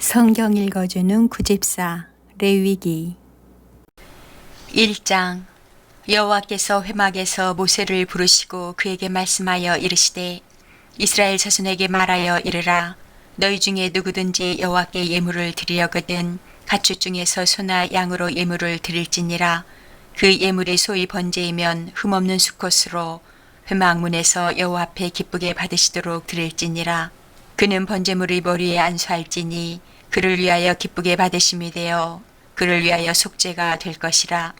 성경 읽어주는 구집사 레위기 1장. 여호와께서 회막에서 모세를 부르시고 그에게 말씀하여 이르시되 이스라엘 자손에게 말하여 이르라. 너희 중에 누구든지 여호와께 예물을 드리려거든 가축 중에서 소나 양으로 예물을 드릴지니라. 그 예물이 소위 번제이면 흠없는 수컷으로 회막문에서 여호와 앞에 기쁘게 받으시도록 드릴지니라. 그는 번제물의 머리에 안수할지니 그를 위하여 기쁘게 받으심이 되어 그를 위하여 속죄가 될 것이라.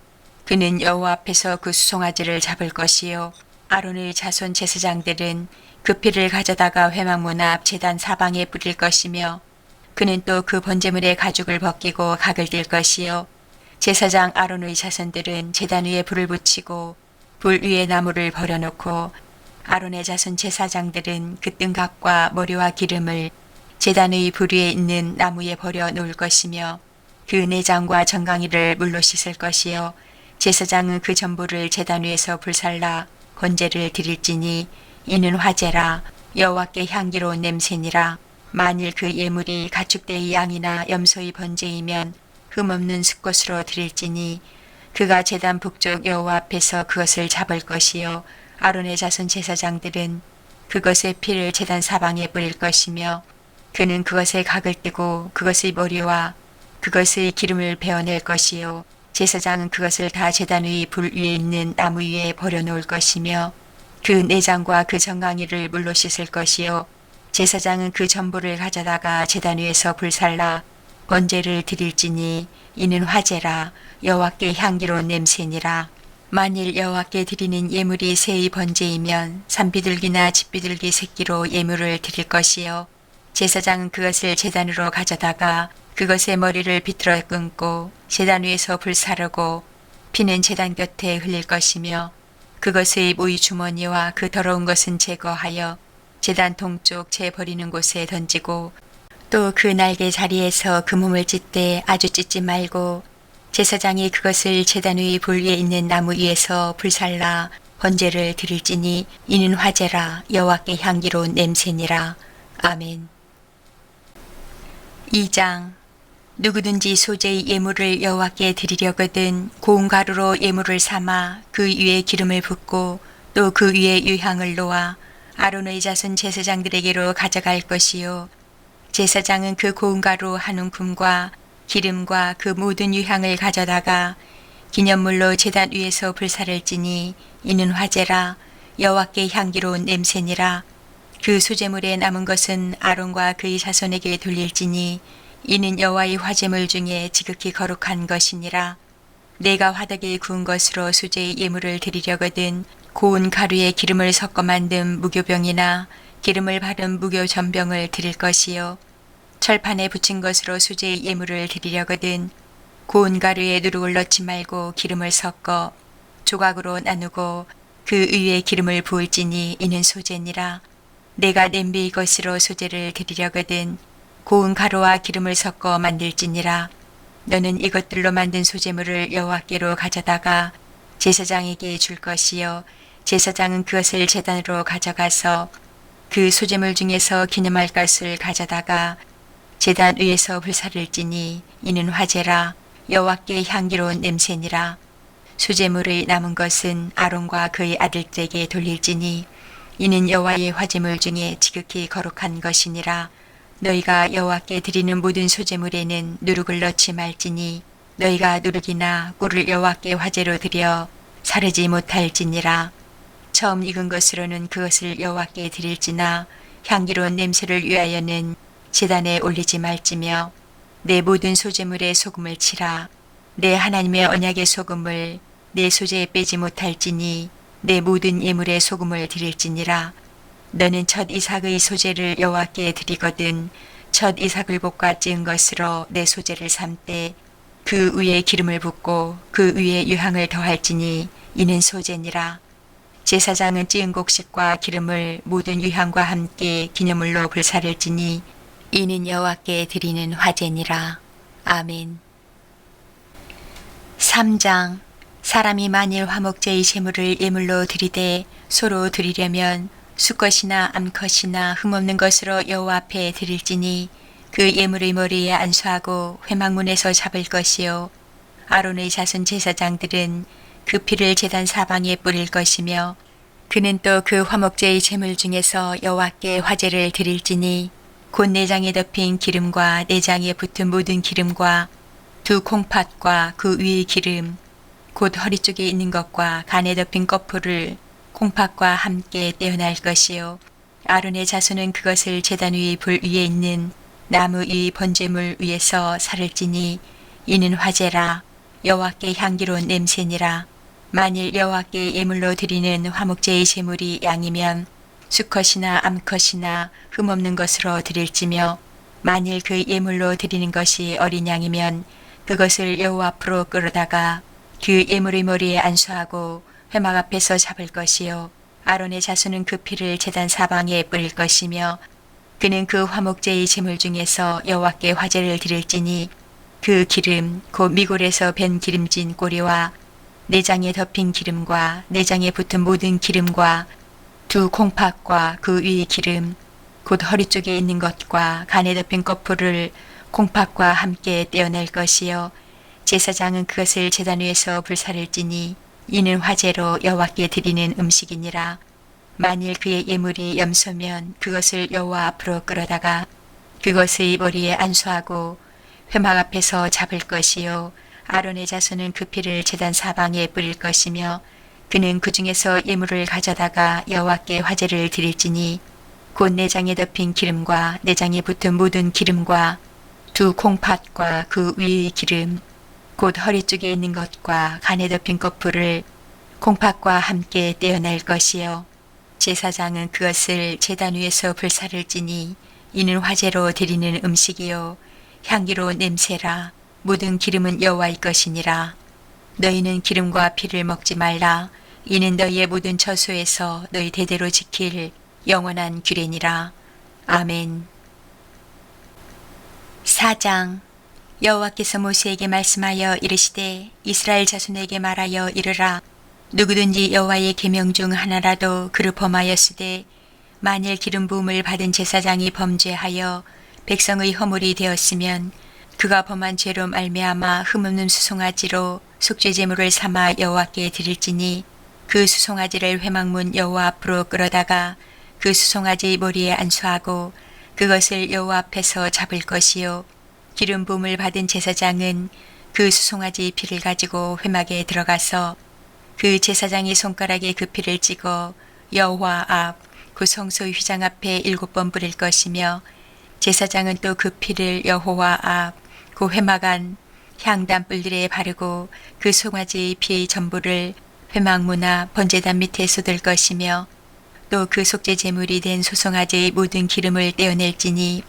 그는 여호와 앞에서 그 수송아지를 잡을 것이요 아론의 자손 제사장들은 그 피를 가져다가 회막문 앞 제단 사방에 뿌릴 것이며 그는 또 그 번제물의 가죽을 벗기고 각을 뗄 것이요 제사장 아론의 자손들은 제단 위에 불을 붙이고 불 위에 나무를 버려놓고 아론의 자손 제사장들은 그 뜬각과 머리와 기름을 제단의 불 위에 있는 나무에 버려 놓을 것이며 그 내장과 정강이를 물로 씻을 것이요 제사장은 그 전부를 제단 위에서 불살라 번제를 드릴지니 이는 화제라. 여호와께 향기로운 냄새니라. 만일 그 예물이 가축대의 양이나 염소의 번제이면 흠없는 수컷으로 드릴지니 그가 제단 북쪽 여호와 앞에서 그것을 잡을 것이요 아론의 자손 제사장들은 그것의 피를 제단 사방에 뿌릴 것이며 그는 그것의 각을 떼고 그것의 머리와 그것의 기름을 베어낼 것이요 제사장은 그것을 다 제단 위 불 위에 있는 나무 위에 버려놓을 것이며 그 내장과 그 정강이를 물로 씻을 것이요 제사장은 그 전부를 가져다가 제단 위에서 불살라 번제를 드릴지니 이는 화제라. 여호와께 향기로운 냄새니라. 만일 여호와께 드리는 예물이 새의 번제이면 산비둘기나 집비둘기 새끼로 예물을 드릴 것이요 제사장은 그것을 제단으로 가져다가 그것의 머리를 비틀어 끊고 제단 위에서 불사르고 피는 제단 곁에 흘릴 것이며 그것의 모이 주머니와 그 더러운 것은 제거하여 제단 동쪽 재 버리는 곳에 던지고 또 그 날개 자리에서 그 몸을 찢되 아주 찢지 말고 제사장이 그것을 제단 위 불 위에 있는 나무 위에서 불살라 번제를 드릴지니 이는 화제라. 여호와께 향기로운 냄새니라. 아멘. 2장. 누구든지 소재의 예물을 여호와께 드리려거든 고운 가루로 예물을 삼아 그 위에 기름을 붓고 또 그 위에 유향을 놓아 아론의 자손 제사장들에게로 가져갈 것이요 제사장은 그 고운 가루 한 움큼과 기름과 그 모든 유향을 가져다가 기념물로 제단 위에서 불사를지니 이는 화제라. 여호와께 향기로운 냄새니라. 그 수제물에 남은 것은 아론과 그의 자손에게 돌릴지니 이는 여호와의 화제물 중에 지극히 거룩한 것이니라. 내가 화덕에 구운 것으로 수제의 예물을 드리려거든 고운 가루에 기름을 섞어 만든 무교병이나 기름을 바른 무교 전병을 드릴 것이요 철판에 붙인 것으로 수제의 예물을 드리려거든 고운 가루에 누룩을 넣지 말고 기름을 섞어 조각으로 나누고 그 위에 기름을 부을지니 이는 소제니라. 내가 냄비의 것으로 소제를 드리려거든 고운 가루와 기름을 섞어 만들지니라. 너는 이것들로 만든 소제물을 여호와께로 가져다가 제사장에게 줄 것이요 제사장은 그것을 제단으로 가져가서 그 소제물 중에서 기념할 것을 가져다가 제단 위에서 불사를지니 이는 화제라. 여호와께 향기로운 냄새니라. 수제물의 남은 것은 아론과 그의 아들들에게 돌릴지니 이는 여호와의 화제물 중에 지극히 거룩한 것이니라. 너희가 여호와께 드리는 모든 소제물에는 누룩을 넣지 말지니 너희가 누룩이나 꿀을 여호와께 화제로 드려 사르지 못할지니라. 처음 익은 것으로는 그것을 여호와께 드릴지나 향기로운 냄새를 위하여는 제단에 올리지 말지며 내 모든 소제물에 소금을 치라. 내 하나님의 언약의 소금을 내 소제에 빼지 못할지니 내 모든 예물에 소금을 드릴지니라. 너는 첫 이삭의 소제를 여호와께 드리거든 첫 이삭을 볶아 찌은 것으로 내 소제를 삼되 그 위에 기름을 붓고 그 위에 유향을 더할지니 이는 소제니라. 제사장은 찌은 곡식과 기름을 모든 유향과 함께 기념물로 불사를지니 이는 여호와께 드리는 화제니라. 아멘. 3장. 사람이 만일 화목제의 제물을 예물로 드리되 소로 드리려면 수컷이나 암컷이나 흠없는 것으로 여호와 앞에 드릴지니 그 예물의 머리에 안수하고 회막문에서 잡을 것이요 아론의 자손 제사장들은 그 피를 제단 사방에 뿌릴 것이며 그는 또 그 화목제의 제물 중에서 여호와께 화제를 드릴지니 곧 내장에 덮인 기름과 내장에 붙은 모든 기름과 두 콩팥과 그 위의 기름 곧 허리 쪽에 있는 것과 간에 덮인 거풀을 콩팥과 함께 떼어날 것이요 아론의 자손은 그것을 제단 위의 불 위에 있는 나무 위 번제물 위에서 살을 찌니 이는 화제라 여호와께 향기로운 냄새니라. 만일 여호와께 예물로 드리는 화목제의 제물이 양이면 수컷이나 암컷이나 흠없는 것으로 드릴지며 만일 그 예물로 드리는 것이 어린 양이면 그것을 여호와 앞으로 끌어다가 그 예물의 머리에 안수하고 회막 앞에서 잡을 것이요 아론의 자손은 그 피를 제단 사방에 뿌릴 것이며 그는 그 화목제의 제물 중에서 여호와께 화제를 드릴지니 그 기름 곧 미골에서 밴 기름진 꼬리와 내장에 덮인 기름과 내장에 붙은 모든 기름과 두 콩팥과 그 위의 기름 곧 허리 쪽에 있는 것과 간에 덮인 거풀을 콩팥과 함께 떼어낼 것이요 제사장은 그것을 제단 위에서 불사를 찌니 이는 화제로 여호와께 드리는 음식이니라. 만일 그의 예물이 염소면 그것을 여호와 앞으로 끌어다가 그것의 머리에 안수하고 회막 앞에서 잡을 것이요 아론의 자손은 그 피를 제단 사방에 뿌릴 것이며 그는 그 중에서 예물을 가져다가 여호와께 화제를 드릴지니 곧 내장에 덮인 기름과 내장에 붙은 모든 기름과 두 콩팥과 그 위의 기름 곧 허리 쪽에 있는 것과 간에 덮인 거풀을 콩팥과 함께 떼어낼 것이요 제사장은 그것을 제단 위에서 불사를 찌니 이는 화제로 드리는 음식이요 향기로운 냄새라. 모든 기름은 여호와의 것이니라. 너희는 기름과 피를 먹지 말라. 이는 너희의 모든 처소에서 너희 대대로 지킬 영원한 규례니라. 아멘. 4장. 여호와께서 모세에게 말씀하여 이르시되 이스라엘 자손에게 말하여 이르라. 누구든지 여호와의 계명 중 하나라도 그를 범하였으되 만일 기름 부음을 받은 제사장이 범죄하여 백성의 허물이 되었으면 그가 범한 죄로 말미암아 흠없는 수송아지로 속죄 제물을 삼아 여호와께 드릴지니 그 수송아지를 회막문 여호와 앞으로 끌어다가 그 수송아지 머리에 안수하고 그것을 여호와 앞에서 잡을 것이요 기름 부음을 받은 제사장은 그 수송아지 피를 가지고 회막에 들어가서 그 제사장이 손가락에 그 피를 찍어 여호와 앞 그 성소 휘장 앞에 7번 뿌릴 것이며 제사장은 또 그 피를 여호와 앞 그 회막 안 향단 뿔들에 바르고 그 송아지의 피 전부를 회막문 앞 번제단 밑에 쏟을 것이며 또 그 속죄 제물이 된 소송아지의 모든 기름을 떼어낼지니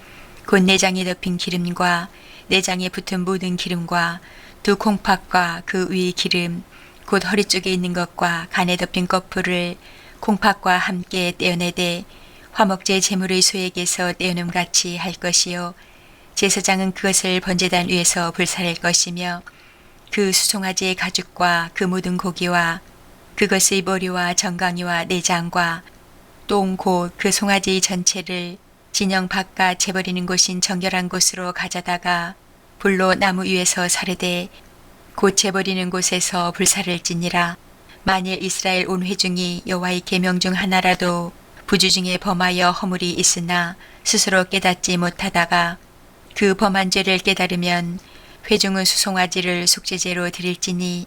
곧 내장에 덮인 기름과 내장에 붙은 모든 기름과 두 콩팥과 그 위의 기름 곧 허리 쪽에 있는 것과 간에 덮인 거풀을 콩팥과 함께 떼어내되 화목제 제물의 소에게서 떼어냄 같이 할 것이요 제사장은 그것을 번제단 위에서 불사를 것이며 그 수송아지의 가죽과 그 모든 고기와 그것의 머리와 정강이와 내장과 똥 곧 그 송아지 전체를 진영 바깥 재버리는 곳인 정결한 곳으로 가져다가 불로 나무 위에서 사르되 곧 재버리는 곳에서 불사를 지니라. 만일 이스라엘 온 회중이 여호와의 계명 중 하나라도 부주 중에 범하여 허물이 있으나 스스로 깨닫지 못하다가 그 범한 죄를 깨달으면 회중은 수송아지를 속죄제로 드릴지니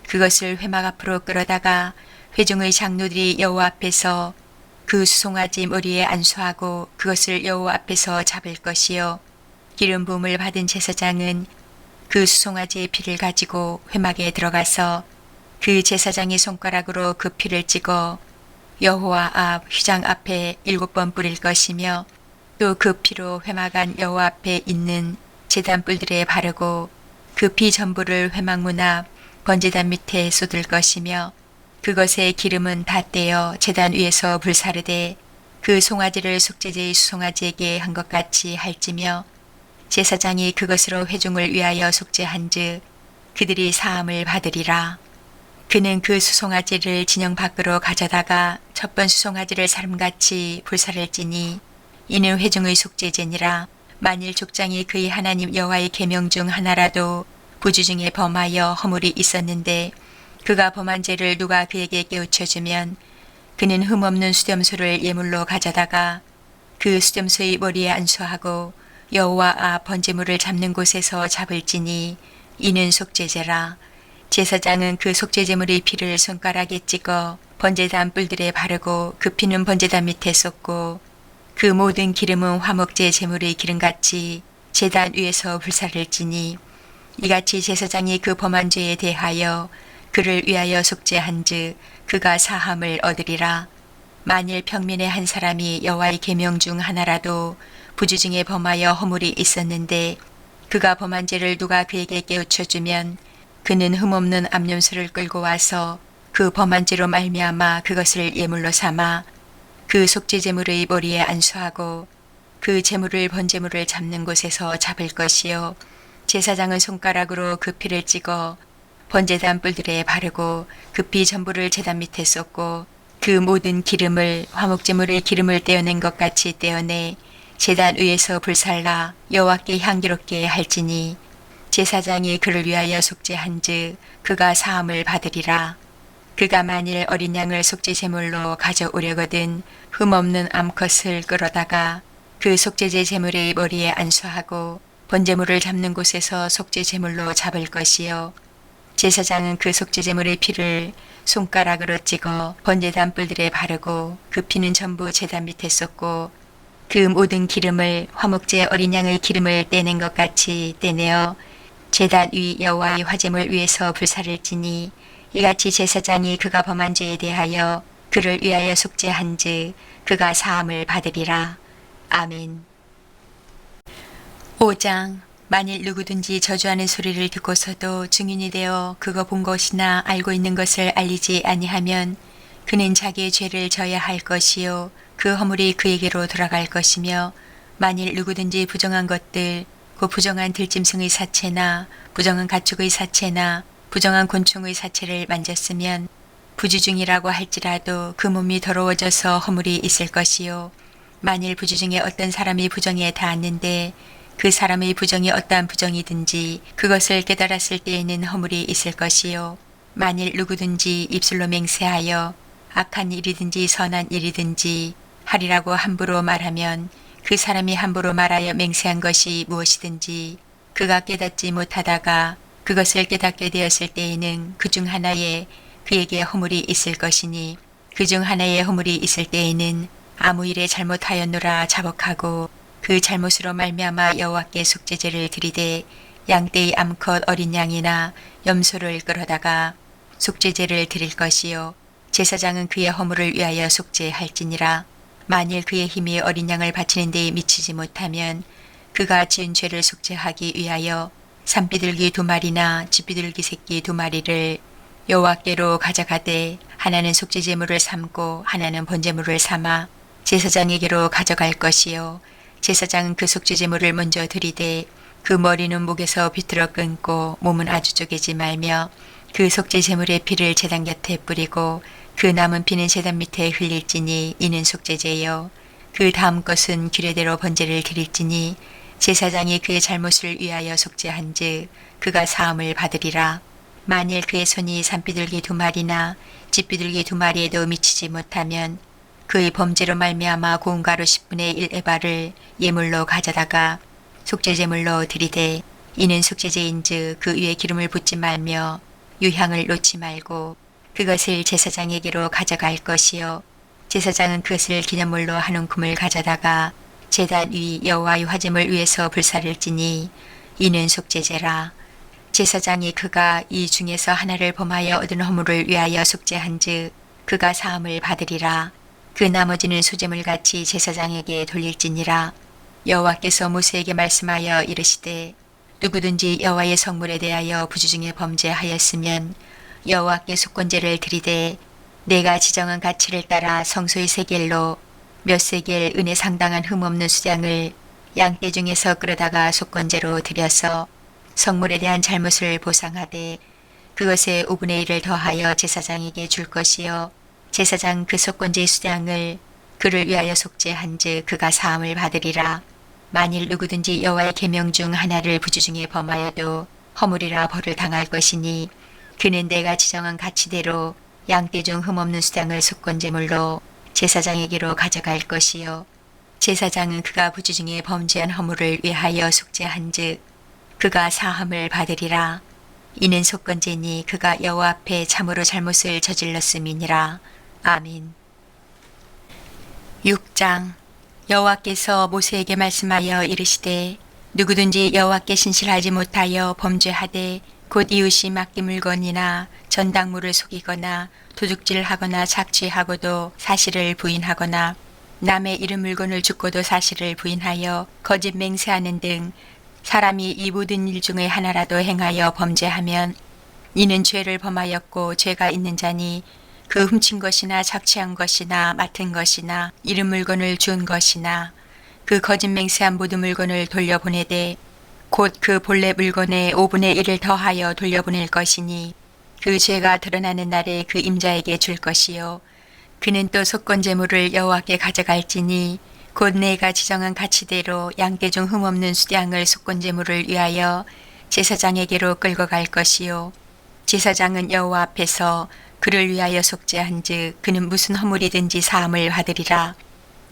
그것을 회막 앞으로 끌어다가 회중의 장로들이 여호와 앞에서 그 수송아지 머리에 안수하고 그것을 여호와 앞에서 잡을 것이요 기름 부음을 받은 제사장은 그 수송아지의 피를 가지고 회막에 들어가서 그 제사장이 손가락으로 그 피를 찍어 여호와 앞 휘장 앞에 7번 뿌릴 것이며 또 그 피로 회막 안 여호와 앞에 있는 제단 뿔들에 바르고 그 피 전부를 회막문 앞 번제단 밑에 쏟을 것이며 그것의 기름은 다 떼어 제단 위에서 불사르되 그 송아지를 속죄제의 수송아지에게 한 것 같이 할지며 제사장이 그것으로 회중을 위하여 속죄한즉 그들이 사함을 받으리라. 그는 그 수송아지를 진영 밖으로 가져다가 첫 번 수송아지를 사람같이 불사를 지니 이는 회중의 속죄제니라. 만일 족장이 그의 하나님 여호와의 계명 중 하나라도 부주 중에 범하여 허물이 있었는데 그가 범한 죄를 누가 그에게 깨우쳐주면 그는 흠없는 수렴소를 예물로 가져다가 그 수렴소의 머리에 안수하고 여호와 앞 번제물을 잡는 곳에서 잡을지니 이는 속죄제라. 제사장은 그 속죄제물의 피를 손가락에 찍어 번제단 뿔들에 바르고 그 피는 번제단 밑에 쏟고 그 모든 기름은 화목제 제물의 기름같이 제단 위에서 불사를지니 이같이 제사장이 그 범한 죄에 대하여 그를 위하여 속죄한즉 그가 사함을 얻으리라. 만일 평민의 한 사람이 여호와의 계명 중 하나라도 부주 중에 범하여 허물이 있었는데 그가 범한 죄를 누가 그에게 깨우쳐주면 그는 흠없는 암염소를 끌고 와서 그 범한 죄로 말미암아 그것을 예물로 삼아 그 속죄제물의 머리에 안수하고 그 제물을 번제물을 잡는 곳에서 잡을 것이요 제사장은 손가락으로 그 피를 찍어 번제단 뿔들에 바르고 그 피 전부를 제단 밑에 쏟고 그 모든 기름을 화목제물의 기름을 떼어낸 것 같이 떼어내 제단 위에서 불살라 여호와께 향기롭게 할지니 제사장이 그를 위하여 속죄한즉 그가 사함을 받으리라. 그가 만일 어린 양을 속죄제물로 가져오려거든 흠없는 암컷을 끌어다가 그 속죄제 제물의 머리에 안수하고 번제물을 잡는 곳에서 속죄제물로 잡을 것이요 제사장은 그 속죄제물의 피를 손가락으로 찍어 번제단 뿔들에 바르고 그 피는 전부 제단 밑에 쏟고 그 모든 기름을 화목제 어린 양의 기름을 떼낸 것 같이 떼내어 제단 위 여호와의 화제물 위에서 불사를지니 이같이 제사장이 그가 범한 죄에 대하여 그를 위하여 속죄한즉 그가 사함을 받으리라. 아멘. 5장. 만일 누구든지 저주하는 소리를 듣고서도 증인이 되어 그거 본 것이나 알고 있는 것을 알리지 아니하면 그는 자기의 죄를 져야 할 것이요 그 허물이 그에게로 돌아갈 것이며 만일 누구든지 부정한 것들 그 부정한 들짐승의 사체나 부정한 가축의 사체나 부정한 곤충의 사체를 만졌으면 부주중이라고 할지라도 그 몸이 더러워져서 허물이 있을 것이요 만일 부주 중에 어떤 사람이 부정에 닿았는데 그 사람의 부정이 어떠한 부정이든지 그것을 깨달았을 때에는 허물이 있을 것이요 만일 누구든지 입술로 맹세하여 악한 일이든지 선한 일이든지 하리라고 함부로 말하면 그 사람이 함부로 말하여 맹세한 것이 무엇이든지 그가 깨닫지 못하다가 그것을 깨닫게 되었을 때에는 그 중 하나에 그에게 허물이 있을 것이니 그 중 하나에 허물이 있을 때에는 아무 일에 잘못하였노라 자복하고 그 잘못으로 말미암아 여호와께 속죄제를 드리되 양떼의 암컷 어린 양이나 염소를 끌어다가 속죄제를 드릴 것이요 제사장은 그의 허물을 위하여 속죄할지니라. 만일 그의 힘이 어린 양을 바치는 데에 미치지 못하면 그가 지은 죄를 속죄하기 위하여 산비둘기 2마리나 집비둘기 새끼 2마리를 여호와께로 가져가되 하나는 속죄제물을 삼고 하나는 번제물을 삼아 제사장에게로 가져갈 것이요 제사장은 그 속죄제물을 먼저 드리되 그 머리는 목에서 비틀어 끊고 몸은 아주 쪼개지 말며 그 속죄제물의 피를 제단 곁에 뿌리고 그 남은 피는 제단 밑에 흘릴지니 이는 속죄제요 그 다음 것은 규례대로 번제를 드릴지니 제사장이 그의 잘못을 위하여 속죄한즉 그가 사함을 받으리라. 만일 그의 손이 산비둘기 2마리나 집비둘기 2마리에도 미치지 못하면 그의 범죄로 말미암아 고운 가루 10분의 1 에바를 예물로 가져다가 속죄제물로 드리되 이는 속죄제인즉 그 위에 기름을 붓지 말며 유향을 놓지 말고 그것을 제사장에게로 가져갈 것이요 제사장은 그것을 기념물로 한 움큼을 가져다가 제단 위 여호와의 화제물 위에서 불사를지니 이는 속죄제라. 제사장이 그가 이 중에서 하나를 범하여 얻은 허물을 위하여 속죄한즉 그가 사함을 받으리라. 그 나머지는 소제물같이 제사장에게 돌릴지니라. 여호와께서 모세에게 말씀하여 이르시되 누구든지 여호와의 성물에 대하여 부주중에 범죄하였으면 여호와께 속건제를 드리되 내가 지정한 가치를 따라 성소의 세겔로 몇 세겔 은에 상당한 흠없는 수장을 양떼 중에서 끌어다가 속건제로 드려서 성물에 대한 잘못을 보상하되 그것에 5분의 1을 더하여 제사장에게 줄 것이요 제사장 그 속건제의 수장을 그를 위하여 속죄한즉 그가 사함을 받으리라. 만일 누구든지 여호와의 계명 중 하나를 부주중에 범하여도 허물이라 벌을 당할 것이니 그는 내가 지정한 가치대로 양떼 중 흠없는 수당을 속건제물로 제사장에게로 가져갈 것이요 제사장은 그가 부주중에 범죄한 허물을 위하여 속죄한즉 그가 사함을 받으리라. 이는 속건제니 그가 여호와 앞에 참으로 잘못을 저질렀음이니라. 아멘. 6장. 여호와께서 모세에게 말씀하여 이르시되 누구든지 여호와께 신실하지 못하여 범죄하되 곧 이웃이 맡긴 물건이나 전당물을 속이거나 도둑질하거나 착취하고도 사실을 부인하거나 남의 이름 물건을 줍고도 사실을 부인하여 거짓 맹세하는 등 사람이 이 모든 일 중에 하나라도 행하여 범죄하면 이는 죄를 범하였고 죄가 있는 자니 그 훔친 것이나 착취한 것이나 맡은 것이나 이름 물건을 준 것이나 그 거짓 맹세한 모든 물건을 돌려보내되 곧 그 본래 물건의 5분의 1을 더하여 돌려보낼 것이니 그 죄가 드러나는 날에 그 임자에게 줄 것이요 그는 또 속건제물을 여호와께 가져갈지니 곧 내가 지정한 가치대로 양떼 중 흠없는 수량을 속건제물을 위하여 제사장에게로 끌고 갈 것이요 제사장은 여호와 앞에서 그를 위하여 속죄한즉 그는 무슨 허물이든지 사함을 받으리라.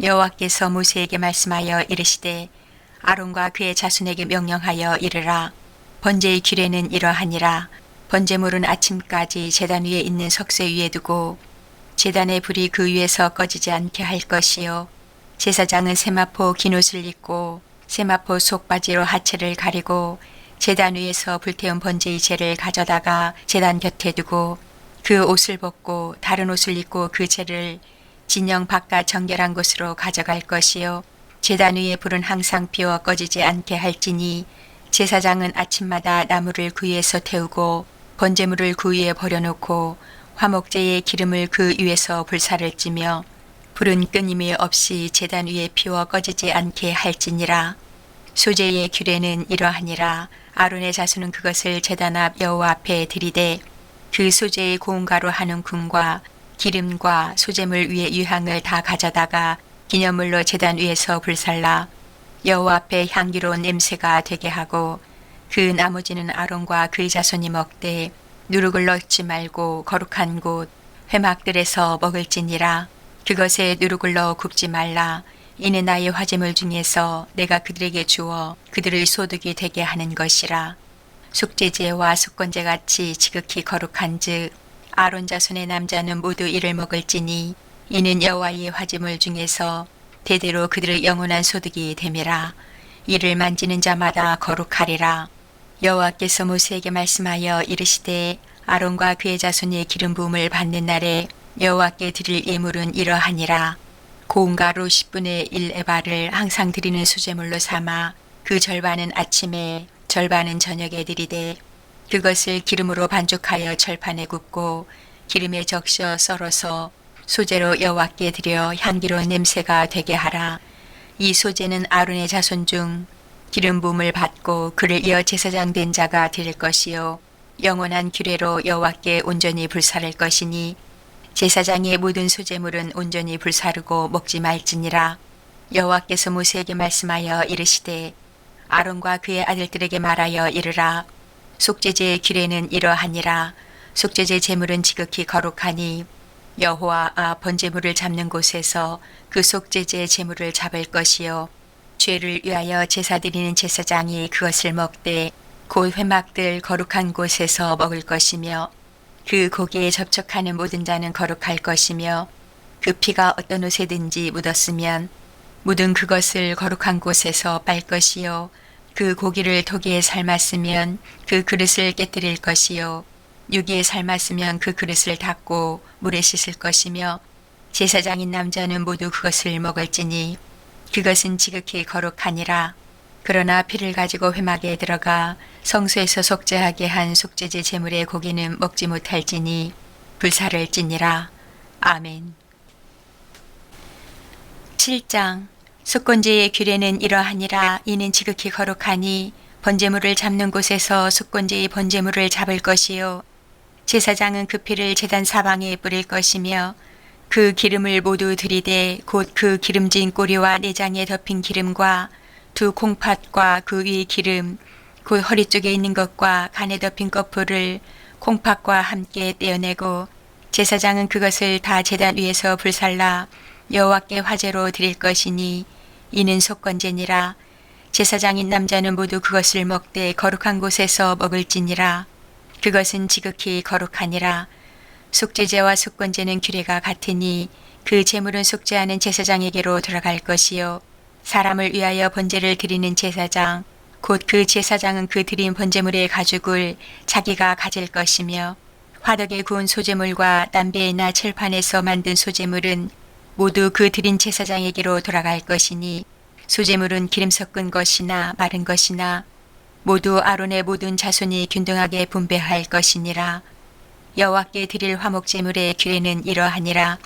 여호와께서 모세에게 말씀하여 이르시되 아론과 그의 자손에게 명령하여 이르라. 번제의 규례는 이러하니라. 번제물은 아침까지 제단 위에 있는 석쇠 위에 두고 제단의 불이 그 위에서 꺼지지 않게 할 것이요 제사장은 세마포 긴 옷을 입고 세마포 속바지로 하체를 가리고 제단 위에서 불태운 번제의 재를 가져다가 제단 곁에 두고 그 옷을 벗고 다른 옷을 입고 그 재를 진영 바깥 정결한 곳으로 가져갈 것이요 제단 위에 불은 항상 피워 꺼지지 않게 할지니 제사장은 아침마다 나무를 그 위에서 태우고 번제물을 그 위에 버려놓고 화목제의 기름을 그 위에서 불사를 찌며 불은 끊임이 없이 제단 위에 피워 꺼지지 않게 할지니라. 소제의 규례는 이러하니라. 아론의 자손은 그것을 제단 앞 여호와 앞에 들이되 그 소제의 고운 가루 한 움큼과 기름과 소제물 위에 유향을 다 가져다가 기념물로 제단 위에서 불살라 여호와 앞에 향기로운 냄새가 되게 하고 그 나머지는 아론과 그의 자손이 먹되 누룩을 넣지 말고 거룩한 곳 회막들에서 먹을지니라. 그것에 누룩을 넣어 굽지 말라. 이는 나의 화제물 중에서 내가 그들에게 주어 그들의 소득이 되게 하는 것이라. 속죄제와 속건제 같이 지극히 거룩한즉 아론 자손의 남자는 모두 이를 먹을지니 이는 여호와의 화제물 중에서 대대로 그들의 영원한 소득이 됨이라. 이를 만지는 자마다 거룩하리라. 여호와께서 모세에게 말씀하여 이르시되 아론과 그의 자손의 기름 부음을 받는 날에 여호와께 드릴 예물은 이러하니라. 고운 가루 10분의 1 에바를 항상 드리는 수제물로 삼아 그 절반은 아침에 절반은 저녁에 드리되 그것을 기름으로 반죽하여 철판에 굽고 기름에 적셔 썰어서 소제로 여호와께 드려 향기로운 냄새가 되게 하라. 이 소제는 아론의 자손 중 기름 부음을 받고 그를 이어 제사장 된 자가 드릴 것이요 영원한 규례로 여호와께 온전히 불사를 것이니 제사장의 모든 소제물은 온전히 불사르고 먹지 말지니라. 여호와께서 모세에게 말씀하여 이르시되 아론과 그의 아들들에게 말하여 이르라. 속죄제의 규례는 이러하니라. 속죄제 제물은 지극히 거룩하니 여호와 번제물을 잡는 곳에서 그 속죄제 제물을 잡을 것이요 죄를 위하여 제사 드리는 제사장이 그것을 먹되 곧 회막들 거룩한 곳에서 먹을 것이며 그 고기에 접촉하는 모든 자는 거룩할 것이며 그 피가 어떤 옷에든지 묻었으면 묻은 그것을 거룩한 곳에서 빨 것이요 그 고기를 토기에 삶았으면 그 그릇을 깨뜨릴 것이요 유기에 삶았으면 그 그릇을 닦고 물에 씻을 것이며 제사장인 남자는 모두 그것을 먹을지니 그것은 지극히 거룩하니라. 그러나 피를 가지고 회막에 들어가 성소에서 속죄하게 한 속죄제 제물의 고기는 먹지 못할지니 불사를 찌니라. 아멘. 7장. 속건제의 규례는 이러하니라. 이는 지극히 거룩하니 번제물을 잡는 곳에서 속건제의 번제물을 잡을 것이요 제사장은 그 피를 제단 사방에 뿌릴 것이며 그 기름을 모두 들이되 곧 그 기름진 꼬리와 내장에 덮인 기름과 두 콩팥과 그 위 기름 곧 허리 쪽에 있는 것과 간에 덮인 거풀을 콩팥과 함께 떼어내고 제사장은 그것을 다 제단 위에서 불살라 여호와께 화제로 드릴 것이니 이는 속건제니라. 제사장인 남자는 모두 그것을 먹되 거룩한 곳에서 먹을지니라. 그것은 지극히 거룩하니라. 속죄제와 속건제는 규례가 같으니 그 제물은 속죄하는 제사장에게로 들어갈 것이요 사람을 위하여 번제를 드리는 제사장 곧 그 제사장은 그 드린 번제물의 가죽을 자기가 가질 것이며 화덕에 구운 소제물과 담배나 철판에서 만든 소제물은 모두 그 드린 제사장에게로 돌아갈 것이니 소제물은 기름 섞은 것이나 마른 것이나 모두 아론의 모든 자손이 균등하게 분배할 것이니라. 여호와께 드릴 화목제물의 규례는 이러하니라.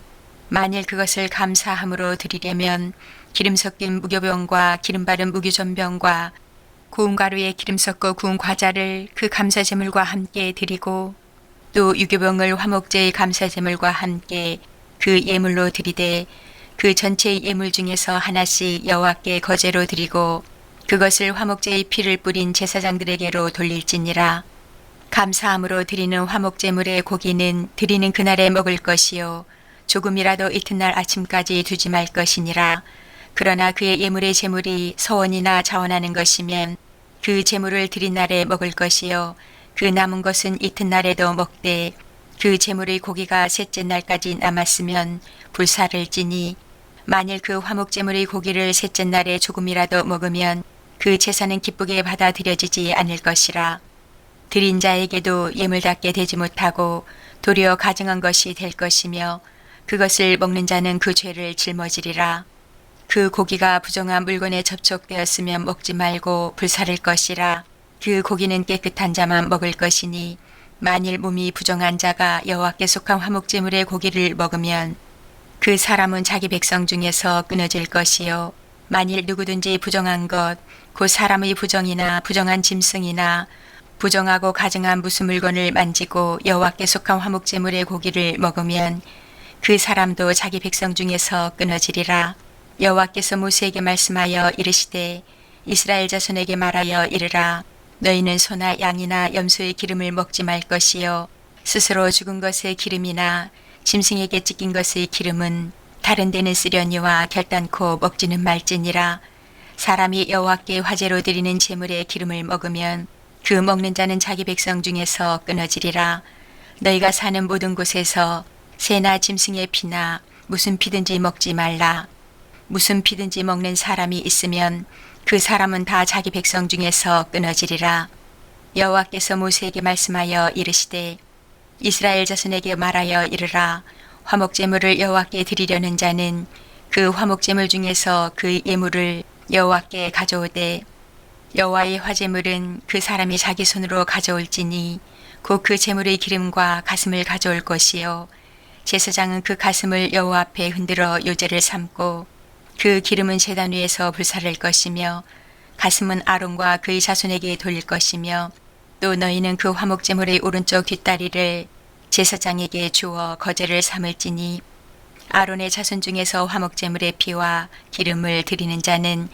만일 그것을 감사함으로 드리려면 기름 섞인 무교병과 기름 바른 무교전병과 구운 가루에 기름 섞어 구운 과자를 그 감사제물과 함께 드리고 또 유교병을 화목제의 감사제물과 함께 그 예물로 드리되 그 전체의 예물 중에서 하나씩 여호와께 거제로 드리고 그것을 화목제의 피를 뿌린 제사장들에게로 돌릴지니라. 감사함으로 드리는 화목제물의 고기는 드리는 그날에 먹을 것이요 조금이라도 이튿날 아침까지 두지 말 것이니라. 그러나 그의 예물의 제물이 서원이나 자원하는 것이면 그 제물을 드린 날에 먹을 것이요 그 남은 것은 이튿날에도 먹되 그 제물의 고기가 셋째 날까지 남았으면 불사를 찌니 만일 그 화목제물의 고기를 셋째 날에 조금이라도 먹으면 그 제사는 기쁘게 받아들여지지 않을 것이라. 드린 자에게도 예물답게 되지 못하고 도리어 가증한 것이 될 것이며 그것을 먹는 자는 그 죄를 짊어지리라. 그 고기가 부정한 물건에 접촉되었으면 먹지 말고 불사를 것이라. 그 고기는 깨끗한 자만 먹을 것이니 만일 몸이 부정한 자가 여호와께 속한 화목제물의 고기를 먹으면 그 사람은 자기 백성 중에서 끊어질 것이요 만일 누구든지 부정한 것 곧 사람의 부정이나 부정한 짐승이나 부정하고 가증한 무슨 물건을 만지고 여호와께 속한 화목제물의 고기를 먹으면 그 사람도 자기 백성 중에서 끊어지리라. 여호와께서 모세에게 말씀하여 이르시되 이스라엘 자손에게 말하여 이르라. 너희는 소나 양이나 염소의 기름을 먹지 말 것이요 스스로 죽은 것의 기름이나 짐승에게 찢긴 것의 기름은 다른 데는 쓰려니와 결단코 먹지는 말지니라. 사람이 여호와께 화제로 드리는 제물의 기름을 먹으면 그 먹는 자는 자기 백성 중에서 끊어지리라. 너희가 사는 모든 곳에서 새나 짐승의 피나 무슨 피든지 먹지 말라. 무슨 피든지 먹는 사람이 있으면 그 사람은 다 자기 백성 중에서 끊어지리라. 여호와께서 모세에게 말씀하여 이르시되 이스라엘 자손에게 말하여 이르라. 화목제물을 여호와께 드리려는 자는 그 화목제물 중에서 그 예물을 여호와께 가져오되 여호와의 화제물은 그 사람이 자기 손으로 가져올지니 곧 그 제물의 기름과 가슴을 가져올 것이요 제사장은 그 가슴을 여호와 앞에 흔들어 요제를 삼고 그 기름은 제단 위에서 불사를 것이며 가슴은 아론과 그의 자손에게 돌릴 것이며 또 너희는 그 화목제물의 오른쪽 뒷다리를 제사장에게 주어 거제를 삼을지니 아론의 자손 중에서 화목제물의 피와 기름을 드리는 자는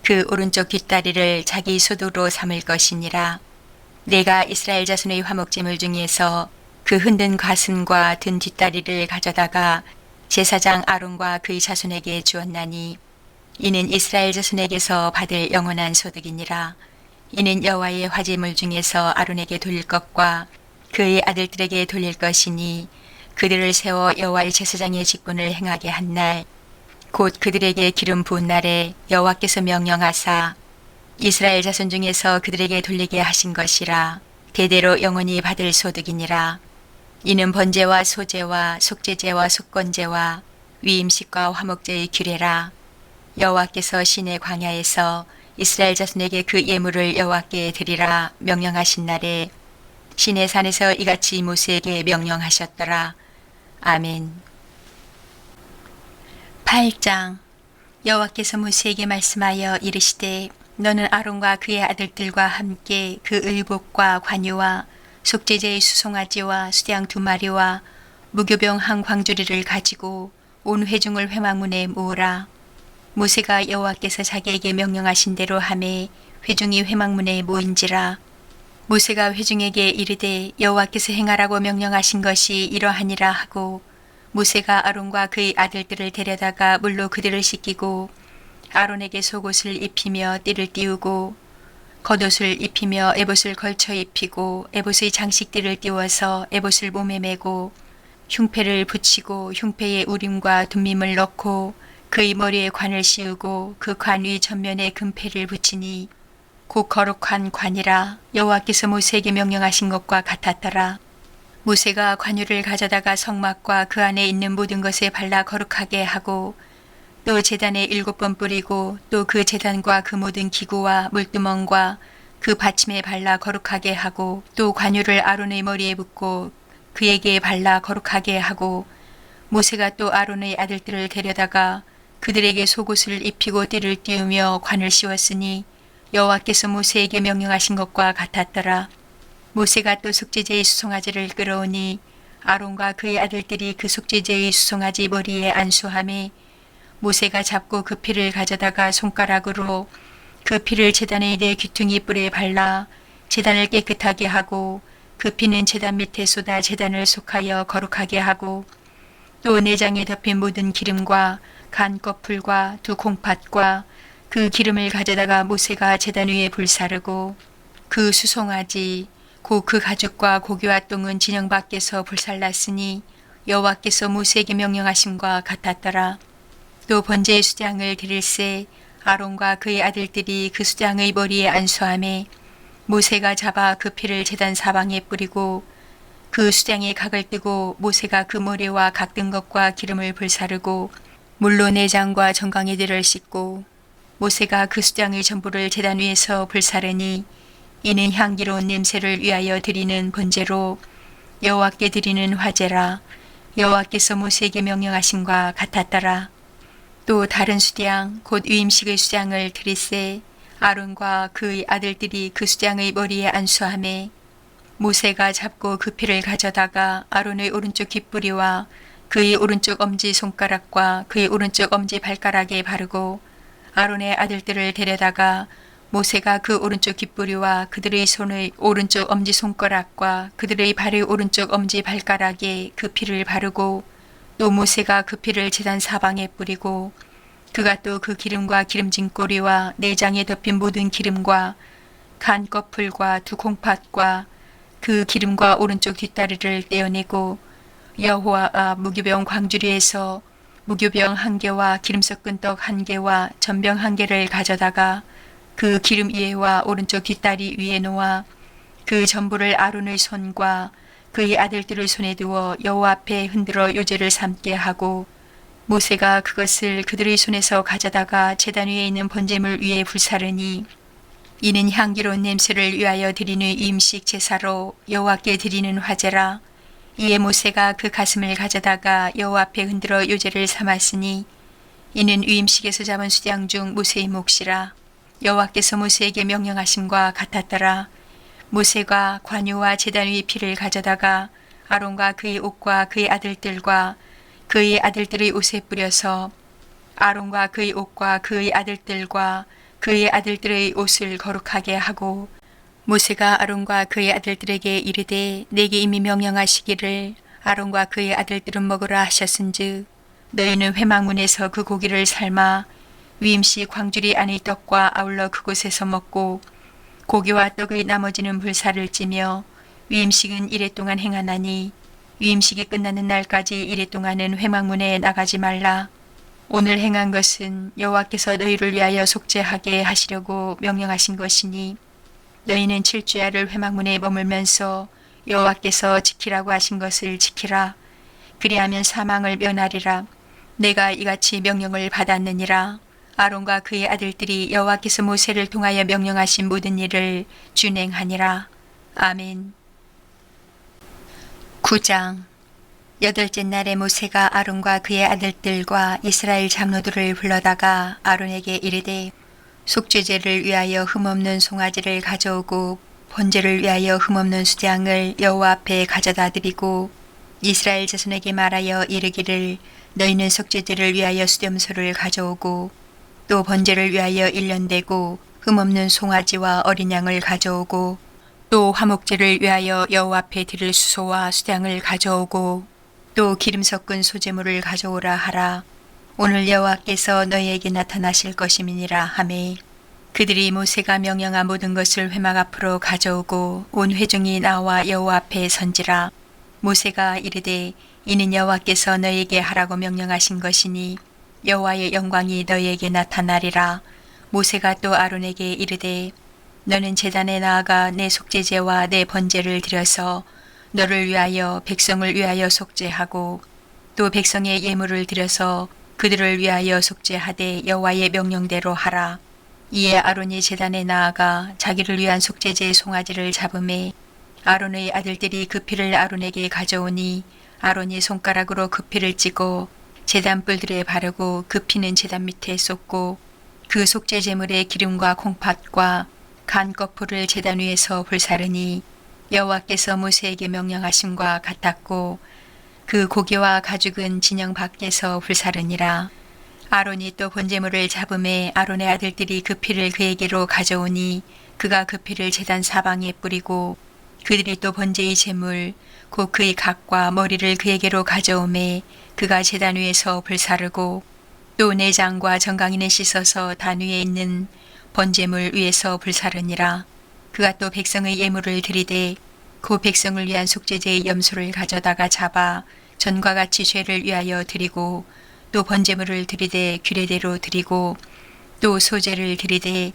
그 오른쪽 뒷다리를 자기 소도로 삼을 것이니라. 내가 이스라엘 자손의 화목제물 중에서 그 흔든 가슴과 든 뒷다리를 가져다가 제사장 아론과 그의 자손에게 주었나니 이는 이스라엘 자손에게서 받을 영원한 소득이니라. 이는 여호와의 화제물 중에서 아론에게 돌릴 것과 그의 아들들에게 돌릴 것이니 그들을 세워 여호와의 제사장의 직분을 행하게 한 날 곧 그들에게 기름 부은 날에 여호와께서 명령하사 이스라엘 자손 중에서 그들에게 돌리게 하신 것이라. 대대로 영원히 받을 소득이니라. 이는 번제와 소제와 속죄제와 속건제와 위임식과 화목제의 규례라. 여호와께서 시내 광야에서 이스라엘 자손에게 그 예물을 여호와께 드리라 명령하신 날에 시내 산에서 이같이 모세에게 명령하셨더라. 아멘. 8장. 여호와께서 모세에게 말씀하여 이르시되 너는 아론과 그의 아들들과 함께 그 의복과 관유와 속죄제의 수송아지와 수양 2마리와 무교병 한 광주리를 가지고 온 회중을 회막문에 모으라. 모세가 여호와께서 자기에게 명령하신 대로 하매 회중이 회막문에 모인지라. 모세가 회중에게 이르되 여호와께서 행하라고 명령하신 것이 이러하니라 하고 모세가 아론과 그의 아들들을 데려다가 물로 그들을 씻기고 아론에게 속옷을 입히며 띠를 띄우고 겉옷을 입히며 에봇을 걸쳐 입히고 에봇의 장식띠를 띄워서 에봇을 몸에 메고 흉패를 붙이고 흉패에 우림과 둠밈을 넣고 그의 머리에 관을 씌우고 그 관 위 전면에 금패를 붙이니 곧 거룩한 관이라. 여호와께서 모세에게 명령하신 것과 같았더라. 모세가 관유를 가져다가 성막과 그 안에 있는 모든 것에 발라 거룩하게 하고 또 제단에 7번 뿌리고 또 그 제단과 그 모든 기구와 물두멍과 그 받침에 발라 거룩하게 하고 또 관유를 아론의 머리에 붓고 그에게 발라 거룩하게 하고 모세가 또 아론의 아들들을 데려다가 그들에게 속옷을 입히고 띠를 띄우며 관을 씌웠으니 여호와께서 모세에게 명령하신 것과 같았더라. 모세가 또 속죄제의 수송아지를 끌어오니 아론과 그의 아들들이 그 속죄제의 수송아지 머리에 안수하매 모세가 잡고 그 피를 가져다가 손가락으로 그 피를 제단의 네 귀퉁이 뿔에 발라 제단을 깨끗하게 하고 그 피는 제단 밑에 쏟아 제단을 속하여 거룩하게 하고 또 내장에 덮인 모든 기름과 간 껍풀과 두 콩팥과 그 기름을 가져다가 모세가 제단 위에 불사르고 그 수송아지 곧 그 가죽과 고기와 똥은 진영 밖에서 불살랐으니 여호와께서 모세에게 명령하심과 같았더라. 또 번제의 수장을 드릴새 아론과 그의 아들들이 그 수장의 머리에 안수하매 모세가 잡아 그 피를 제단 사방에 뿌리고 그 수장에 각을 뜨고 모세가 그 모래와 각든 것과 기름을 불사르고 물로 내장과 정강이들을 씻고 모세가 그 수장의 전부를 제단 위에서 불사르니 이는 향기로운 냄새를 위하여 드리는 번제로 여호와께 드리는 화제라. 여호와께서 모세에게 명령하심과 같았더라. 또 다른 수장 곧 위임식의 수장을 드리세 아론과 그의 아들들이 그 수장의 머리에 안수하매 모세가 잡고 그 피를 가져다가 아론의 오른쪽 귓뿌리와 그의 오른쪽 엄지 손가락과 그의 오른쪽 엄지 발가락에 바르고 아론의 아들들을 데려다가 모세가 그 오른쪽 귓뿌리와 그들의 손의 오른쪽 엄지손가락과 그들의 발의 오른쪽 엄지발가락에 그 피를 바르고 또 모세가 그 피를 제단 사방에 뿌리고 그가 또 그 기름과 기름진 꼬리와 내장에 덮인 모든 기름과 간 껍풀과 두 콩팥과 그 기름과 오른쪽 뒷다리를 떼어내고 여호와 앞 무교병 광주리에서 무교병 1개와 기름 섞은 떡 1개와 전병 1개를 가져다가 그 기름 위에와 오른쪽 뒷다리 위에 놓아 그 전부를 아론의 손과 그의 아들들의 손에 두어 여호와 앞에 흔들어 요제를 삼게 하고 모세가 그것을 그들의 손에서 가져다가 제단 위에 있는 번제물 위에 불사르니 이는 향기로운 냄새를 위하여 드리는 임식 제사로 여호와께 드리는 화제라. 이에 모세가 그 가슴을 가져다가 여호와 앞에 흔들어 요제를 삼았으니 이는 위임식에서 잡은 수장 중 모세의 몫이라. 여호와께서 모세에게 명령하심과 같았더라. 모세가 관유와 제단 위 피를 가져다가 아론과 그의 옷과 그의 아들들과 그의 아들들의 옷에 뿌려서 아론과 그의 옷과 그의 아들들과 그의 아들들의 옷을 거룩하게 하고 모세가 아론과 그의 아들들에게 이르되 내게 이미 명령하시기를 아론과 그의 아들들은 먹으라 하셨은즉 너희는 회막문에서 그 고기를 삶아 위임식 광주리 안의 떡과 아울러 그곳에서 먹고 고기와 떡의 나머지는 불사를 찌며 위임식은 이래 동안 행하나니 위임식이 끝나는 날까지 이래 동안은 회막문에 나가지 말라. 오늘 행한 것은 여호와께서 너희를 위하여 속죄하게 하시려고 명령하신 것이니 너희는 7주야를 회막문에 머물면서 여호와께서 지키라고 하신 것을 지키라. 그리하면 사망을 면하리라. 내가 이같이 명령을 받았느니라. 아론과 그의 아들들이 여호와께서 모세를 통하여 명령하신 모든 일을 준행하니라. 아멘. 9장. 8째 날에 모세가 아론과 그의 아들들과 이스라엘 장로들을 불러다가 아론에게 이르되 속죄제를 위하여 흠없는 송아지를 가져오고 번제를 위하여 흠없는 수장을 여호와 앞에 가져다 드리고 이스라엘 자손에게 말하여 이르기를 너희는 속죄제를 위하여 수염소를 가져오고 또 번제를 위하여 일련되고 흠없는 송아지와 어린 양을 가져오고 또 화목제를 위하여 여호와 앞에 드릴 수소와 수량을 가져오고 또 기름 섞은 소제물을 가져오라 하라. 오늘 여호와께서 너희에게 나타나실 것임이니라 하매 그들이 모세가 명령한 모든 것을 회막 앞으로 가져오고 온 회중이 나와 여호와 앞에 선지라. 모세가 이르되 이는 여호와께서 너희에게 하라고 명령하신 것이니 여호와의 영광이 너희에게 나타나리라. 모세가 또 아론에게 이르되 너는 제단에 나아가 내 속죄제와 내 번제를 드려서 너를 위하여 백성을 위하여 속죄하고 또 백성의 예물을 드려서 그들을 위하여 속죄하되 여호와의 명령대로 하라. 이에 아론이 제단에 나아가 자기를 위한 속죄제의 송아지를 잡음에 아론의 아들들이 그 피를 아론에게 가져오니 아론이 손가락으로 그 피를 찌고 제단 뿔들에 바르고 그 피는 제단 밑에 쏟고 그 속죄제물의 기름과 콩팥과 간 거풀을 제단 위에서 불사르니 여호와께서 모세에게 명령하심과 같았고 그 고기와 가죽은 진영 밖에서 불사르니라. 아론이 또 번제물을 잡음에 아론의 아들들이 그 피를 그에게로 가져오니 그가 그 피를 제단 사방에 뿌리고 그들이 또 번제의 제물 곧 그의 각과 머리를 그에게로 가져오매 그가 제단 위에서 불사르고 또 내장과 정강이는 씻어서 단 위에 있는 번제물 위에서 불사르니라. 그가 또 백성의 예물을 드리되 그 백성을 위한 속죄제의 염소를 가져다가 잡아 전과 같이 죄를 위하여 드리고 또 번제물을 드리되 규례대로 드리고 또 소제를 드리되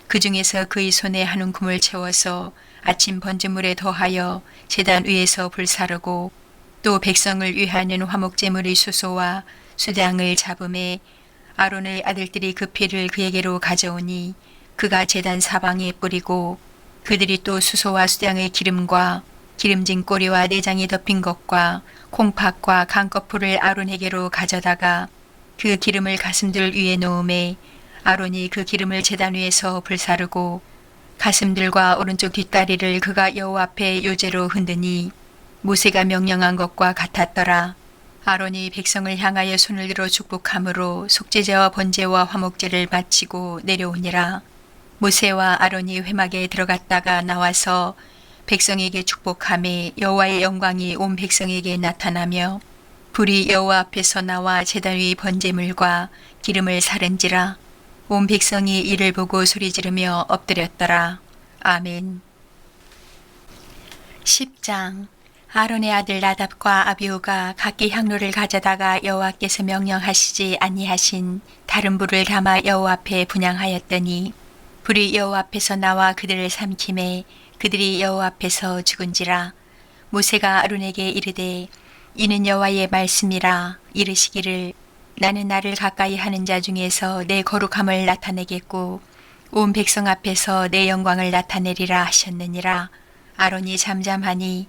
그 중에서 그의 손에 한 움큼을 채워서 아침 번제물에 더하여 제단 위에서 불사르고 또 백성을 위하는 화목제물의 수소와 수량을 잡음에 아론의 아들들이 그 피를 그에게로 가져오니 그가 제단 사방에 뿌리고 그들이 또 수소와 수량의 기름과 기름진 꼬리와 내장이 덮인 것과 콩팥과 간거풀을 아론에게로 가져다가 그 기름을 가슴들 위에 놓음에 아론이 그 기름을 제단 위에서 불사르고 가슴들과 오른쪽 뒷다리를 그가 여호와 앞에 요제로 흔드니 모세가 명령한 것과 같았더라. 아론이 백성을 향하여 손을 들어 축복함으로 속죄제와 번제와 화목제를 바치고 내려오니라. 모세와 아론이 회막에 들어갔다가 나와서 백성에게 축복하매 여호와의 영광이 온 백성에게 나타나며 불이 여호와 앞에서 나와 제단 위 번제물과 기름을 사른지라. 온 백성이 이를 보고 소리 지르며 엎드렸더라. 아멘. 10장. 아론의 아들 나답과 아비후가 각기 향로를 가져다가 여호와께서 명령하시지 아니하신 다른 불을 담아 여호와 앞에 분향하였더니 불이 여호와 앞에서 나와 그들을 삼키매 그들이 여호와 앞에서 죽은지라. 모세가 아론에게 이르되 이는 여호와의 말씀이라. 이르시기를 나는 나를 가까이 하는 자 중에서 내 거룩함을 나타내겠고 온 백성 앞에서 내 영광을 나타내리라 하셨느니라. 아론이 잠잠하니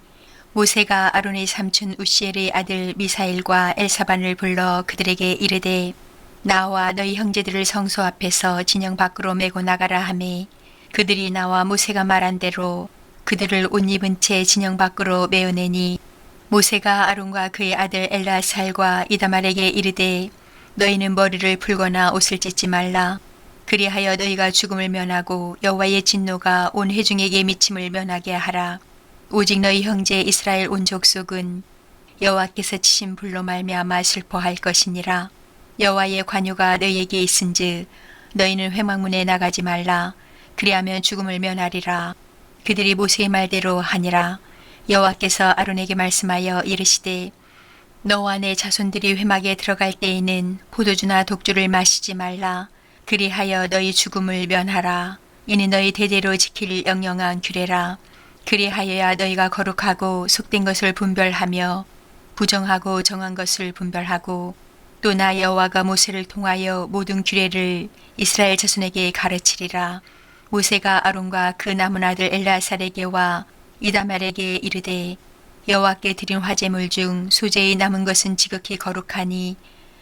모세가 아론의 삼촌 우시엘의 아들 미사엘과 엘사반을 불러 그들에게 이르되 나와 너희 형제들을 성소 앞에서 진영 밖으로 메고 나가라 하매 그들이 나와 모세가 말한 대로 그들을 옷 입은 채 진영 밖으로 메어내니 모세가 아론과 그의 아들 엘라살과 이다말에게 이르되 너희는 머리를 풀거나 옷을 찢지 말라. 그리하여 너희가 죽음을 면하고 여호와의 진노가 온 회중에게 미침을 면하게 하라. 오직 너희 형제 이스라엘 온 족속은 여호와께서 치신 불로 말미암아 슬퍼할 것이니라. 여호와의 관유가 너희에게 있은즉 너희는 회막문에 나가지 말라. 그리하면 죽음을 면하리라. 그들이 모세의 말대로 하니라. 여호와께서 아론에게 말씀하여 이르시되 너와 내 자손들이 회막에 들어갈 때에는 포도주나 독주를 마시지 말라. 그리하여 너희 죽음을 면하라. 이는 너희 대대로 지킬 영영한 규례라. 그리하여야 너희가 거룩하고 속된 것을 분별하며 부정하고 정한 것을 분별하고 또 나 여호와가 모세를 통하여 모든 규례를 이스라엘 자손에게 가르치리라. 모세가 아론과 그 남은 아들 엘라살에게와 이다말에게 이르되 여호와께 드린 화제물 중 소재의 남은 것은 지극히 거룩하니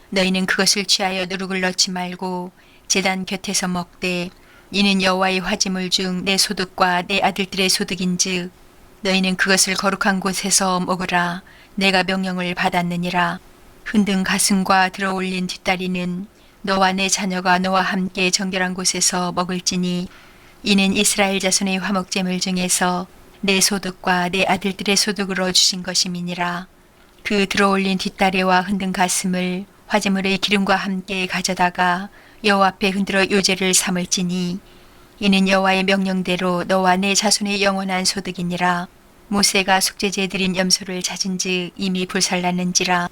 너희는 그것을 취하여 누룩을 넣지 말고 제단 곁에서 먹되 이는 여호와의 화제물 중 내 소득과 내 아들들의 소득인즉 너희는 그것을 거룩한 곳에서 먹으라. 내가 명령을 받았느니라. 흔든 가슴과 들어올린 뒷다리는 너와 내 자녀가 너와 함께 정결한 곳에서 먹을지니 이는 이스라엘 자손의 화목제물 중에서 내 소득과 내 아들들의 소득으로 주신 것임이니라. 그 들어올린 뒷다리와 흔든 가슴을 화제물의 기름과 함께 가져다가 여호와 앞에 흔들어 요제를 삼을지니 이는 여호와의 명령대로 너와 내 자손의 영원한 소득이니라. 모세가 속죄제 드린 염소를 찾은즉 이미 불살랐는지라.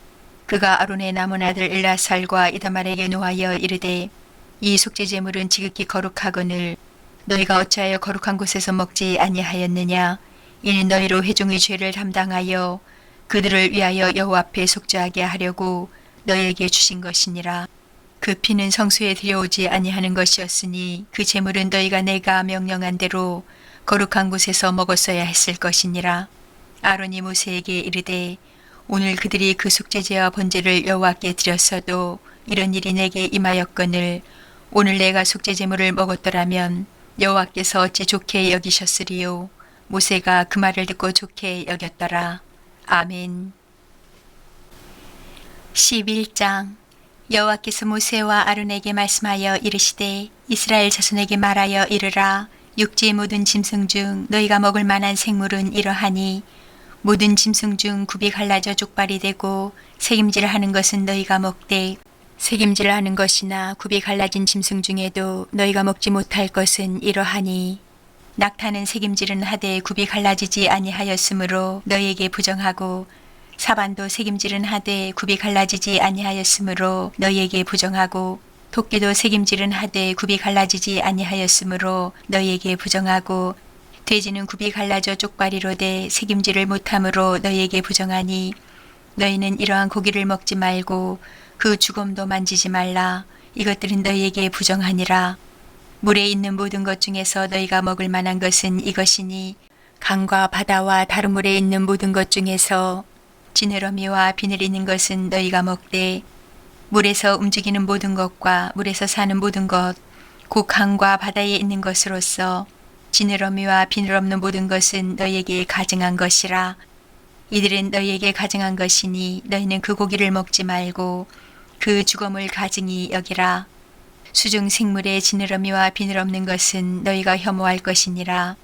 그가 아론의 남은 아들 엘라살과 이다말에게 노하여 이르되 이 속죄제물은 지극히 거룩하거늘 너희가 어찌하여 거룩한 곳에서 먹지 아니하였느냐. 이는 너희로 회중의 죄를 담당하여 그들을 위하여 여호와 앞에 속죄하게 하려고 너희에게 주신 것이니라. 그 피는 성소에 들여오지 아니하는 것이었으니 그 제물은 너희가 내가 명령한 대로 거룩한 곳에서 먹었어야 했을 것이니라. 아론이 모세에게 이르되 오늘 그들이 그 속죄제와 번제를 여호와께 드렸어도 이런 일이 내게 임하였거늘 오늘 내가 속죄제물을 먹었더라면 여호와께서 어찌 좋게 여기셨으리요. 모세가 그 말을 듣고 좋게 여겼더라. 아멘. 11장. 여호와께서 모세와 아론에게 말씀하여 이르시되 이스라엘 자손에게 말하여 이르라. 육지의 모든 짐승 중 너희가 먹을 만한 생물은 이러하니 모든 짐승 중 굽이 갈라져 족발이 되고 새김질하는 것은 너희가 먹되 새김질하는 것이나 굽이 갈라진 짐승 중에도 너희가 먹지 못할 것은 이러하니 낙타는 새김질은 하되 굽이 갈라지지 아니하였으므로 너희에게 부정하고 사반도 새김질은 하되 굽이 갈라지지 아니하였으므로 너희에게 부정하고 토끼도 새김질은 하되 굽이 갈라지지 아니하였으므로 너희에게 부정하고 돼지는 굽이 갈라져 쪽발이로되 새김질을 못함으로 너희에게 부정하니 너희는 이러한 고기를 먹지 말고 그 주검도 만지지 말라. 이것들은 너희에게 부정하니라. 물에 있는 모든 것 중에서 너희가 먹을 만한 것은 이것이니 강과 바다와 다른 물에 있는 모든 것 중에서 지느러미와 비늘 있는 것은 너희가 먹되 물에서 움직이는 모든 것과 물에서 사는 모든 것 곧 강과 바다에 있는 것으로서 지느러미와 비늘 없는 모든 것은 너희에게 가증한 것이라. 이들은 너희에게 가증한 것이니 너희는 그 고기를 먹지 말고 그 주검을 가증히 여기라. 수중 생물의 지느러미와 비늘 없는 것은 너희가 혐오할 것이니라.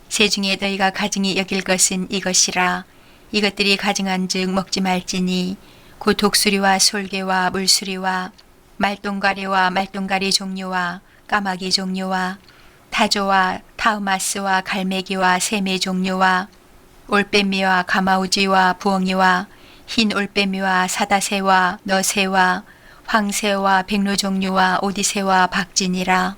새 중에 너희가 가증히 여길 것은 이것이라. 이것들이 가증한 즉 먹지 말지니 곧 독수리와 솔개와 물수리와 말똥가리와 말똥가리 종류와 까마귀 종류와 타조와 타우마스와 갈매기와 새매 종류와 올빼미와 가마우지와 부엉이와 흰 올빼미와 사다새와 너새와 황새와 백로 종류와 오디새와 박진이라.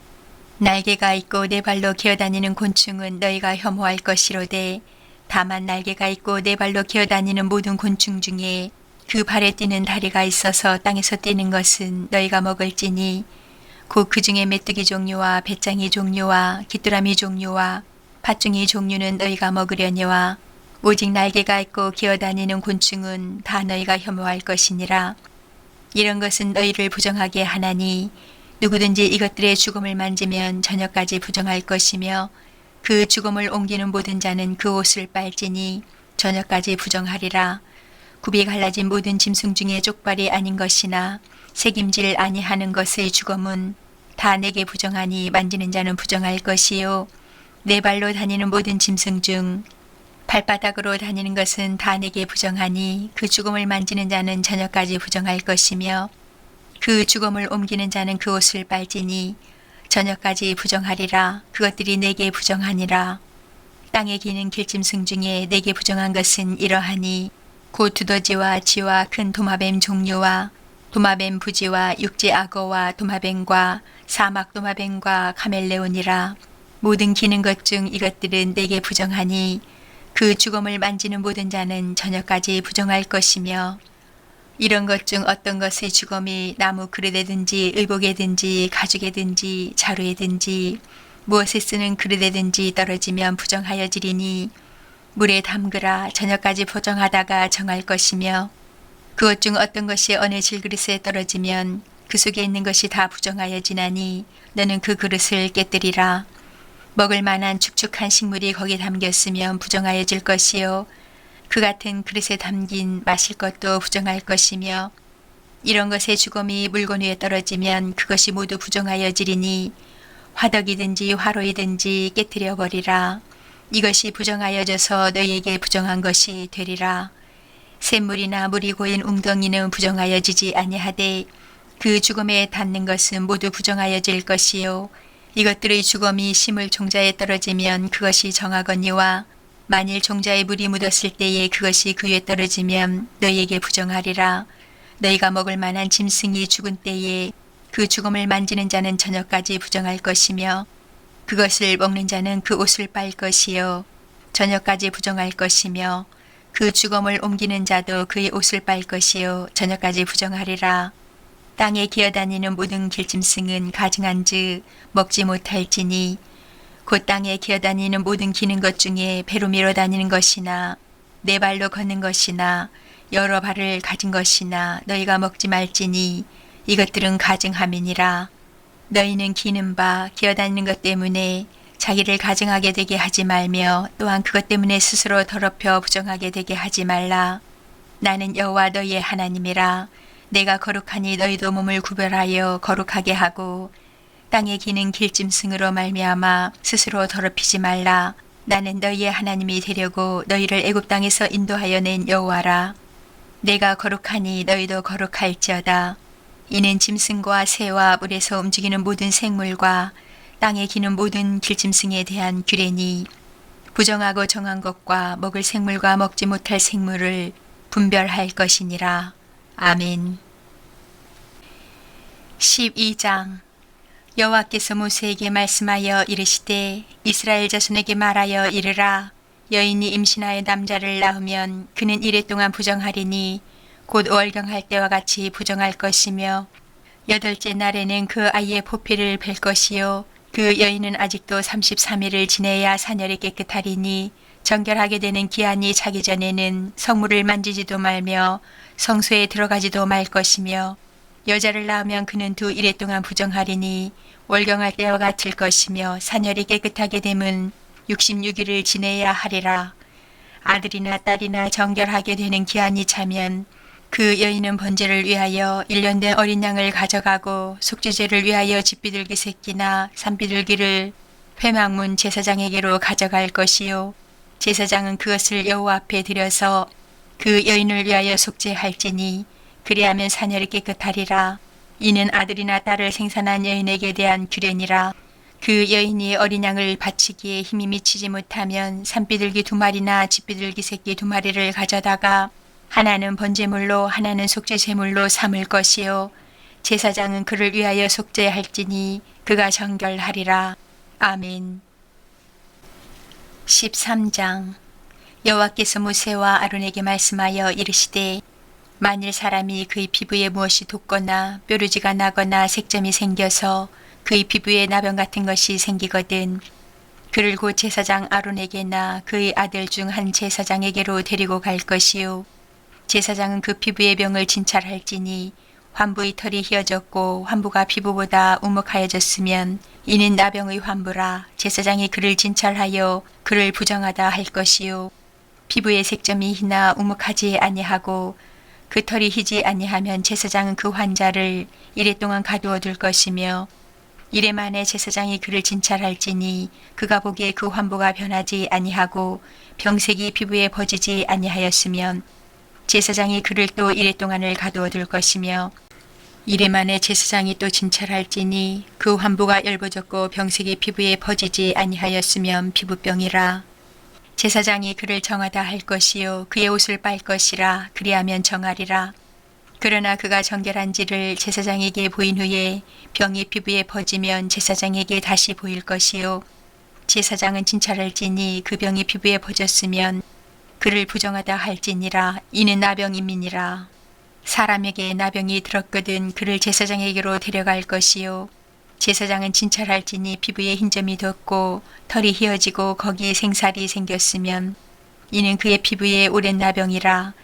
날개가 있고 네 발로 기어다니는 곤충은 너희가 혐오할 것이로되 다만 날개가 있고 네 발로 기어다니는 모든 곤충 중에 그 발에 뛰는 다리가 있어서 땅에서 뛰는 것은 너희가 먹을지니 곧 그 중에 메뚜기 종류와 배짱이 종류와 귀뚜라미 종류와 팥중이 종류는 너희가 먹으려니와 오직 날개가 있고 기어다니는 곤충은 다 너희가 혐오할 것이니라. 이런 것은 너희를 부정하게 하나니 누구든지 이것들의 죽음을 만지면 저녁까지 부정할 것이며 그 죽음을 옮기는 모든 자는 그 옷을 빨지니 저녁까지 부정하리라. 굽이 갈라진 모든 짐승 중에 족발이 아닌 것이나 새김질 아니하는 것의 죽음은 다 내게 부정하니 만지는 자는 부정할 것이요 네 발로 다니는 모든 짐승 중 발바닥으로 다니는 것은 다 내게 부정하니 그 죽음을 만지는 자는 저녁까지 부정할 것이며 그 죽음을 옮기는 자는 그 옷을 빨지니 저녁까지 부정하리라. 그것들이 내게 부정하니라. 땅에 기는 길짐승 중에 내게 부정한 것은 이러하니 곧 두더지와 쥐와 큰 도마뱀 종류와 도마뱀 부지와 육지 악어와 도마뱀과 사막 도마뱀과 카멜레온이라. 모든 기는 것 중 이것들은 내게 부정하니 그 죽음을 만지는 모든 자는 저녁까지 부정할 것이며 이런 것 중 어떤 것의 죽음이 나무 그릇에든지 의복에든지 가죽에든지 자루에든지 무엇에 쓰는 그릇에든지 떨어지면 부정하여지리니 물에 담그라. 저녁까지 부정하다가 정할 것이며 그것 중 어떤 것이 어느 질그릇에 떨어지면 그 속에 있는 것이 다 부정하여지나니 너는 그 그릇을 깨뜨리라. 먹을 만한 축축한 식물이 거기 담겼으면 부정하여질 것이요 그 같은 그릇에 담긴 마실 것도 부정할 것이며 이런 것의 죽음이 물건 위에 떨어지면 그것이 모두 부정하여지리니 화덕이든지 화로이든지 깨뜨려 버리라. 이것이 부정하여져서 너희에게 부정한 것이 되리라. 샘물이나 물이 고인 웅덩이는 부정하여지지 아니하되 그 죽음에 닿는 것은 모두 부정하여질 것이요. 이것들의 죽음이 심을 종자에 떨어지면 그것이 정하거니와 만일 종자에 물이 묻었을 때에 그것이 그 위에 떨어지면 너희에게 부정하리라. 너희가 먹을 만한 짐승이 죽은 때에 그 죽음을 만지는 자는 저녁까지 부정할 것이며 그것을 먹는 자는 그 옷을 빨 것이요 저녁까지 부정할 것이며 그 죽음을 옮기는 자도 그의 옷을 빨 것이요 저녁까지 부정하리라. 땅에 기어다니는 모든 길짐승은 가증한즉 먹지 못할지니 곧 땅에 기어다니는 모든 기는 것 중에 배로 밀어 다니는 것이나 네 발로 걷는 것이나 여러 발을 가진 것이나 너희가 먹지 말지니 이것들은 가증함이니라. 너희는 기는 바 기어다니는 것 때문에 자기를 가증하게 되게 하지 말며 또한 그것 때문에 스스로 더럽혀 부정하게 되게 하지 말라. 나는 여호와 너희의 하나님이라. 내가 거룩하니 너희도 몸을 구별하여 거룩하게 하고 땅에 기는 길짐승으로 말미암아 스스로 더럽히지 말라. 나는 너희의 하나님이 되려고 너희를 애굽 땅에서 인도하여 낸 여호와라. 내가 거룩하니 너희도 거룩할지어다. 이는 짐승과 새와 물에서 움직이는 모든 생물과 땅에 기는 모든 길짐승에 대한 규례니 부정하고 정한 것과 먹을 생물과 먹지 못할 생물을 분별할 것이니라. 아멘. 12장. 여호와께서 모세에게 말씀하여 이르시되 이스라엘 자손에게 말하여 이르라. 여인이 임신하여 남자를 낳으면 그는 이래 동안 부정하리니 곧 월경할 때와 같이 부정할 것이며 8째 날에는 그 아이의 포피를 벨 것이요 그 여인은 아직도 33일을 지내야 사녀리 깨끗하리니 정결하게 되는 기한이 차기 전에는 성물을 만지지도 말며 성소에 들어가지도 말 것이며 여자를 낳으면 그는 2일 동안 부정하리니 월경할 때와 같을 것이며 사녀리 깨끗하게 되면 66일을 지내야 하리라. 아들이나 딸이나 정결하게 되는 기한이 차면 그 여인은 번제를 위하여 1년 된 어린 양을 가져가고 속죄제를 위하여 집비둘기 새끼나 산비둘기를 회막문 제사장에게로 가져갈 것이요 제사장은 그것을 여호와 앞에 들여서 그 여인을 위하여 속죄할지니 그리하면 사녀리 깨끗하리라. 이는 아들이나 딸을 생산한 여인에게 대한 규례니라. 그 여인이 어린 양을 바치기에 힘이 미치지 못하면 산비둘기 2마리나 집비둘기 새끼 2마리를 가져다가 하나는 번제물로 하나는 속죄제물로 삼을 것이요 제사장은 그를 위하여 속죄할지니 그가 정결하리라. 아멘. 13장. 여호와께서 모세와 아론에게 말씀하여 이르시되 만일 사람이 그의 피부에 무엇이 돋거나 뾰루지가 나거나 색점이 생겨서 그의 피부에 나병 같은 것이 생기거든 그를 곧 제사장 아론에게나 그의 아들 중 한 제사장에게로 데리고 갈 것이요 제사장은 그 피부의 병을 진찰할지니 환부의 털이 휘어졌고 환부가 피부보다 우묵하여졌으면 이는 나병의 환부라. 제사장이 그를 진찰하여 그를 부정하다 할 것이요 피부의 색점이 희나 우묵하지 아니하고 그 털이 희지 아니하면 제사장은 그 환자를 이래 동안 가두어 둘 것이며 이래 만에 제사장이 그를 진찰할지니 그가 보기에 그 환부가 변하지 아니하고 병색이 피부에 퍼지지 아니하였으면 제사장이 그를 또 이래 동안을 가두어 둘 것이며 이래 만에 제사장이 또 진찰할지니 그 환부가 엷어졌고 병색이 피부에 퍼지지 아니하였으면 피부병이라. 제사장이 그를 정하다 할 것이요 그의 옷을 빨 것이라. 그리하면 정하리라. 그러나 그가 정결한지를 제사장에게 보인 후에 병이 피부에 퍼지면 제사장에게 다시 보일 것이요 제사장은 진찰할지니 그 병이 피부에 퍼졌으면 그를 부정하다 할지니라. 이는 나병임이니라. 사람에게 나병이 들었거든 그를 제사장에게로 데려갈 것이요 제사장은 진찰할지니 피부에 흰점이 돋고 털이 휘어지고 거기에 생살이 생겼으면 이는 그의 피부에 오랜 나병이라.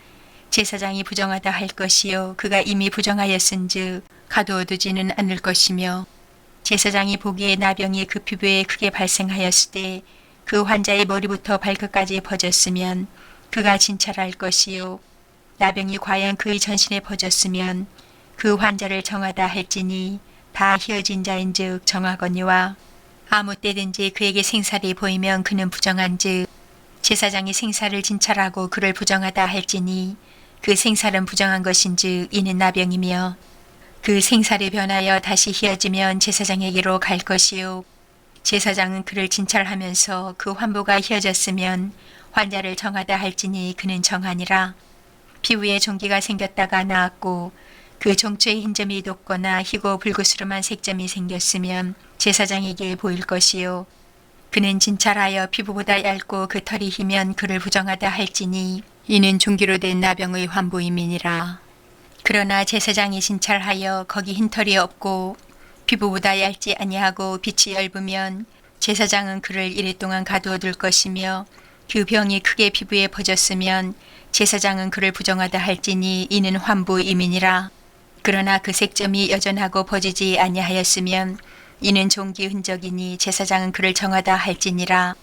제사장이 부정하다 할 것이요 그가 이미 부정하였은즉 가두어 두지는 않을 것이며 제사장이 보기에 나병이 그 피부에 크게 발생하였을 때 그 환자의 머리부터 발끝까지 퍼졌으면 그가 진찰할 것이요 나병이 과연 그의 전신에 퍼졌으면 그 환자를 정하다 할지니 다 희어진 자인즉 정하거니와 아무 때든지 그에게 생살이 보이면 그는 부정한즉 제사장이 생살을 진찰하고 그를 부정하다 할지니 그 생살은 부정한 것인즉 이는 나병이며 그 생살이 변하여 다시 희어지면 제사장에게로 갈 것이요 제사장은 그를 진찰하면서 그 환부가 희어졌으면 환자를 정하다 할지니 그는 정하니라. 피부에 종기가 생겼다가 나았고 그 종초에 흰점이 돋거나 희고 불구스름한 색점이 생겼으면 제사장에게 보일 것이요 그는 진찰하여 피부보다 얇고 그 털이 희면 그를 부정하다 할지니 이는 종기로 된 나병의 환부임이니라. 그러나 제사장이 진찰하여 거기 흰 털이 없고 피부보다 얇지 아니하고 빛이 엷으면 제사장은 그를 이랫동안 가두어둘 것이며 그 병이 크게 피부에 퍼졌으면 제사장은 그를 부정하다 할지니 이는 환부임이니라. 그러나 그 색점이 여전하고 퍼지지 아니하였으면 이는 종기 흔적이니 제사장은 그를 정하다 할지니라.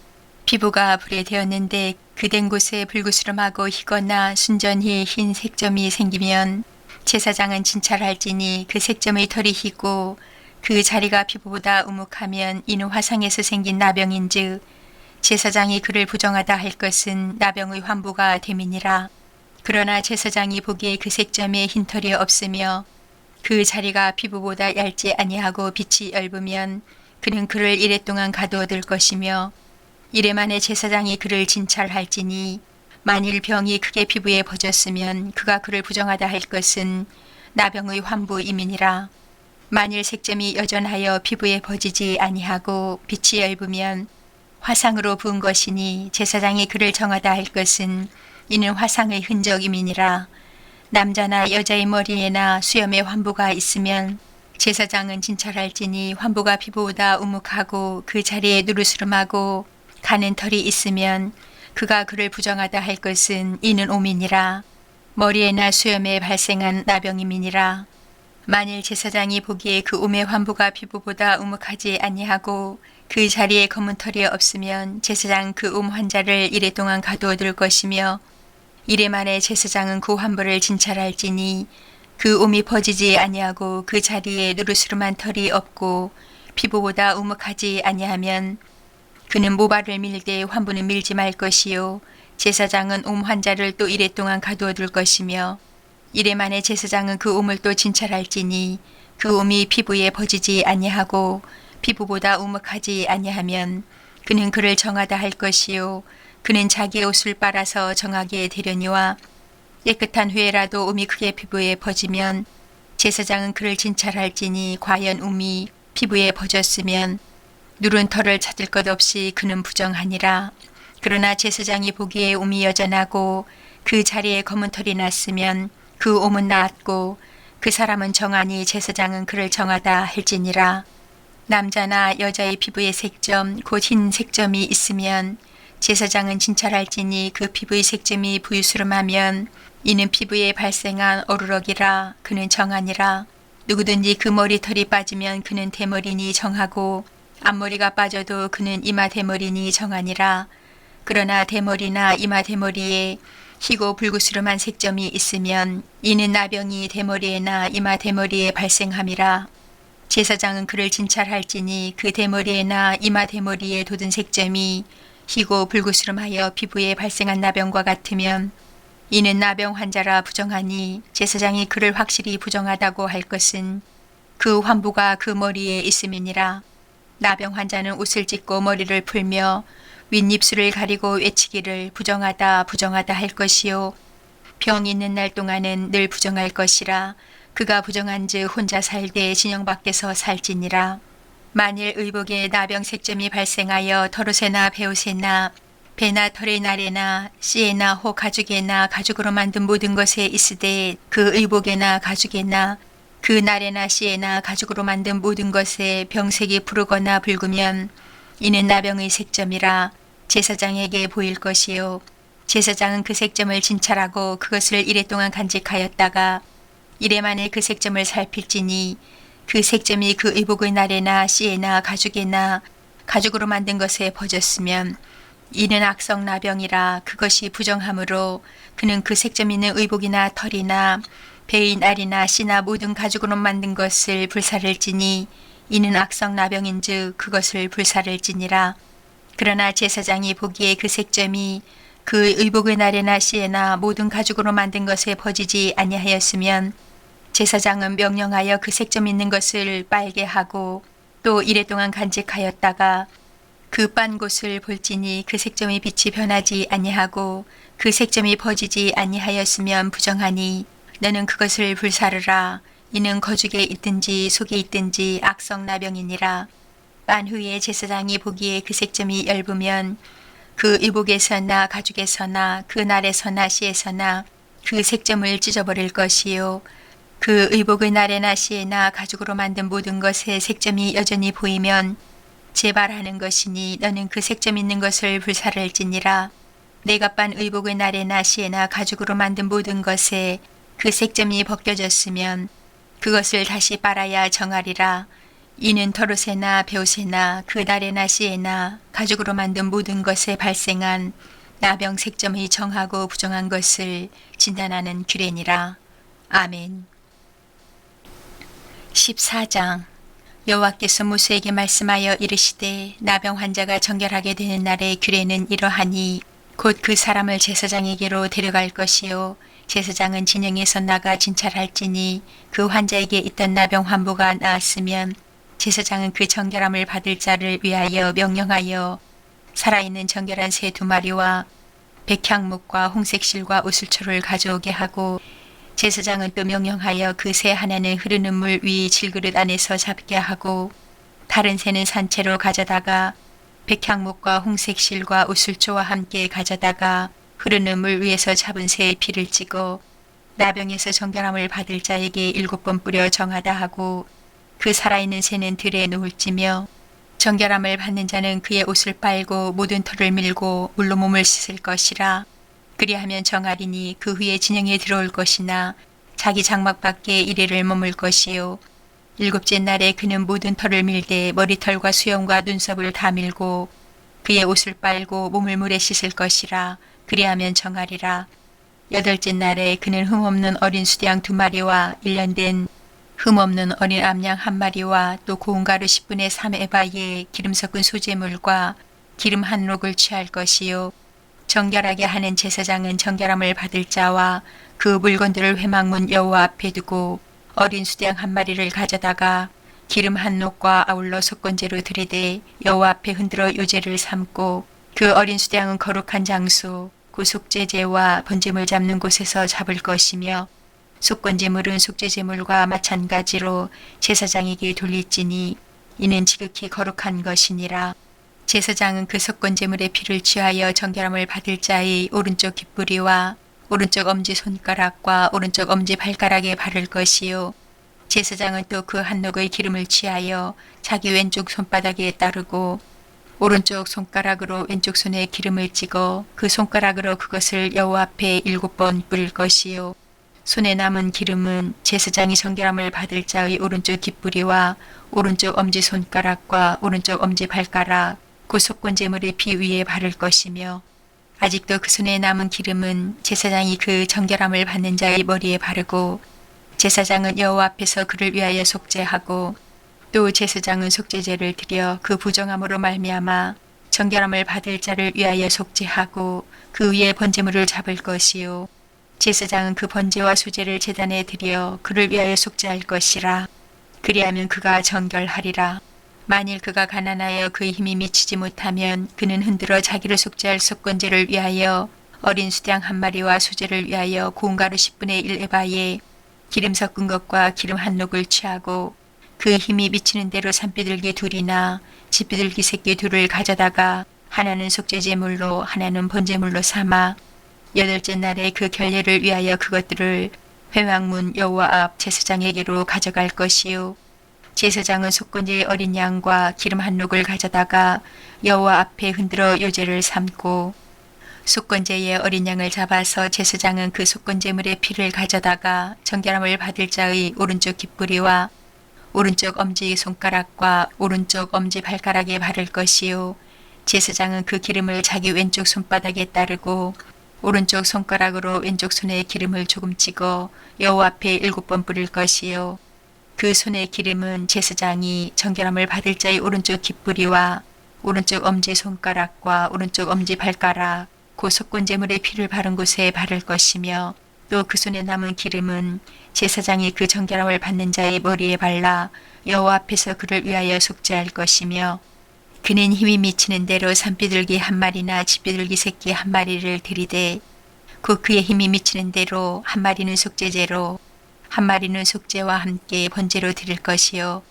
피부가 불에 되었는데 그 된 곳에 불구스름하고 희거나 순전히 흰 색점이 생기면 제사장은 진찰할지니 그 색점의 털이 희고 그 자리가 피부보다 우묵하면 이는 화상에서 생긴 나병인즉 제사장이 그를 부정하다 할 것은 나병의 환부가 됨이니라. 그러나 제사장이 보기에 그 색점에 흰 털이 없으며 그 자리가 피부보다 얇지 아니하고 빛이 엷으면 그는 그를 이랫동안 가두어둘 것이며 이래 만에 제사장이 그를 진찰할지니 만일 병이 크게 피부에 퍼졌으면 그가 그를 부정하다 할 것은 나병의 환부임이니라. 만일 색점이 여전하여 피부에 퍼지지 아니하고 빛이 엷으면 화상으로 부은 것이니 제사장이 그를 정하다 할 것은 이는 화상의 흔적임이니라. 남자나 여자의 머리에나 수염에 환부가 있으면 제사장은 진찰할지니 환부가 피부보다 우묵하고 그 자리에 누르스름하고 가는 털이 있으면 그가 그를 부정하다 할 것은 이는 오민이라. 머리에나 수염에 발생한 나병임이니라. 만일 제사장이 보기에 그 옴의 환부가 피부보다 우묵하지 아니하고 그 자리에 검은 털이 없으면 제사장 그 옴 환자를 이랫동안 가두어둘 것이며 이래 만에 제사장은 그 환부를 진찰할지니 그 옴이 퍼지지 아니하고 그 자리에 누르스름한 털이 없고 피부보다 우묵하지 아니하면 그는 모발을 밀되 환부는 밀지 말 것이요 제사장은 옴 환자를 또 이랫동안 가두어둘 것이며 이래 만에 제사장은 그 옴을 또 진찰할지니 그 옴이 피부에 퍼지지 아니하고 피부보다 우묵하지 아니하면 그는 그를 정하다 할 것이요 그는 자기의 옷을 빨아서 정하게 되려니와 깨끗한 후에라도 옴이 크게 피부에 퍼지면 제사장은 그를 진찰할지니 과연 옴이 피부에 퍼졌으면 누른 털을 찾을 것 없이 그는 부정하니라. 그러나 제사장이 보기에 옴이 여전하고 그 자리에 검은 털이 났으면 그 옴은 나았고 그 사람은 정하니 제사장은 그를 정하다 할지니라. 남자나 여자의 피부에 색점 곧 흰 색점이 있으면 제사장은 진찰할지니 그 피부의 색점이 부유스름하면 이는 피부에 발생한 어루럭이라 그는 정하니라. 누구든지 그 머리털이 빠지면 그는 대머리니 정하고 앞머리가 빠져도 그는 이마 대머리니 정하니라. 그러나 대머리나 이마 대머리에 희고 불구스름한 색점이 있으면 이는 나병이 대머리에나 이마 대머리에 발생함이라. 제사장은 그를 진찰할지니 그 대머리에나 이마 대머리에 돋은 색점이 희고 불구스름하여 피부에 발생한 나병과 같으면 이는 나병 환자라 부정하니 제사장이 그를 확실히 부정하다고 할 것은 그 환부가 그 머리에 있음이니라. 나병 환자는 옷을 찢고 머리를 풀며 윗입술을 가리고 외치기를 부정하다 부정하다 할 것이요 병이 있는 날 동안은 늘 부정할 것이라. 그가 부정한즉 혼자 살되 진영 밖에서 살지니라. 만일 의복에 나병 색점이 발생하여 털옷에나 베옷에나 배나 털의 날에나 씨에나 혹 가죽에나 가죽으로 만든 모든 것에 있으되 그 의복에나 가죽에나 그 날에나 씨에나 가죽으로 만든 모든 것에 병색이 푸르거나 붉으면 이는 나병의 색점이라 제사장에게 보일 것이요 제사장은 그 색점을 진찰하고 그것을 이랫동안 간직하였다가 이래 만에 그 색점을 살필지니 그 색점이 그 의복의 날에나 씨에나 가죽에나 가죽으로 만든 것에 퍼졌으면 이는 악성 나병이라 그것이 부정하므로 그는 그 색점 있는 의복이나 털이나 배인 알이나 씨나 모든 가죽으로 만든 것을 불사를지니 이는 악성 나병인즉 그것을 불사를지니라. 그러나 제사장이 보기에 그 색점이 그 의복의 날에나 씨에나 모든 가죽으로 만든 것에 퍼지지 아니하였으면 제사장은 명령하여 그 색점 있는 것을 빨게 하고 또 이랫동안 간직하였다가 그 빤 곳을 볼지니 그 색점의 빛이 변하지 아니하고 그 색점이 퍼지지 아니하였으면 부정하니 너는 그것을 불사르라. 이는 거죽에 있든지 속에 있든지 악성 나병이니라. 빤 후에 제사장이 보기에 그 색점이 엷으면 그 의복에서나 가죽에서나 그 날에서나 씨에서나 그 색점을 찢어버릴 것이요 그 의복의 날에나 씨에나 가죽으로 만든 모든 것에 색점이 여전히 보이면 재발하는 것이니 너는 그 색점 있는 것을 불사를지니라. 내가 빤 의복의 날에나 씨에나 가죽으로 만든 모든 것에 그 색점이 벗겨졌으면 그것을 다시 빨아야 정하리라. 이는 털옷에나 베옷에나 그 날에나 씨에나 가죽으로 만든 모든 것에 발생한 나병 색점이 정하고 부정한 것을 진단하는 규례니라. 아멘. 14장. 여호와께서 모세에게 말씀하여 이르시되 나병 환자가 정결하게 되는 날의 규례는 이러하니 곧 그 사람을 제사장에게로 데려갈 것이요 제사장은 진영에서 나가 진찰할지니 그 환자에게 있던 나병 환부가 나았으면 제사장은 그 정결함을 받을 자를 위하여 명령하여 살아있는 정결한 새 2마리와 백향목과 홍색실과 우슬초를 가져오게 하고 제사장은 또 명령하여 그 새 하나는 흐르는 물 위 질그릇 안에서 잡게 하고 다른 새는 산채로 가져다가 백향목과 홍색실과 우슬초와 함께 가져다가 흐르는 물 위에서 잡은 새의 피를 찍어 나병에서 정결함을 받을 자에게 7번 뿌려 정하다 하고 그 살아있는 새는 들에 누울지며 정결함을 받는 자는 그의 옷을 빨고 모든 털을 밀고 물로 몸을 씻을 것이라. 그리하면 정하리니 그 후에 진영에 들어올 것이나 자기 장막 밖에 이래를 머물 것이요 7째 날에 그는 모든 털을 밀되 머리털과 수염과 눈썹을 다 밀고 그의 옷을 빨고 몸을 물에 씻을 것이라. 그리하면 정하리라. 8째 날에 그는 흠없는 어린 수양 2마리와 1년 된 흠없는 어린 암양 1마리와 또 고운 가루 10분의 3 에바에 기름 섞은 소재물과 기름 한 록을 취할 것이요 정결하게 하는 제사장은 정결함을 받을 자와 그 물건들을 회막문 여호와 앞에 두고 어린 수양 1마리를 가져다가 기름 한 록과 아울러 속건제로 들이대 여호와 앞에 흔들어 요제를 삼고 그 어린 수양은 거룩한 장소 그 속죄제와 번제물 잡는 곳에서 잡을 것이며 속건제물은 속죄제물과 마찬가지로 제사장에게 돌릴지니 이는 지극히 거룩한 것이니라. 제사장은 그 속건제물의 피를 취하여 정결함을 받을 자의 오른쪽 귓부리와 오른쪽 엄지손가락과 오른쪽 엄지발가락에 바를 것이요 제사장은 또 그 한녹의 기름을 취하여 자기 왼쪽 손바닥에 따르고 오른쪽 손가락으로 왼쪽 손에 기름을 찍어 그 손가락으로 그것을 여호와 앞에 7번 뿌릴 것이요 손에 남은 기름은 제사장이 정결함을 받을 자의 오른쪽 귓부리와 오른쪽 엄지손가락과 오른쪽 엄지발가락 그 속건제물의 피 위에 바를 것이며 아직도 그 손에 남은 기름은 제사장이 그 정결함을 받는 자의 머리에 바르고 제사장은 여호와 앞에서 그를 위하여 속죄하고 또 제사장은 속죄제를 드려 그 부정함으로 말미암아 정결함을 받을 자를 위하여 속죄하고 그 위에 번제물을 잡을 것이요 제사장은 그 번제와 수제를 제단에 드려 그를 위하여 속죄할 것이라. 그리하면 그가 정결하리라. 만일 그가 가난하여 그의 힘이 미치지 못하면 그는 흔들어 자기를 속죄할 속건제를 위하여 어린 수양 1마리와 수제를 위하여 고운 가루 10분의 1 에바에 기름 섞은 것과 기름 한 록을 취하고 그 힘이 미치는 대로 산비둘기 2이나 집비둘기 새끼 2를 가져다가 하나는 속죄제물로 하나는 번제물로 삼아 8째 날에 그 결례를 위하여 그것들을 회막문 여호와 앞 제사장에게로 가져갈 것이요 제사장은 속건제의 어린 양과 기름 한 록을 가져다가 여호와 앞에 흔들어 요제를 삼고 속건제의 어린 양을 잡아서 제사장은 그 속건제물의 피를 가져다가 정결함을 받을 자의 오른쪽 귓부리와 오른쪽 엄지 손가락과 오른쪽 엄지 발가락에 바를 것이요 제사장은 그 기름을 자기 왼쪽 손바닥에 따르고 오른쪽 손가락으로 왼쪽 손에 기름을 조금 찍어 여호와 앞에 7번 뿌릴 것이요. 그 손의 기름은 제사장이 정결함을 받을 자의 오른쪽 깃뿌리와 오른쪽 엄지손가락과 오른쪽 엄지발가락 그 속건제물의 피를 바른 곳에 바를 것이며 또 그 손에 남은 기름은 제사장이 그 정결함을 받는 자의 머리에 발라 여호와 앞에서 그를 위하여 속죄할 것이며 그는 힘이 미치는 대로 산비둘기 한 마리나 집비둘기 새끼 한 마리를 들이되 그의 힘이 미치는 대로 한 마리는 속죄제로 한 마리는 속죄와 함께 번제로 드릴 것이요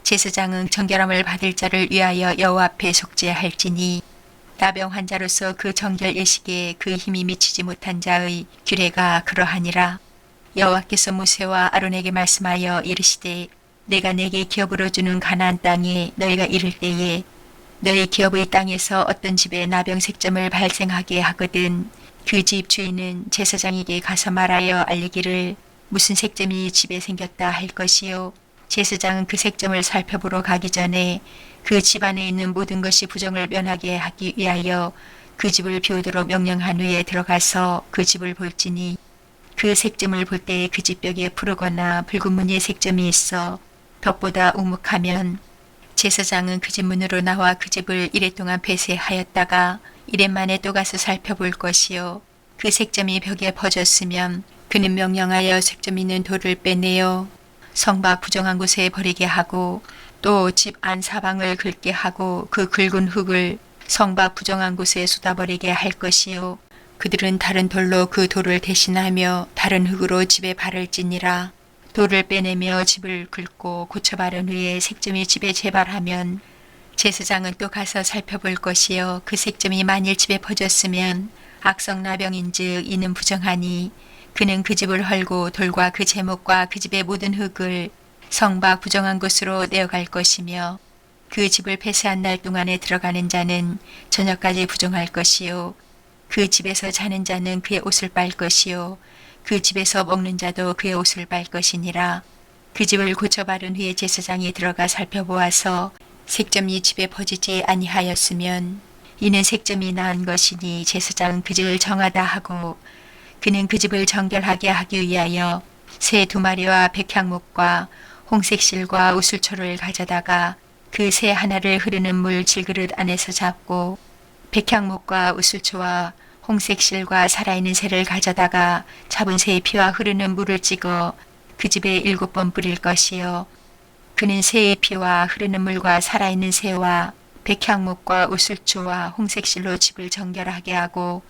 제사장은 정결함을 받을 자를 위하여 여호와 앞에 속죄할지니 나병 환자로서 그 정결 예식에 그 힘이 미치지 못한 자의 규례가 그러하니라. 여호와께서 모세와 아론에게 말씀하여 이르시되 내가 내게 기업으로 주는 가나안 땅에 너희가 이를 때에 너희 기업의 땅에서 어떤 집에 나병 색점을 발생하게 하거든 그 집 주인은 제사장에게 가서 말하여 알리기를 무슨 색점이 집에 생겼다 할 것이요 제사장은 그 색점을 살펴보러 가기 전에 그 집 안에 있는 모든 것이 부정을 면하게 하기 위하여 그 집을 비우도록 명령한 후에 들어가서 그 집을 볼지니 그 색점을 볼 때 그 집 벽에 푸르거나 붉은 무늬의 색점이 있어 벽보다 우묵하면 제사장은 그 집 문으로 나와 그 집을 이래 동안 폐쇄하였다가 이래 만에 또 가서 살펴볼 것이요 그 색점이 벽에 퍼졌으면 그는 명령하여 색점 있는 돌을 빼내어 성 밖 부정한 곳에 버리게 하고 또 집 안 사방을 긁게 하고 그 긁은 흙을 성 밖 부정한 곳에 쏟아버리게 할 것이요 그들은 다른 돌로 그 돌을 대신하며 다른 흙으로 집에 바를지니라. 돌을 빼내며 집을 긁고 고쳐 바른 후에 색점이 집에 재발하면 제사장은 또 가서 살펴볼 것이요 그 색점이 만일 집에 퍼졌으면 악성나병인즉 이는 부정하니 그는 그 집을 헐고 돌과 그 제목과 그 집의 모든 흙을 성 밖 부정한 곳으로 내어갈 것이며 그 집을 폐쇄한 날 동안에 들어가는 자는 저녁까지 부정할 것이요 그 집에서 자는 자는 그의 옷을 빨 것이요 그 집에서 먹는 자도 그의 옷을 빨 것이니라. 그 집을 고쳐 바른 후에 제사장이 들어가 살펴보아서 색점이 집에 퍼지지 아니하였으면 이는 색점이 나은 것이니 제사장은 그 집을 정하다 하고 그는 그 집을 정결하게 하기 위하여 새 2마리와 백향목과 홍색 실과 우슬초를 가져다가 그 새 하나를 흐르는 물 질그릇 안에서 잡고 백향목과 우슬초와 홍색 실과 살아있는 새를 가져다가 잡은 새의 피와 흐르는 물을 찍어 그 집에 7번 뿌릴 것이요 그는 새의 피와 흐르는 물과 살아있는 새와 백향목과 우슬초와 홍색 실로 집을 정결하게 하고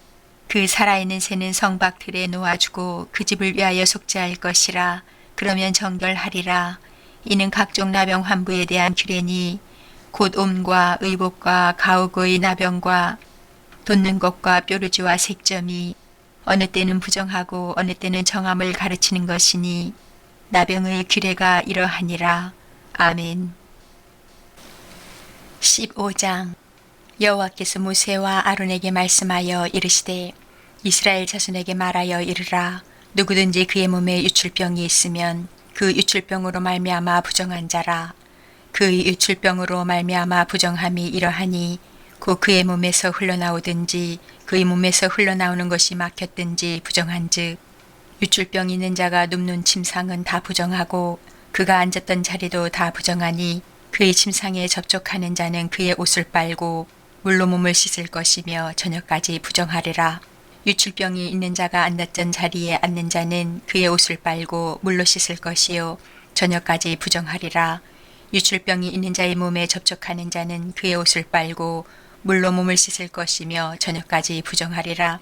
그 살아있는 새는 성 밖 들에 놓아주고 그 집을 위하여 속죄할 것이라. 그러면 정결하리라. 이는 각종 나병 환부에 대한 규례니 곧 옴과 의복과 가옥의 나병과 돋는 것과 뾰루지와 색점이 어느 때는 부정하고 어느 때는 정함을 가르치는 것이니 나병의 규례가 이러하니라. 아멘. 15장 여호와께서 모세와 아론에게 말씀하여 이르시되 이스라엘 자손에게 말하여 이르라. 누구든지 그의 몸에 유출병이 있으면 그 유출병으로 말미암아 부정한 자라. 그의 유출병으로 말미암아 부정함이 이러하니 곧 그의 몸에서 흘러나오든지 그의 몸에서 흘러나오는 것이 막혔든지 부정한즉 유출병 있는 자가 눕는 침상은 다 부정하고 그가 앉았던 자리도 다 부정하니 그의 침상에 접촉하는 자는 그의 옷을 빨고 물로 몸을 씻을 것이며 저녁까지 부정하리라. 유출병이 있는 자가 앉았던 자리에 앉는 자는 그의 옷을 빨고 물로 씻을 것이요 저녁까지 부정하리라. 유출병이 있는 자의 몸에 접촉하는 자는 그의 옷을 빨고 물로 몸을 씻을 것이며 저녁까지 부정하리라.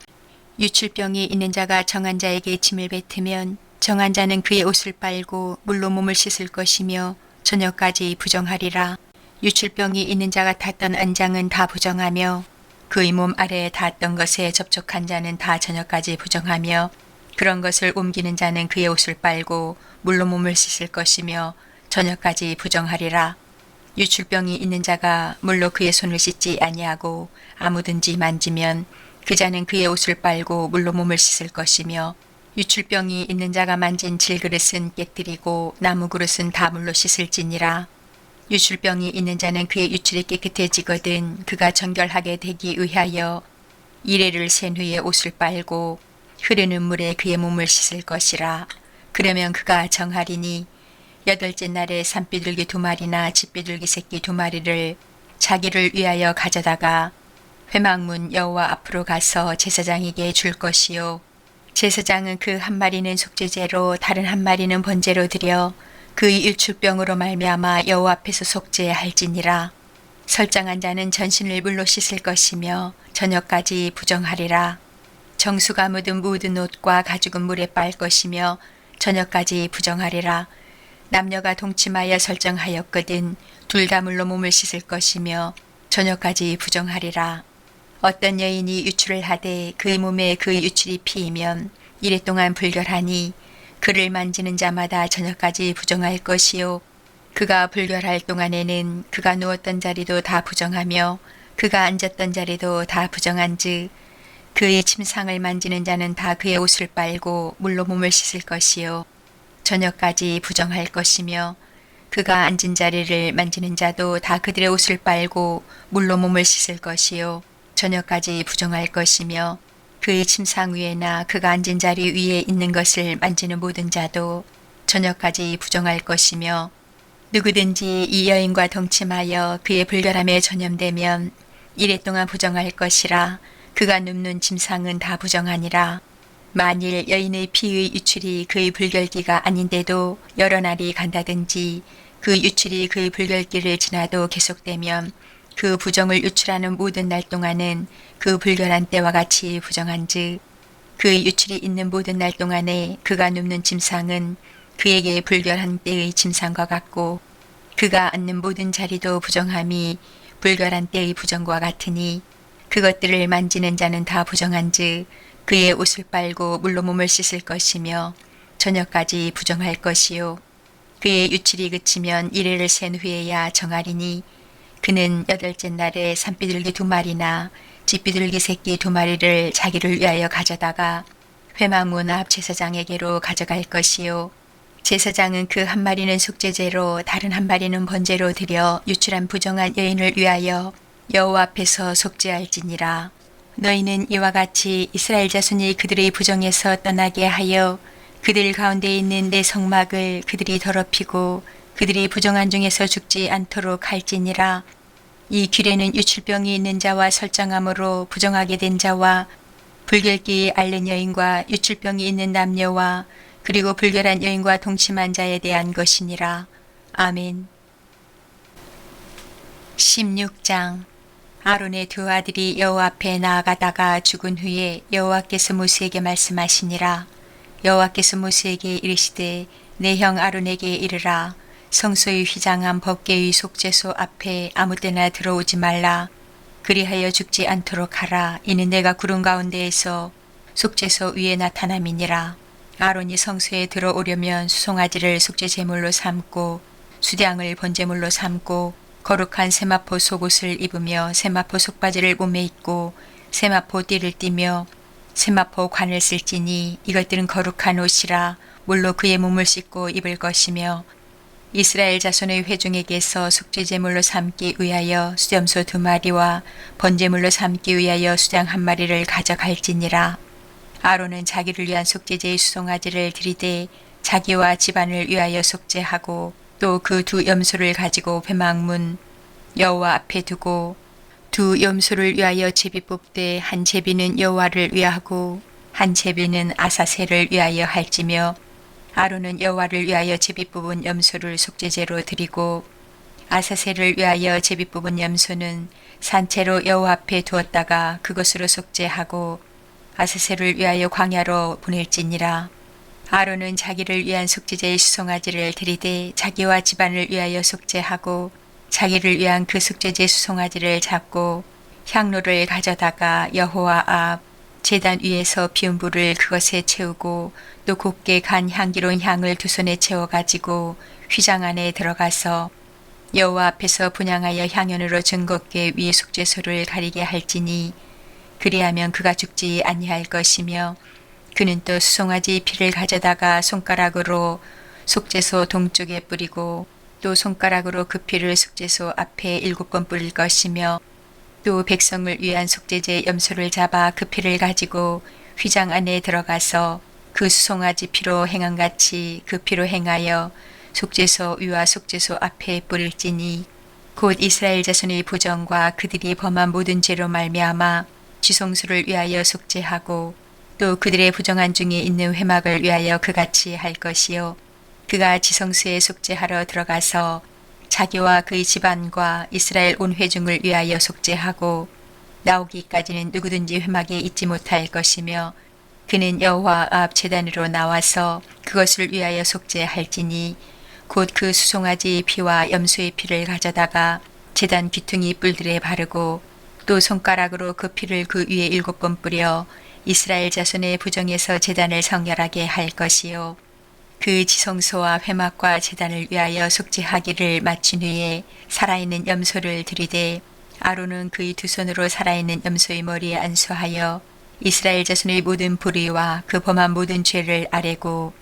유출병이 있는 자가 정한 자에게 침을 뱉으면 정한 자는 그의 옷을 빨고 물로 몸을 씻을 것이며 저녁까지 부정하리라. 유출병이 있는 자가 탔던 안장은 다 부정하며 그의 몸 아래에 닿았던 것에 접촉한 자는 다 저녁까지 부정하며 그런 것을 옮기는 자는 그의 옷을 빨고 물로 몸을 씻을 것이며 저녁까지 부정하리라. 유출병이 있는 자가 물로 그의 손을 씻지 아니하고 아무든지 만지면 그 자는 그의 옷을 빨고 물로 몸을 씻을 것이며 유출병이 있는 자가 만진 질그릇은 깨뜨리고 나무 그릇은 다 물로 씻을지니라. 유출병이 있는 자는 그의 유출이 깨끗해지거든 그가 정결하게 되기 위하여 이레를 센 후에 옷을 빨고 흐르는 물에 그의 몸을 씻을 것이라. 그러면 그가 정하리니 여덟째 날에 산비둘기 2마리나 집비둘기 새끼 2마리를 자기를 위하여 가져다가 회막문 여호와 앞으로 가서 제사장에게 줄 것이요. 제사장은 그 1마리는 속죄제로 다른 1마리는 번제로 드려 그의 일출병으로 말미암아 여호와 앞에서 속죄할지니라. 설정한 자는 전신을 물로 씻을 것이며 저녁까지 부정하리라. 정수가 묻은 옷과 가죽은 물에 빨 것이며 저녁까지 부정하리라. 남녀가 동침하여 설정하였거든 둘 다 물로 몸을 씻을 것이며 저녁까지 부정하리라. 어떤 여인이 유출을 하되 그의 몸에 그의 유출이 피이면 이래 동안 불결하니 그를 만지는 자마다 저녁까지 부정할 것이요. 그가 불결할 동안에는 그가 누웠던 자리도 다 부정하며 그가 앉았던 자리도 다 부정한즉 그의 침상을 만지는 자는 다 그의 옷을 빨고 물로 몸을 씻을 것이요. 저녁까지 부정할 것이며 그가 앉은 자리를 만지는 자도 다 그들의 옷을 빨고 물로 몸을 씻을 것이요. 저녁까지 부정할 것이며 그의 침상 위에나 그가 앉은 자리 위에 있는 것을 만지는 모든 자도 저녁까지 부정할 것이며 누구든지 이 여인과 동침하여 그의 불결함에 전염되면 이래 동안 부정할 것이라. 그가 눕는 침상은 다 부정하니라. 만일 여인의 피의 유출이 그의 불결기가 아닌데도 여러 날이 간다든지 그 유출이 그의 불결기를 지나도 계속되면 그 부정을 유출하는 모든 날 동안은 그 불결한 때와 같이 부정한즉 그의 유출이 있는 모든 날 동안에 그가 눕는 침상은 그에게 불결한 때의 침상과 같고 그가 앉는 모든 자리도 부정함이 불결한 때의 부정과 같으니 그것들을 만지는 자는 다 부정한즉 그의 옷을 빨고 물로 몸을 씻을 것이며 저녁까지 부정할 것이요. 그의 유출이 그치면 이레를 센 후에야 정하리니 그는 여덟째 날에 산비둘기 2마리나 집비둘기 새끼 2마리를 자기를 위하여 가져다가 회막문 앞 제사장에게로 가져갈 것이요. 제사장은 그 1마리는 속죄제로 다른 1마리는 번제로 드려 유출한 부정한 여인을 위하여 여호와 앞에서 속죄할지니라. 너희는 이와 같이 이스라엘 자손이 그들의 부정에서 떠나게 하여 그들 가운데 있는 내 성막을 그들이 더럽히고 그들이 부정한 중에서 죽지 않도록 할지니라. 이 규례는 유출병이 있는 자와 설정함으로 부정하게 된 자와 불결기에 앓는 여인과 유출병이 있는 남녀와 그리고 불결한 여인과 동침한 자에 대한 것이니라. 아멘. 16장. 아론의 2 아들이 여호와 앞에 나아가다가 죽은 후에 여호와께서 모세에게 말씀하시니라. 여호와께서 모세에게 이르시되 내 형 아론에게 이르라. 성소의 휘장한 법궤의 속죄소 앞에 아무 때나 들어오지 말라. 그리하여 죽지 않도록 하라. 이는 내가 구름 가운데에서 속죄소 위에 나타남이니라. 아론이 성소에 들어오려면 수송아지를 속죄제물로 삼고 수량을 번제물로 삼고 거룩한 세마포 속옷을 입으며 세마포 속바지를 몸에 입고 세마포 띠를 띠며 세마포 관을 쓸지니 이것들은 거룩한 옷이라. 물로 그의 몸을 씻고 입을 것이며 이스라엘 자손의 회중에게서 속죄제물로 삼기 위하여 수염소 2마리와 번제물로 삼기 위하여 수장 1마리를 가져갈지니라. 아론은 자기를 위한 속죄제의 수송아지를 들이되 자기와 집안을 위하여 속죄하고 또 그 2 염소를 가지고 회막문 여호와 앞에 두고 2 염소를 위하여 제비 뽑되 한 제비는 여호와를 위하고 한 제비는 아사셀을 위하여 할지며 아론은 여호와를 위하여 제비 뽑은 염소를 속죄제로 드리고 아사셀을 위하여 제비 뽑은 염소는 산채로 여호와 앞에 두었다가 그것으로 속죄하고 아사셀을 위하여 광야로 보낼지니라. 아론은 자기를 위한 속죄제의 수송아지를 드리되 자기와 집안을 위하여 속죄하고 자기를 위한 그 속죄제 수송아지를 잡고 향로를 가져다가 여호와 앞 제단 위에서 피운 불을 그것에 채우고 또 곱게 간 향기로운 향을 2 손에 채워 가지고 휘장 안에 들어가서 여호와 앞에서 분향하여 향연으로 증거께 위에 속죄소를 가리게 할지니 그리하면 그가 죽지 아니할 것이며 그는 또 수송아지 피를 가져다가 손가락으로 속죄소 동쪽에 뿌리고 또 손가락으로 그 피를 속죄소 앞에 7번 뿌릴 것이며 또 백성을 위한 속죄제 염소를 잡아 그 피를 가지고 휘장 안에 들어가서 그 수송아지 피로 행한같이 그 피로 행하여 속죄소 위와 속죄소 앞에 뿌릴지니 곧 이스라엘 자손의 부정과 그들이 범한 모든 죄로 말미암아 지성소를 위하여 속죄하고 또 그들의 부정한 중에 있는 회막을 위하여 그같이 할 것이요 그가 지성소에 속죄하러 들어가서 자기와 그의 집안과 이스라엘 온 회중을 위하여 속죄하고 나오기까지는 누구든지 회막에 있지 못할 것이며 그는 여호와 앞 제단으로 나와서 그것을 위하여 속죄할지니 곧 그 수송아지 피와 염소의 피를 가져다가 제단 귀퉁이 뿔들에 바르고 또 손가락으로 그 피를 그 위에 7번 뿌려 이스라엘 자손의 부정에서 제단을 성결하게 할 것이요 그 지성소와 회막과 제단을 위하여 속죄하기를 마친 후에 살아있는 염소를 들이되 아론은 그의 두 손으로 살아있는 염소의 머리에 안수하여 이스라엘 자손의 모든 불의와 그 범한 모든 죄를 아뢰고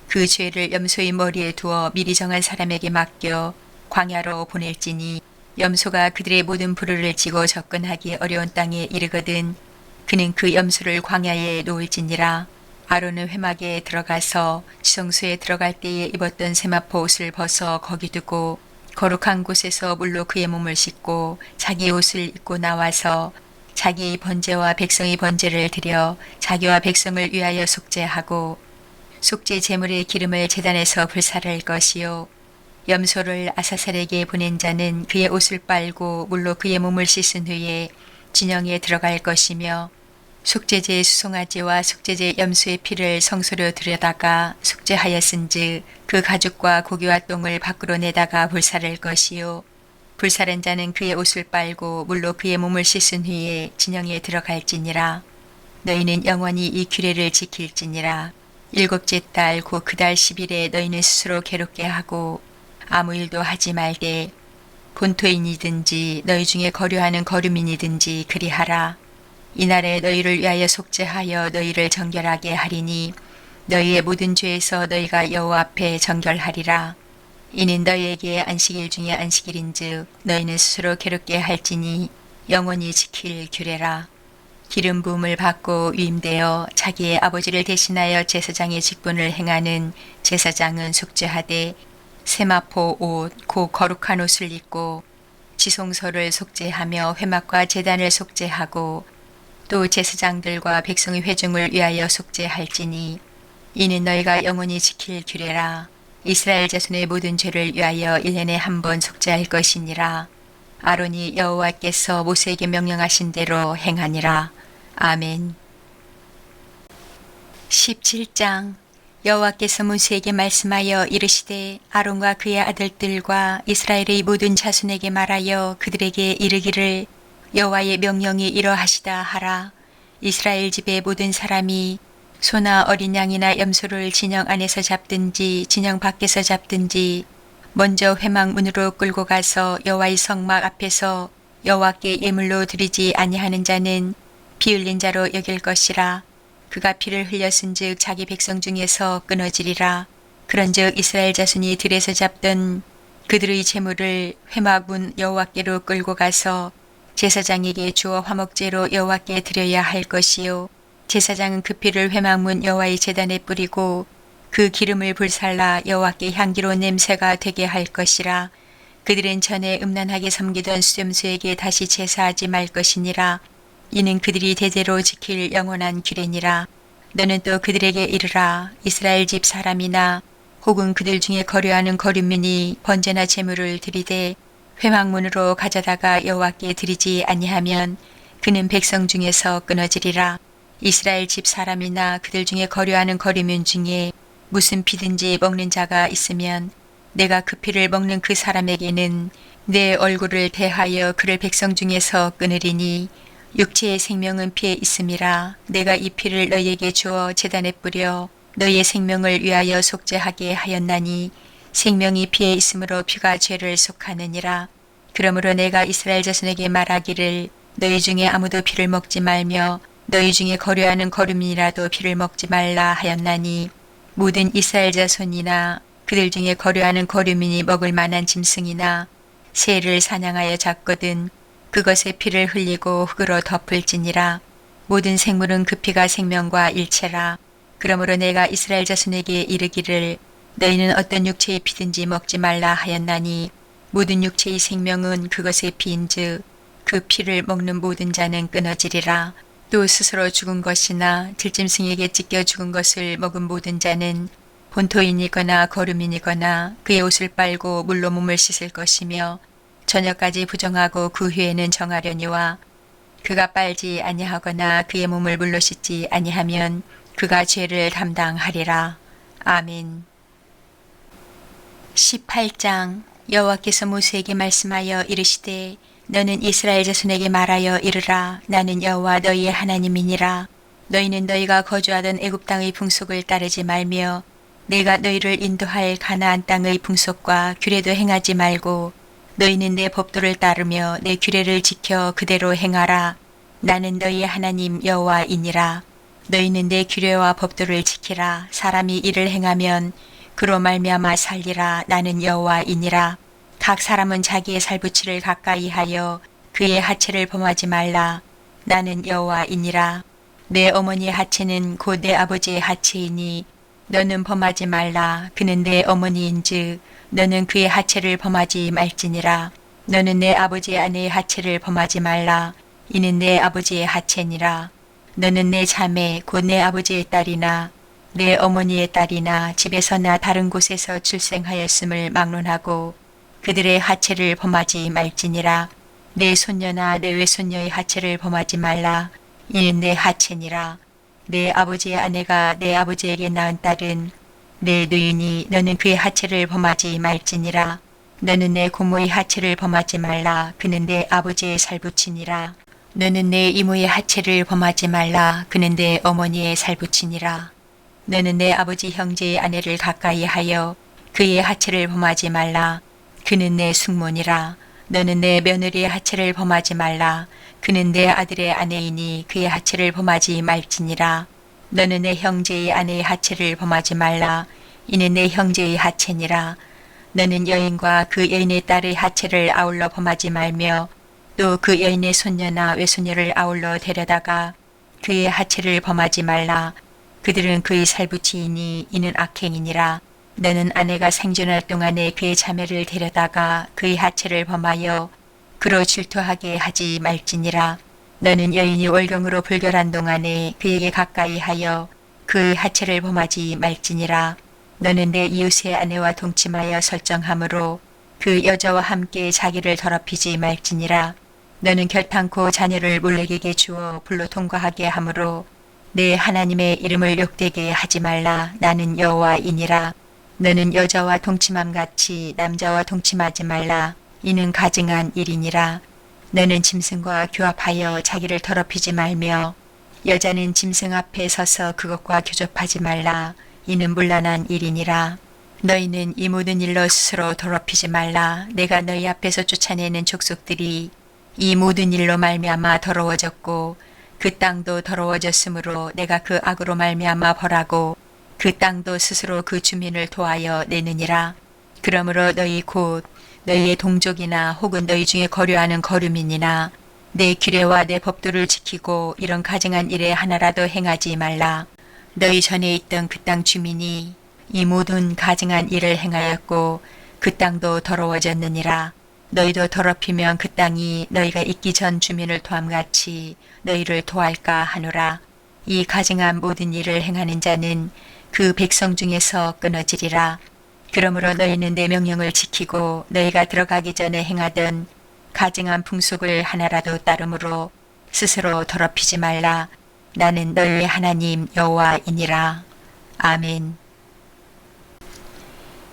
그 죄를 염소의 머리에 두어 미리 정한 사람에게 맡겨 광야로 보낼지니 염소가 그들의 모든 불의를 지고 접근하기 어려운 땅에 이르거든 그는 그 염소를 광야에 놓을지니라. 아론은 회막에 들어가서 지성소에 들어갈 때에 입었던 세마포 옷을 벗어 거기 두고 거룩한 곳에서 물로 그의 몸을 씻고 자기 옷을 입고 나와서 자기의 번제와 백성의 번제를 드려 자기와 백성을 위하여 속죄하고 속죄 제물의 기름을 제단에서 불사를 것이요 염소를 아사살에게 보낸 자는 그의 옷을 빨고 물로 그의 몸을 씻은 후에 진영에 들어갈 것이며 속죄제 수송아지와 속죄제 염소의 피를 성소로 들여다가 속죄하였은즉 그 가죽과 고기와 똥을 밖으로 내다가 불사를 것이요 불사른 자는 그의 옷을 빨고 물로 그의 몸을 씻은 후에 진영에 들어갈지니라. 너희는 영원히 이 규례를 지킬지니라. 7째 달 곧 그 달 10일에 너희는 스스로 괴롭게 하고 아무 일도 하지 말되 본토인이든지 너희 중에 거류하는 거류민이든지 그리하라. 이날에 너희를 위하여 속죄하여 너희를 정결하게 하리니 너희의 모든 죄에서 너희가 여호와 앞에 정결하리라. 이는 너희에게 안식일 중에 안식일인즉 너희는 스스로 괴롭게 할지니 영원히 지킬 규례라. 기름 부음을 받고 위임되어 자기의 아버지를 대신하여 제사장의 직분을 행하는 제사장은 속죄하되 세마포 옷 곧 거룩한 옷을 입고 지성소를 속죄하며 회막과 제단을 속죄하고 또 제사장들과 백성의 회중을 위하여 속죄할지니 이는 너희가 영원히 지킬 규례라. 이스라엘 자손의 모든 죄를 위하여 1년에 한 번 속죄할 것이니라. 아론이 여호와께서 모세에게 명령하신 대로 행하니라. 아멘. 17장. 여호와께서 모세에게 말씀하여 이르시되 아론과 그의 아들들과 이스라엘의 모든 자손에게 말하여 그들에게 이르기를 여호와의 명령이 이러하시다 하라. 이스라엘 집의 모든 사람이 소나 어린 양이나 염소를 진영 안에서 잡든지 진영 밖에서 잡든지 먼저 회막 문으로 끌고 가서 여호와의 성막 앞에서 여호와께 예물로 드리지 아니하는 자는 피 흘린 자로 여길 것이라. 그가 피를 흘렸은즉 자기 백성 중에서 끊어지리라. 그런즉 이스라엘 자손이 들에서 잡던 그들의 제물을 회막 문 여호와께로 끌고 가서 제사장에게 주어 화목제로 여호와께 드려야 할 것이요 제사장은 그 피를 회막문 여호와의 제단에 뿌리고 그 기름을 불살라 여호와께 향기로운 냄새가 되게 할 것이라. 그들은 전에 음란하게 섬기던 수염소에게 다시 제사하지 말 것이니라. 이는 그들이 대대로 지킬 영원한 규례니라. 너는 또 그들에게 이르라. 이스라엘 집 사람이나 혹은 그들 중에 거류하는 거류민이 번제나 제물을 드리되 회막문으로 가져다가 여호와께 드리지 아니하면 그는 백성 중에서 끊어지리라. 이스라엘 집 사람이나 그들 중에 거류하는 거류민 중에 무슨 피든지 먹는 자가 있으면 내가 그 피를 먹는 그 사람에게는 내 얼굴을 대하여 그를 백성 중에서 끊으리니 육체의 생명은 피에 있음이라. 내가 이 피를 너희에게 주어 제단에 뿌려 너희의 생명을 위하여 속죄하게 하였나니 생명이 피에 있으므로 피가 죄를 속하느니라. 그러므로 내가 이스라엘 자손에게 말하기를 너희 중에 아무도 피를 먹지 말며 너희 중에 거류하는 거류민이라도 피를 먹지 말라 하였나니 모든 이스라엘 자손이나 그들 중에 거류하는 거류민이 먹을 만한 짐승이나 새를 사냥하여 잡거든 그것의 피를 흘리고 흙으로 덮을지니라. 모든 생물은 그 피가 생명과 일체라. 그러므로 내가 이스라엘 자손에게 이르기를 너희는 어떤 육체의 피든지 먹지 말라 하였나니 모든 육체의 생명은 그것의 피인즉 그 피를 먹는 모든 자는 끊어지리라. 또 스스로 죽은 것이나 들짐승에게 찢겨 죽은 것을 먹은 모든 자는 본토인이거나 거류민이거나 그의 옷을 빨고 물로 몸을 씻을 것이며 저녁까지 부정하고 그 후에는 정하려니와 그가 빨지 아니하거나 그의 몸을 물로 씻지 아니하면 그가 죄를 담당하리라. 아멘. 18장. 여호와께서 모세에게 말씀하여 이르시되 너는 이스라엘 자손에게 말하여 이르라. 나는 여호와 너희의 하나님이니라. 너희는 너희가 거주하던 애굽 땅의 풍속을 따르지 말며 내가 너희를 인도할 가나안 땅의 풍속과 규례도 행하지 말고 너희는 내 법도를 따르며 내 규례를 지켜 그대로 행하라. 나는 너희의 하나님 여호와이니라. 너희는 내 규례와 법도를 지키라. 사람이 이를 행하면 그로 말미암아 살리라. 나는 여호와이니라. 각 사람은 자기의 살부치를 가까이 하여 그의 하체를 범하지 말라. 나는 여호와이니라. 내 어머니의 하체는 곧 내 아버지의 하체이니 너는 범하지 말라. 그는 내 어머니인즉 너는 그의 하체를 범하지 말지니라. 너는 내 아버지의 아내의 하체를 범하지 말라. 이는 내 아버지의 하체니라. 너는 내 자매 곧 내 아버지의 딸이나 내 어머니의 딸이나 집에서나 다른 곳에서 출생하였음을 막론하고 그들의 하체를 범하지 말지니라. 내 손녀나 내 외손녀의 하체를 범하지 말라. 이는 내 하체니라. 내 아버지의 아내가 내 아버지에게 낳은 딸은 내 누이니 너는 그의 하체를 범하지 말지니라. 너는 내 고모의 하체를 범하지 말라. 그는 내 아버지의 살부치니라. 너는 내 이모의 하체를 범하지 말라. 그는 내 어머니의 살부치니라. 너는 내 아버지 형제의 아내를 가까이 하여 그의 하체를 범하지 말라. 그는 내 숙모니라. 너는 내 며느리의 하체를 범하지 말라. 그는 내 아들의 아내이니 그의 하체를 범하지 말지니라. 너는 내 형제의 아내의 하체를 범하지 말라. 이는 내 형제의 하체니라. 너는 여인과 그 여인의 딸의 하체를 아울러 범하지 말며 또 그 여인의 손녀나 외손녀를 아울러 데려다가 그의 하체를 범하지 말라. 그들은 그의 살부치이니 이는 악행이니라. 너는 아내가 생존할 동안에 그의 자매를 데려다가 그의 하체를 범하여 그로 질투하게 하지 말지니라. 너는 여인이 월경으로 불결한 동안에 그에게 가까이 하여 그의 하체를 범하지 말지니라. 너는 내 이웃의 아내와 동침하여 설정함으로 그 여자와 함께 자기를 더럽히지 말지니라. 너는 결탄코 자녀를 몰래에게 주어 불로 통과하게 하므로 내 하나님의 이름을 욕되게 하지 말라. 나는 여호와이니라. 너는 여자와 동침함 같이 남자와 동침하지 말라. 이는 가증한 일이니라. 너는 짐승과 교합하여 자기를 더럽히지 말며 여자는 짐승 앞에 서서 그것과 교접하지 말라. 이는 문란한 일이니라. 너희는 이 모든 일로 스스로 더럽히지 말라. 내가 너희 앞에서 쫓아내는 족속들이 이 모든 일로 말미암아 더러워졌고 그 땅도 더러워졌으므로 내가 그 악으로 말미암아 벌하고 그 땅도 스스로 그 주민을 도하여 내느니라. 그러므로 너희 곧 너희의 동족이나 혹은 너희 중에 거류하는 거류민이나 내 규례와 내 법도를 지키고 이런 가증한 일에 하나라도 행하지 말라. 너희 전에 있던 그 땅 주민이 이 모든 가증한 일을 행하였고 그 땅도 더러워졌느니라. 너희도 더럽히면 그 땅이 너희가 있기 전 주민을 도함같이 너희를 도할까 하노라. 이 가증한 모든 일을 행하는 자는 그 백성 중에서 끊어지리라. 그러므로 너희는 내 명령을 지키고 너희가 들어가기 전에 행하던 가증한 풍속을 하나라도 따름으로 스스로 더럽히지 말라. 나는 너희의 하나님 여호와이니라. 아멘.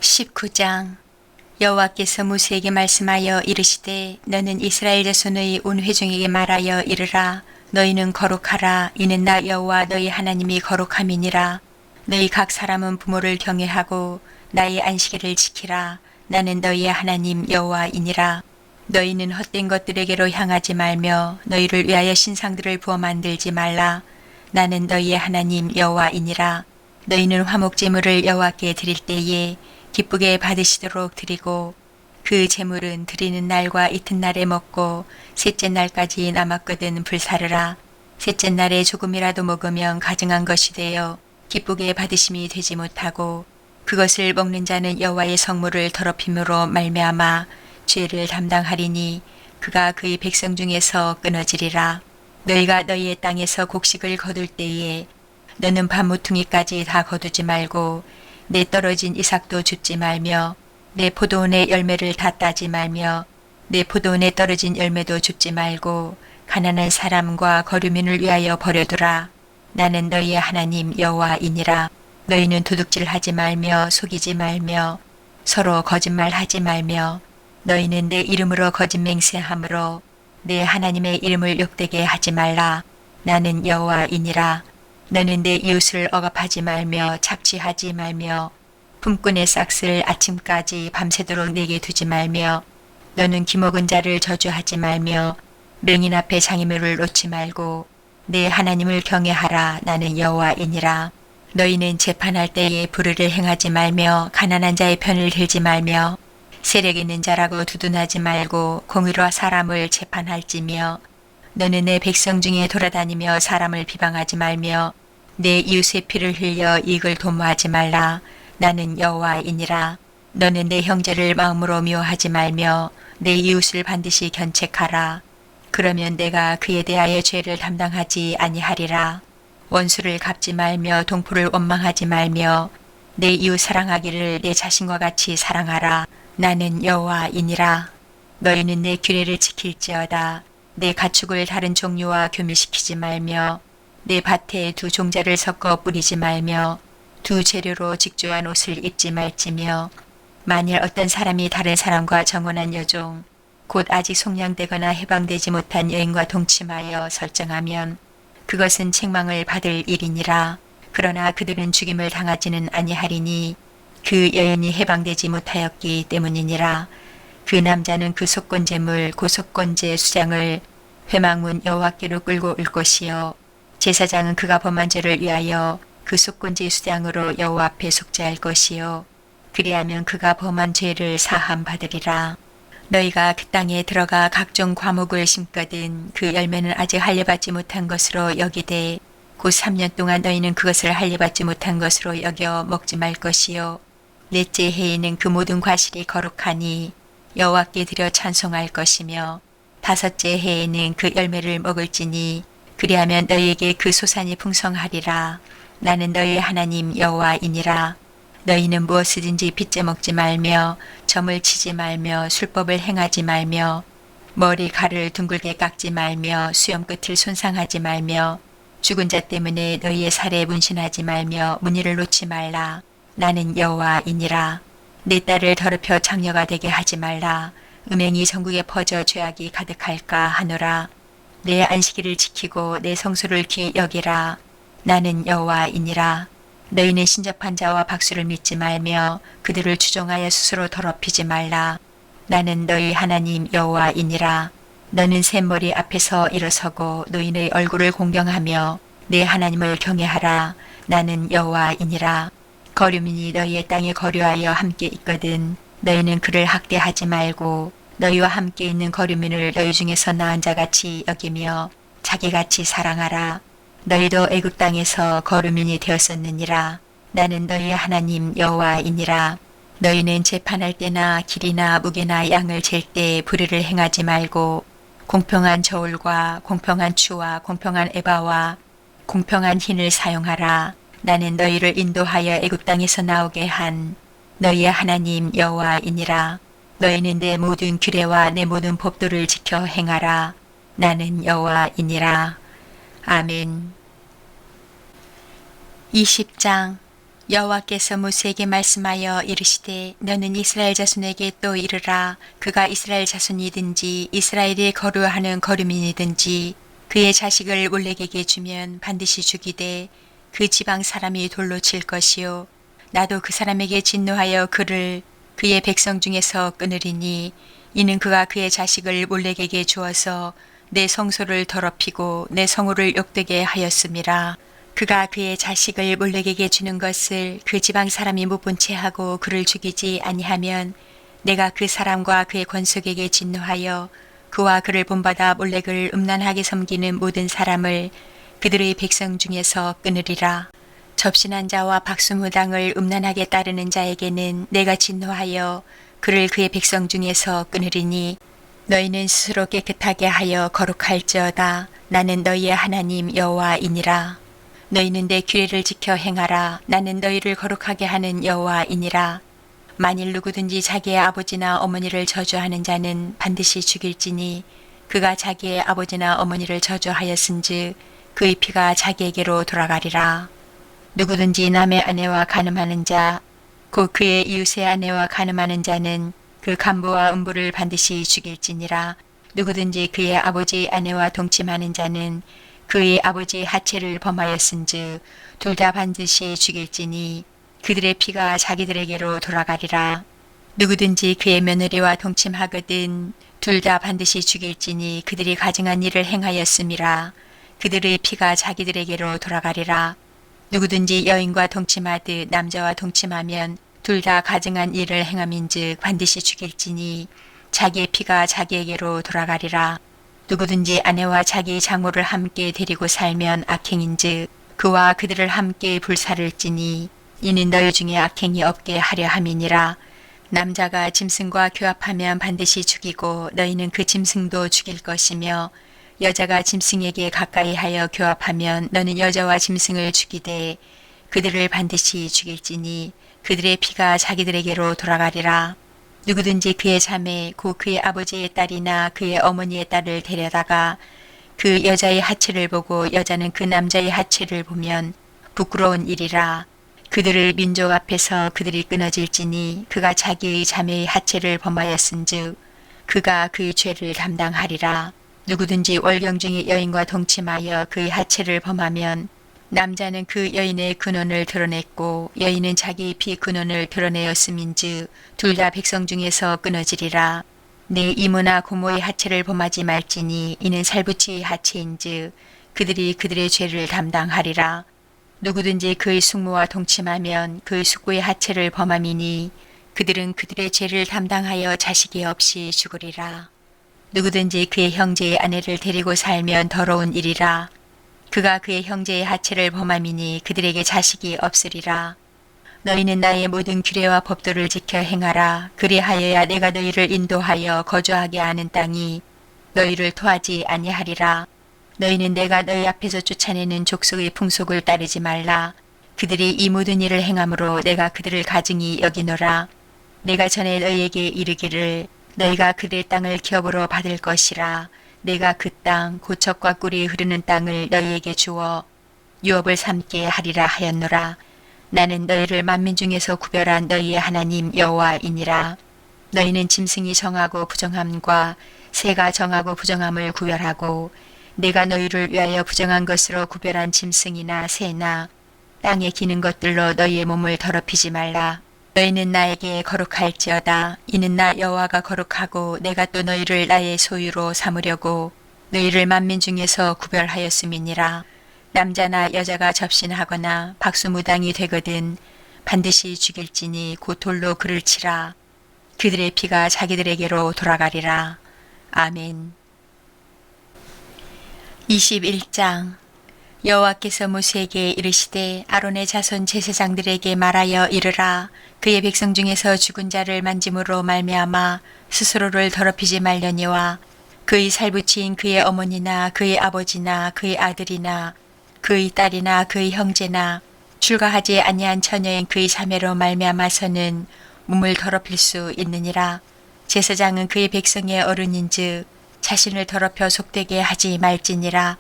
19장. 여호와께서 모세에게 말씀하여 이르시되 너는 이스라엘 자손의 온 회중에게 말하여 이르라. 너희는 거룩하라. 이는 나 여호와 너희 하나님이 거룩함이니라. 너희 각 사람은 부모를 경외하고 나의 안식일을 지키라. 나는 너희의 하나님 여호와이니라. 너희는 헛된 것들에게로 향하지 말며 너희를 위하여 신상들을 부어 만들지 말라. 나는 너희의 하나님 여호와이니라. 너희는 화목제물을 여호와께 드릴 때에 기쁘게 받으시도록 드리고 그 제물은 드리는 날과 이튿날에 먹고 셋째 날까지 남았거든 불사르라. 셋째 날에 조금이라도 먹으면 가증한 것이 되어 기쁘게 받으심이 되지 못하고 그것을 먹는 자는 여호와의 성물을 더럽힘으로 말미암아 죄를 담당하리니 그가 그의 백성 중에서 끊어지리라. 너희가 너희의 땅에서 곡식을 거둘 때에 너는 밤무퉁이까지 다 거두지 말고 내 떨어진 이삭도 줍지 말며 내 포도원의 열매를 다 따지 말며 내 포도원에 떨어진 열매도 줍지 말고 가난한 사람과 거류민을 위하여 버려두라. 나는 너희의 하나님 여호와이니라. 너희는 도둑질하지 말며 속이지 말며 서로 거짓말하지 말며 너희는 내 이름으로 거짓 맹세함으로 내 하나님의 이름을 욕되게 하지 말라. 나는 여호와이니라. 너는 내 이웃을 억압하지 말며 착취하지 말며 품꾼의 싹을 아침까지 밤새도록 내게 두지 말며 너는 기먹은 자를 저주하지 말며 명인 앞에 장애물을 놓지 말고 내 하나님을 경외하라. 나는 여호와이니라. 너희는 재판할 때에 불의를 행하지 말며 가난한 자의 편을 들지 말며 세력 있는 자라고 두둔하지 말고 공의로 사람을 재판할지며 너는 내 백성 중에 돌아다니며 사람을 비방하지 말며 내 이웃의 피를 흘려 이익을 도모하지 말라. 나는 여호와이니라. 너는 내 형제를 마음으로 미워하지 말며 내 이웃을 반드시 견책하라. 그러면 내가 그에 대하여 죄를 담당하지 아니하리라. 원수를 갚지 말며 동포를 원망하지 말며 내 이웃 사랑하기를 내 자신과 같이 사랑하라. 나는 여호와이니라. 너희는 내 규례를 지킬지어다. 내 가축을 다른 종류와 교미시키지 말며 내 밭에 두 종자를 섞어 뿌리지 말며 두 재료로 직조한 옷을 입지 말지며 만일 어떤 사람이 다른 사람과 정혼한 여종 곧 아직 속량되거나 해방되지 못한 여인과 동침하여 설정하면 그것은 책망을 받을 일이니라. 그러나 그들은 죽임을 당하지는 아니하리니 그 여인이 해방되지 못하였기 때문이니라. 그 남자는 그 속건제물 그 속건제 수장을 회막문 여호와께로 끌고 올 것이요 제사장은 그가 범한 죄를 위하여 그 속건제 수장으로 여호와 앞에 속죄할 것이요 그리하면 그가 범한 죄를 사함 받으리라. 너희가 그 땅에 들어가 각종 과목을 심거든 그 열매는 아직 할례받지 못한 것으로 여기되 곧 3년 동안 너희는 그것을 할례받지 못한 것으로 여겨 먹지 말 것이요 넷째 해에는 그 모든 과실이 거룩하니 여호와께 드려 찬송할 것이며 다섯째 해에는 그 열매를 먹을지니 그리하면 너희에게 그 소산이 풍성하리라. 나는 너희의 하나님 여호와이니라. 너희는 무엇이든지 빚져 먹지 말며 점을 치지 말며 술법을 행하지 말며 머리 칼을 둥글게 깎지 말며 수염 끝을 손상하지 말며 죽은 자 때문에 너희의 살에 문신하지 말며 문의를 놓지 말라. 나는 여호와이니라. 내 딸을 더럽혀 장녀가 되게 하지 말라. 음행이 전국에 퍼져 죄악이 가득할까 하노라. 내 안식일을 지키고 내 성소를 귀히 여기라. 나는 여호와이니라. 너희는 신접한 자와 박수를 믿지 말며 그들을 추종하여 스스로 더럽히지 말라. 나는 너희 하나님 여호와이니라. 너는 샘머리 앞에서 일어서고 노인의 얼굴을 공경하며 내 하나님을 경외하라. 나는 여호와이니라. 거류민이 너희의 땅에 거류하여 함께 있거든 너희는 그를 학대하지 말고 너희와 함께 있는 거류민을 너희 중에서 나은 자같이 여기며 자기같이 사랑하라. 너희도 애굽 땅에서 거류민이 되었었느니라. 나는 너희의 하나님 여호와이니라. 너희는 재판할 때나 길이나 무게나 양을 잴 때 불의를 행하지 말고 공평한 저울과 공평한 추와 공평한 에바와 공평한 흰을 사용하라. 나는 너희를 인도하여 애굽 땅에서 나오게 한 너희의 하나님 여호와이니라. 너희는 내 모든 규례와 내 모든 법도를 지켜 행하라. 나는 여호와이니라. 아멘. 20장. 여호와께서 모세에게 말씀하여 이르시되 너는 이스라엘 자손에게 또 이르라. 그가 이스라엘 자손이든지 이스라엘이 거류하는 거류민이든지 그의 자식을 몰렉에게 주면 반드시 죽이되 그 지방 사람이 돌로 칠 것이요 나도 그 사람에게 진노하여 그를 그의 백성 중에서 끊으리니 이는 그가 그의 자식을 몰렉에게 주어서 내 성소를 더럽히고 내 성호를 욕되게 하였음이라. 그가 그의 자식을 몰렉에게 주는 것을 그 지방 사람이 못 본 채 하고 그를 죽이지 아니하면 내가 그 사람과 그의 권속에게 진노하여 그와 그를 본받아 몰렉을 음란하게 섬기는 모든 사람을 그들의 백성 중에서 끊으리라. 접신한 자와 박수무당을 음란하게 따르는 자에게는 내가 진노하여 그를 그의 백성 중에서 끊으리니 너희는 스스로 깨끗하게 하여 거룩할지어다. 나는 너희의 하나님 여호와이니라. 너희는 내 규례를 지켜 행하라. 나는 너희를 거룩하게 하는 여호와이니라. 만일 누구든지 자기의 아버지나 어머니를 저주하는 자는 반드시 죽일지니 그가 자기의 아버지나 어머니를 저주하였은즉 그의 피가 자기에게로 돌아가리라. 누구든지 남의 아내와 간음하는 자, 곧 그의 이웃의 아내와 간음하는 자는 그 간부와 음부를 반드시 죽일지니라. 누구든지 그의 아버지 아내와 동침하는 자는 그의 아버지 하체를 범하였은즉 둘 다 반드시 죽일지니 그들의 피가 자기들에게로 돌아가리라. 누구든지 그의 며느리와 동침하거든 둘 다 반드시 죽일지니 그들이 가증한 일을 행하였음이라. 그들의 피가 자기들에게로 돌아가리라. 누구든지 여인과 동침하듯 남자와 동침하면 둘 다 가증한 일을 행함인즉 반드시 죽일지니 자기의 피가 자기에게로 돌아가리라. 누구든지 아내와 자기 장모를 함께 데리고 살면 악행인즉 그와 그들을 함께 불살을지니 이는 너희 중에 악행이 없게 하려 함이니라. 남자가 짐승과 교합하면 반드시 죽이고 너희는 그 짐승도 죽일 것이며 여자가 짐승에게 가까이 하여 교합하면 너는 여자와 짐승을 죽이되 그들을 반드시 죽일지니 그들의 피가 자기들에게로 돌아가리라. 누구든지 그의 자매 곧 그의 아버지의 딸이나 그의 어머니의 딸을 데려다가 그 여자의 하체를 보고 여자는 그 남자의 하체를 보면 부끄러운 일이라. 그들을 민족 앞에서 그들이 끊어질지니 그가 자기의 자매의 하체를 범하였은즉 그가 그의 죄를 담당하리라. 누구든지 월경 중에 여인과 동침하여 그의 하체를 범하면 남자는 그 여인의 근원을 드러냈고 여인은 자기의 비근원을 드러내었음인즉 둘 다 백성 중에서 끊어지리라. 내 이모나 고모의 하체를 범하지 말지니 이는 살부치의 하체인즉 그들이 그들의 죄를 담당하리라. 누구든지 그의 숙모와 동침하면 그의 숙부의 하체를 범함이니 그들은 그들의 죄를 담당하여 자식이 없이 죽으리라. 누구든지 그의 형제의 아내를 데리고 살면 더러운 일이라. 그가 그의 형제의 하체를 범함이니 그들에게 자식이 없으리라. 너희는 나의 모든 규례와 법도를 지켜 행하라. 그리하여야 내가 너희를 인도하여 거주하게 하는 땅이 너희를 토하지 아니하리라. 너희는 내가 너희 앞에서 쫓아내는 족속의 풍속을 따르지 말라. 그들이 이 모든 일을 행함으로 내가 그들을 가증히 여기노라. 내가 전에 너희에게 이르기를 너희가 그들의 땅을 기업으로 받을 것이라. 내가 그 땅 고척과 꿀이 흐르는 땅을 너희에게 주어 유업을 삼게 하리라 하였노라. 나는 너희를 만민 중에서 구별한 너희의 하나님 여호와이니라. 너희는 짐승이 정하고 부정함과 새가 정하고 부정함을 구별하고 내가 너희를 위하여 부정한 것으로 구별한 짐승이나 새나 땅에 기는 것들로 너희의 몸을 더럽히지 말라. 너희는 나에게 거룩할지어다. 이는 나 여호와가 거룩하고 내가 또 너희를 나의 소유로 삼으려고 너희를 만민 중에서 구별하였음이니라. 남자나 여자가 접신하거나 박수무당이 되거든 반드시 죽일지니 곧 돌로 그를 치라. 그들의 피가 자기들에게로 돌아가리라. 아멘. 21장. 여호와께서 모세에게 이르시되 아론의 자손 제사장들에게 말하여 이르라. 그의 백성 중에서 죽은 자를 만짐으로 말미암아 스스로를 더럽히지 말려니와 그의 살부치인 그의 어머니나 그의 아버지나 그의 아들이나 그의 딸이나 그의 형제나 출가하지 아니한 처녀인 그의 자매로 말미암아서는 몸을 더럽힐 수 있느니라. 제사장은 그의 백성의 어른인즉 자신을 더럽혀 속되게 하지 말지니라.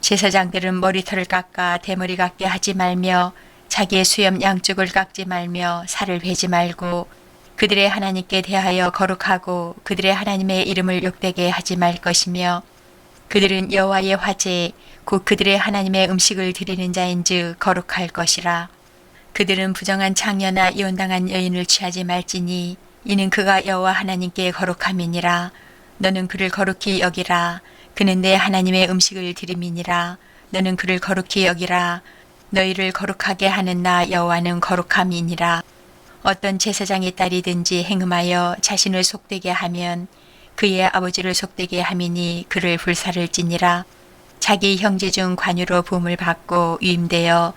제사장들은 머리털을 깎아 대머리 같게 하지 말며 자기의 수염 양쪽을 깎지 말며 살을 베지 말고 그들의 하나님께 대하여 거룩하고 그들의 하나님의 이름을 욕되게 하지 말 것이며 그들은 여호와의 화제 곧 그들의 하나님의 음식을 드리는 자인즉 거룩할 것이라. 그들은 부정한 창녀나 이혼당한 여인을 취하지 말지니 이는 그가 여호와 하나님께 거룩함이니라. 너는 그를 거룩히 여기라. 그는 내 하나님의 음식을 드림이니라. 너는 그를 거룩히 여기라. 너희를 거룩하게 하는 나 여호와는 거룩함이니라. 어떤 제사장의 딸이든지 행음하여 자신을 속되게 하면 그의 아버지를 속되게 함이니 그를 불사를 지니라. 자기 형제 중 관유로 부음을 받고 위임되어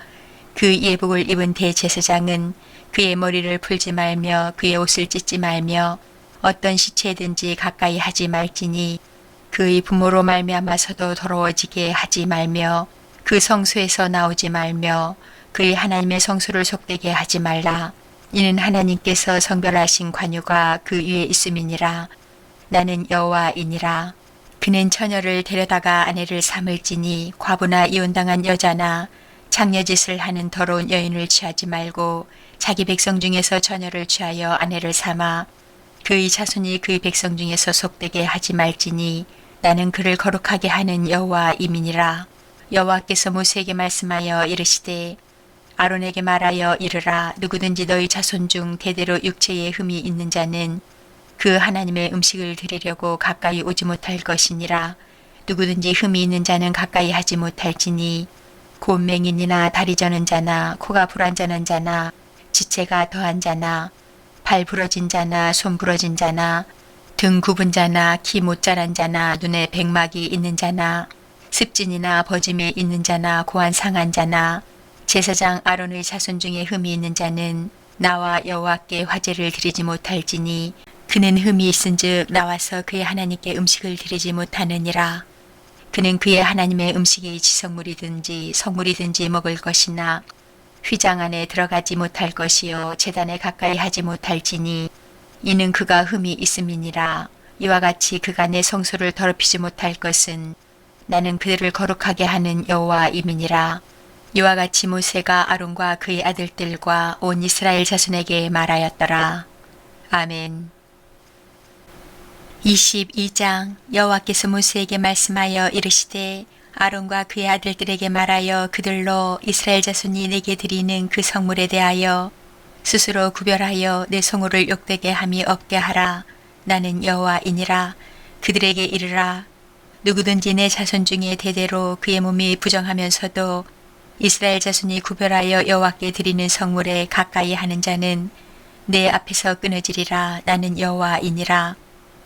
그 예복을 입은 대제사장은 그의 머리를 풀지 말며 그의 옷을 찢지 말며 어떤 시체든지 가까이 하지 말지니 그의 부모로 말미암아서도 더러워지게 하지 말며 그 성소에서 나오지 말며 그의 하나님의 성소를 속되게 하지 말라. 이는 하나님께서 성별하신 관유가 그 위에 있음이니라. 나는 여호와이니라. 그는 처녀를 데려다가 아내를 삼을지니 과부나 이혼당한 여자나 장녀짓을 하는 더러운 여인을 취하지 말고 자기 백성 중에서 처녀를 취하여 아내를 삼아 그의 자손이 그의 백성 중에서 속되게 하지 말지니 나는 그를 거룩하게 하는 여호와임이니라. 여호와께서 모세에게 말씀하여 이르시되 아론에게 말하여 이르라. 누구든지 너희 자손 중 대대로 육체에 흠이 있는 자는 그 하나님의 음식을 드리려고 가까이 오지 못할 것이니라. 누구든지 흠이 있는 자는 가까이 하지 못할지니 곧 맹인이나 다리 저는 자나 코가 불안전한 자나 지체가 더한 자나 발 부러진 자나 손 부러진 자나 등 굽은 자나 키 못 자란 자나 눈에 백막이 있는 자나 습진이나 버짐이 있는 자나 고안 상한 자나 제사장 아론의 자손 중에 흠이 있는 자는 나와 여호와께 화제를 드리지 못할지니 그는 흠이 있은즉 나와서 그의 하나님께 음식을 드리지 못하느니라. 그는 그의 하나님의 음식이 지성물이든지 성물이든지 먹을 것이나 휘장 안에 들어가지 못할 것이요 제단에 가까이 하지 못할지니 이는 그가 흠이 있음이니라. 이와 같이 그가 내 성소를 더럽히지 못할 것은 나는 그들을 거룩하게 하는 여호와임이니라. 이와 같이 모세가 아론과 그의 아들들과 온 이스라엘 자손에게 말하였더라. 아멘. 22장. 여호와께서 모세에게 말씀하여 이르시되 아론과 그의 아들들에게 말하여 그들로 이스라엘 자손이 내게 드리는 그 성물에 대하여 스스로 구별하여 내 성호를 욕되게 함이 없게 하라. 나는 여호와이니라. 그들에게 이르라. 누구든지 내 자손 중에 대대로 그의 몸이 부정하면서도 이스라엘 자손이 구별하여 여호와께 드리는 성물에 가까이 하는 자는 내 앞에서 끊어지리라. 나는 여호와이니라.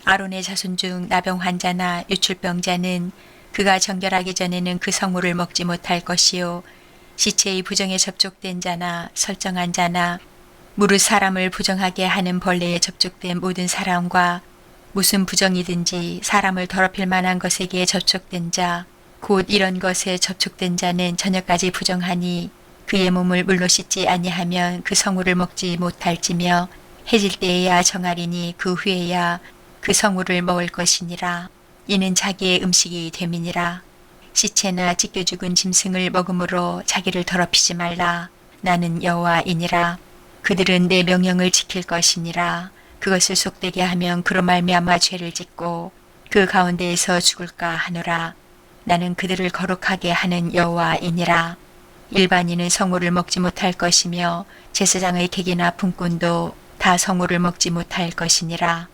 아론의 자손 중 나병 환자나 유출병자는 그가 정결하기 전에는 그 성물을 먹지 못할 것이요 시체의 부정에 접촉된 자나 설정한 자나 무릇 사람을 부정하게 하는 벌레에 접촉된 모든 사람과 무슨 부정이든지 사람을 더럽힐 만한 것에게 접촉된 자 곧 이런 것에 접촉된 자는 저녁까지 부정하니 그의 몸을 물로 씻지 아니하면 그 성물을 먹지 못할지며 해질 때에야 정하리니 그 후에야 그 성물을 먹을 것이니라. 이는 자기의 음식이 됨이니라. 시체나 찢겨 죽은 짐승을 먹음으로 자기를 더럽히지 말라. 나는 여호와이니라. 그들은 내 명령을 지킬 것이니라. 그것을 속되게 하면 그로 말미암아 죄를 짓고 그 가운데에서 죽을까 하노라. 나는 그들을 거룩하게 하는 여호와이니라. 일반인은 성물을 먹지 못할 것이며 제사장의 객이나 품꾼도 다 성물을 먹지 못할 것이니라.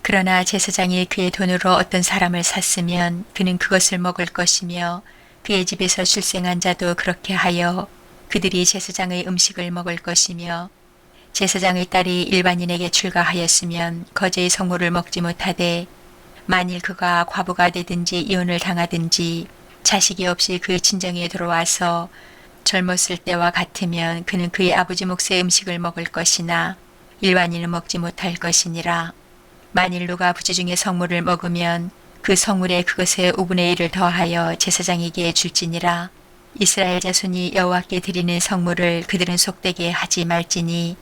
그러나 제사장이 그의 돈으로 어떤 사람을 샀으면 그는 그것을 먹을 것이며 그의 집에서 출생한 자도 그렇게 하여 그들이 제사장의 음식을 먹을 것이며 제사장의 딸이 일반인에게 출가하였으면 거제의 성물을 먹지 못하되 만일 그가 과부가 되든지 이혼을 당하든지 자식이 없이 그 친정에 들어와서 젊었을 때와 같으면 그는 그의 아버지 몫의 음식을 먹을 것이나 일반인은 먹지 못할 것이니라. 만일 누가 부지 중에 성물을 먹으면 그 성물에 그것의 5분의 1을 더하여 제사장에게 줄지니라. 이스라엘 자손이 여호와께 드리는 성물을 그들은 속되게 하지 말지니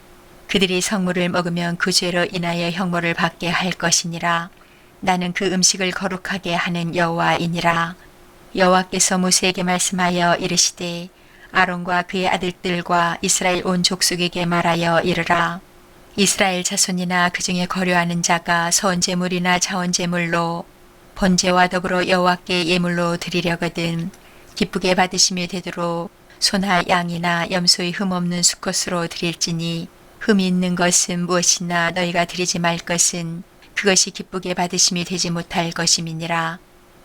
그들이 성물을 먹으면 그 죄로 인하여 형벌을 받게 할 것이니라. 나는 그 음식을 거룩하게 하는 여호와이니라. 여호와께서 모세에게 말씀하여 이르시되 아론과 그의 아들들과 이스라엘 온 족속에게 말하여 이르라. 이스라엘 자손이나 그 중에 거류하는 자가 서원제물이나 자원제물로 번제와 더불어 여호와께 예물로 드리려거든 기쁘게 받으심이 되도록 소나 양이나 염소의 흠 없는 수컷으로 드릴지니 흠이 있는 것은 무엇이나 너희가 드리지 말 것은 그것이 기쁘게 받으심이 되지 못할 것임이니라.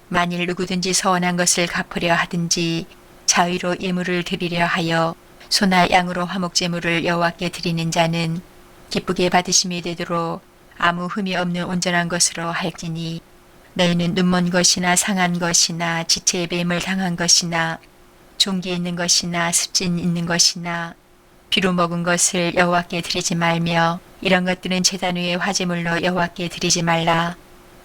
만일 누구든지 서원한 것을 갚으려 하든지 자의로 예물을 드리려 하여 소나 양으로 화목제물을 여호와께 드리는 자는 기쁘게 받으심이 되도록 아무 흠이 없는 온전한 것으로 할지니 너희는 눈먼 것이나 상한 것이나 지체의 뱀을 당한 것이나 종기 있는 것이나 습진 있는 것이나 비로 먹은 것을 여호와께 드리지 말며 이런 것들은 제단 위의 화제물로 여호와께 드리지 말라.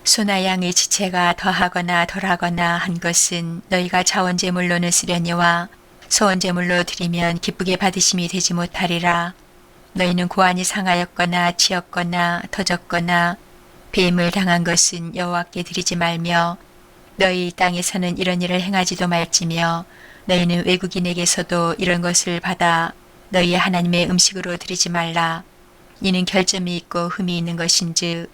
소나 양의 지체가 더하거나 덜하거나 한 것은 너희가 자원제물로는 쓰려니와 소원제물로 드리면 기쁘게 받으심이 되지 못하리라. 너희는 고안이 상하였거나 치였거나 터졌거나 뱀을 당한 것은 여호와께 드리지 말며 너희 땅에서는 이런 일을 행하지도 말지며 너희는 외국인에게서도 이런 것을 받아 너희 하나님의 음식으로 드리지 말라. 이는 결점이 있고 흠이 있는 것인즉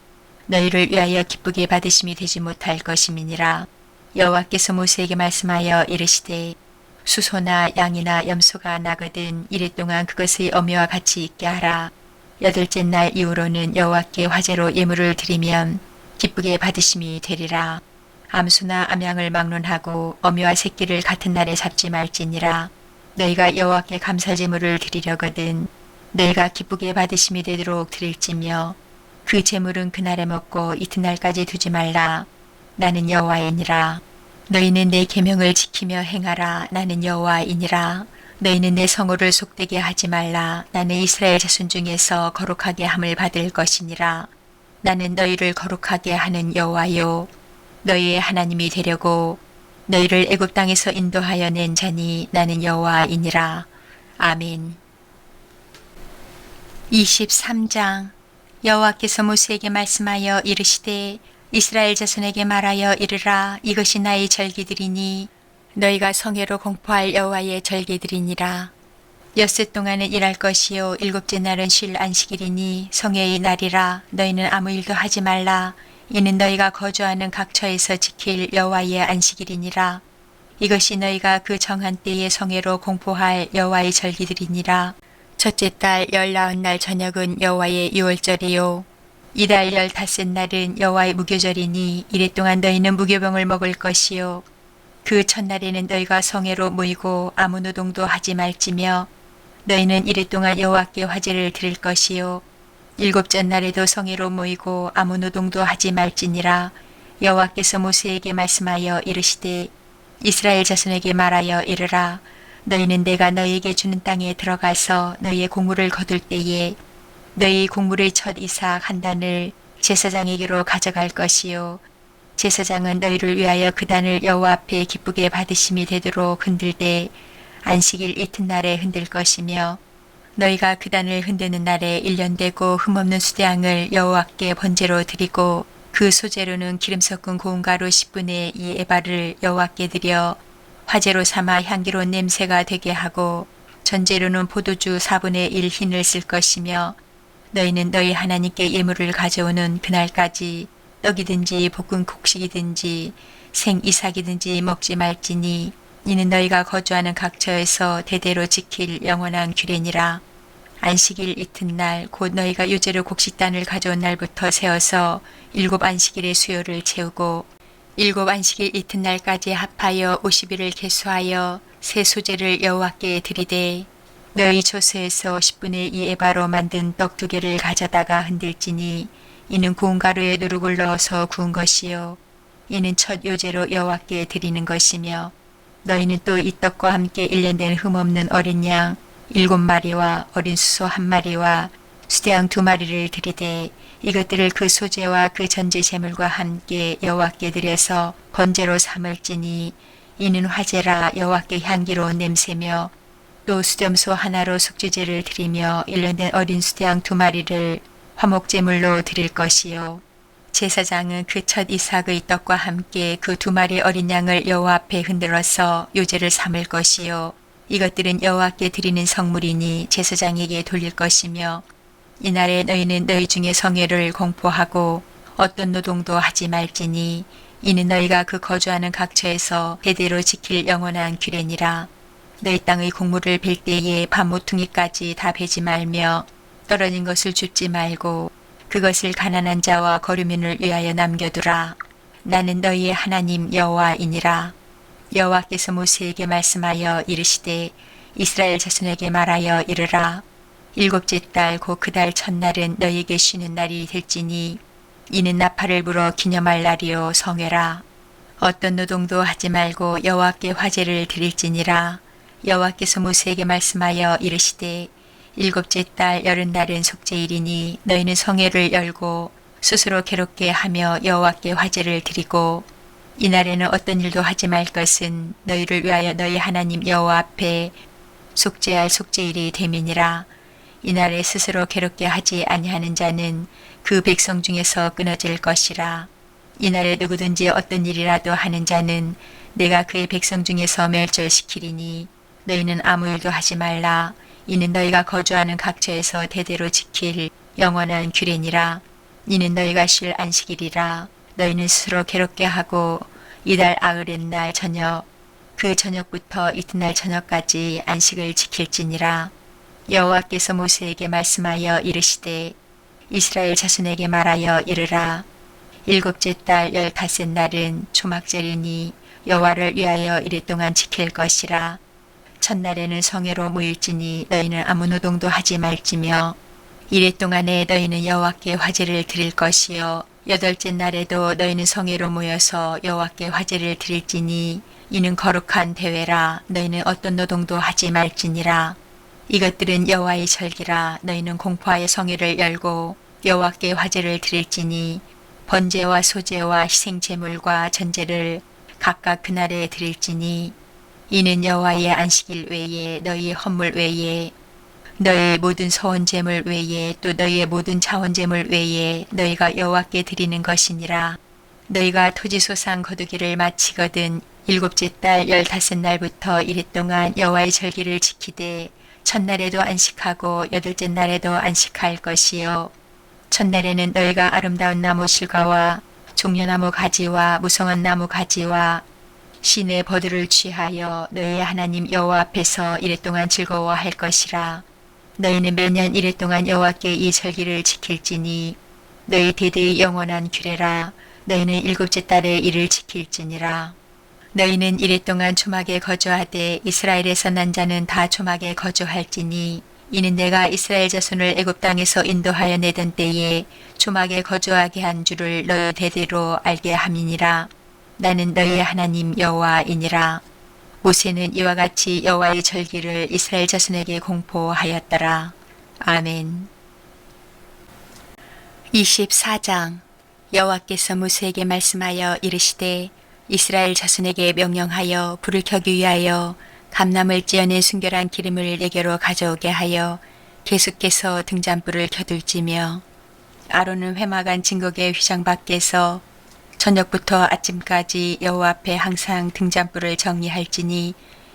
너희를 위하여 기쁘게 받으심이 되지 못할 것임이니라. 여호와께서 모세에게 말씀하여 이르시되 수소나 양이나 염소가 나거든 이래 동안 그것의 어미와 같이 있게 하라. 여덟째 날 이후로는 여호와께 화제로 예물을 드리면 기쁘게 받으심이 되리라. 암수나 암양을 막론하고 어미와 새끼를 같은 날에 잡지 말지니라. 너희가 여호와께 감사제물을 드리려거든 너희가 기쁘게 받으심이 되도록 드릴지며 그 제물은 그날에 먹고 이튿날까지 두지 말라. 나는 여호와이니라. 너희는 내 계명을 지키며 행하라. 나는 여호와이니라. 너희는 내 성호를 속되게 하지 말라. 나는 이스라엘 자손 중에서 거룩하게 함을 받을 것이니라. 나는 너희를 거룩하게 하는 여호와요 너희의 하나님이 되려고 너희를 애굽 땅에서 인도하여 낸 자니 나는 여호와이니라. 아멘. 23장. 여호와께서 모세에게 말씀하여 이르시되 이스라엘 자손에게 말하여 이르라. 이것이 나의 절기들이니 너희가 성회로 공포할 여호와의 절기들이니라. 엿새 동안은 일할 것이요 일곱째 날은 쉴 안식일이니 성회의 날이라. 너희는 아무 일도 하지 말라. 이는 너희가 거주하는 각 처에서 지킬 여호와의 안식일이니라. 이것이 너희가 그 정한 때에 성회로 공포할 여호와의 절기들이니라. 첫째 달 19날 저녁은 여호와의 유월절이요 이달 15날은 여호와의 무교절이니 이래 동안 너희는 무교병을 먹을 것이요 그 첫날에는 너희가 성회로 모이고 아무 노동도 하지 말지며 너희는 이래 동안 여호와께 화제를 드릴 것이요 일곱째 날에도 성회로 모이고 아무 노동도 하지 말지니라. 여호와께서 모세에게 말씀하여 이르시되 이스라엘 자손에게 말하여 이르라. 너희는 내가 너희에게 주는 땅에 들어가서 너희의 곡물을 거둘 때에 너희 곡물의 첫 이삭 한 단을 제사장에게로 가져갈 것이요 제사장은 너희를 위하여 그 단을 여호와 앞에 기쁘게 받으심이 되도록 흔들되 안식일 이튿날에 흔들 것이며 너희가 그 단을 흔드는 날에 일련되고 흠없는 수대양을 여호와께 번제로 드리고 그 소재로는 기름 섞은 고운 가루 10분의 2 에바를 여호와께 드려 화제로 삼아 향기로운 냄새가 되게 하고 전제로는 포도주 4분의 1 흰을 쓸 것이며 너희는 너희 하나님께 예물을 가져오는 그날까지 떡이든지 볶은 곡식이든지 생 이삭이든지 먹지 말지니 이는 너희가 거주하는 각 처에서 대대로 지킬 영원한 규례니라. 안식일 이튿날 곧 너희가 유제로 곡식단을 가져온 날부터 세어서 7 안식일의 수요를 채우고 7 안식일 이튿날까지 합하여 50일을 계수하여 새 소재를 여호와께 드리되 너희 조서에서 10분의 2 에바로 만든 떡 2개를 가져다가 흔들지니 이는 구운 가루에 누룩을 넣어서 구운 것이요 이는 첫 요제로 여호와께 드리는 것이며 너희는 또 이 떡과 함께 일련된 흠없는 어린 양 7마리와 어린 수소 1마리와 수대양 2마리를 드리되 이것들을 그 소재와 그 전제 제물과 함께 여호와께 드려서 번제로 삼을지니 이는 화제라 여호와께 향기로운 냄새며 또 수염소 하나로 속죄제를 드리며 일련된 어린 수대양 2마리를 화목제물로 드릴 것이요 제사장은 그 첫 이삭의 떡과 함께 그 2마리 어린 양을 여호와 앞에 흔들어서 요제를 삼을 것이요 이것들은 여호와께 드리는 성물이니 제사장에게 돌릴 것이며 이날에 너희는 너희 중에 성회를 공포하고 어떤 노동도 하지 말지니 이는 너희가 그 거주하는 각 처에서 대대로 지킬 영원한 규례니라. 너희 땅의 곡물을 벨 때에 밥 모퉁이까지 다 베지 말며 떨어진 것을 줍지 말고 그것을 가난한 자와 거류민을 위하여 남겨두라. 나는 너희의 하나님 여호와이니라. 여호와께서 모세에게 말씀하여 이르시되 이스라엘 자손에게 말하여 이르라. 일곱째 달 곧 그 달 첫날은 너희에게 쉬는 날이 될지니 이는 나팔을 불어 기념할 날이요 성회라. 어떤 노동도 하지 말고 여호와께 화제를 드릴지니라. 여호와께서 모세에게 말씀하여 이르시되 일곱째 달 열흔날은 속죄일이니 너희는 성회를 열고 스스로 괴롭게 하며 여호와께 화제를 드리고 이날에는 어떤 일도 하지 말 것은 너희를 위하여 너희 하나님 여호와 앞에 속죄할 속죄일이 됨이니라. 이날에 스스로 괴롭게 하지 아니하는 자는 그 백성 중에서 끊어질 것이라. 이날에 누구든지 어떤 일이라도 하는 자는 내가 그의 백성 중에서 멸절시키리니 너희는 아무 일도 하지 말라. 이는 너희가 거주하는 각처에서 대대로 지킬 영원한 규례니라. 이는 너희가 쉴 안식일이라. 너희는 스스로 괴롭게 하고 이달 아흐렛날 저녁 그 저녁부터 이튿날 저녁까지 안식을 지킬지니라. 여호와께서 모세에게 말씀하여 이르시되 이스라엘 자손에게 말하여 이르라. 일곱째 달 15날은 초막절이니 여호와를 위하여 이랫동안 지킬 것이라. 첫날에는 성회로 모일지니 너희는 아무 노동도 하지 말지며 이랫동안에 너희는 여호와께 화제를 드릴 것이요 여덟째 날에도 너희는 성회로 모여서 여호와께 화제를 드릴지니 이는 거룩한 대회라. 너희는 어떤 노동도 하지 말지니라. 이것들은 여호와의 절기라. 너희는 공포하여 성회를 열고 여호와께 화제를 드릴지니 번제와 소제와 희생제물과 전제를 각각 그날에 드릴지니 이는 여호와의 안식일 외에 너희의 헌물 외에 너희의 모든 서원제물 외에 또 너희의 모든 자원제물 외에 너희가 여호와께 드리는 것이니라. 너희가 토지소상 거두기를 마치거든 일곱째 달 15날부터 이랫동안 여호와의 절기를 지키되 첫날에도 안식하고 여덟째 날에도 안식할 것이요 첫날에는 너희가 아름다운 나무 실과와 종려나무 가지와 무성한 나무 가지와 신의 버들을 취하여 너희의 하나님 여호와 앞에서 이랫동안 즐거워할 것이라. 너희는 매년 이랫동안 여호와께 이 절기를 지킬지니 너희 대대의 영원한 규례라. 너희는 일곱째 달에 이를 지킬지니라. 너희는 이랫동안 초막에 거주하되 이스라엘에서 난 자는 다 초막에 거주할지니 이는 내가 이스라엘 자손을 애굽 땅에서 인도하여 내던 때에 초막에 거주하게 한 줄을 너희 대대로 알게 함이니라. 나는 너희의 하나님 여호와이니라. 모세는 이와 같이 여호와의 절기를 이스라엘 자손에게 공포하였더라. 아멘. 24장. 여호와께서 모세에게 말씀하여 이르시되 이스라엘 자손에게 명령하여 불을 켜기 위하여 감람을 찌어낸 순결한 기름을 내게로 가져오게 하여 계속해서 등잔불을 켜둘지며 아론은 회막안 진국의 휘장 밖에서 저녁부터 아침까지 여호와 앞에 항상 등잔불을 정리할지니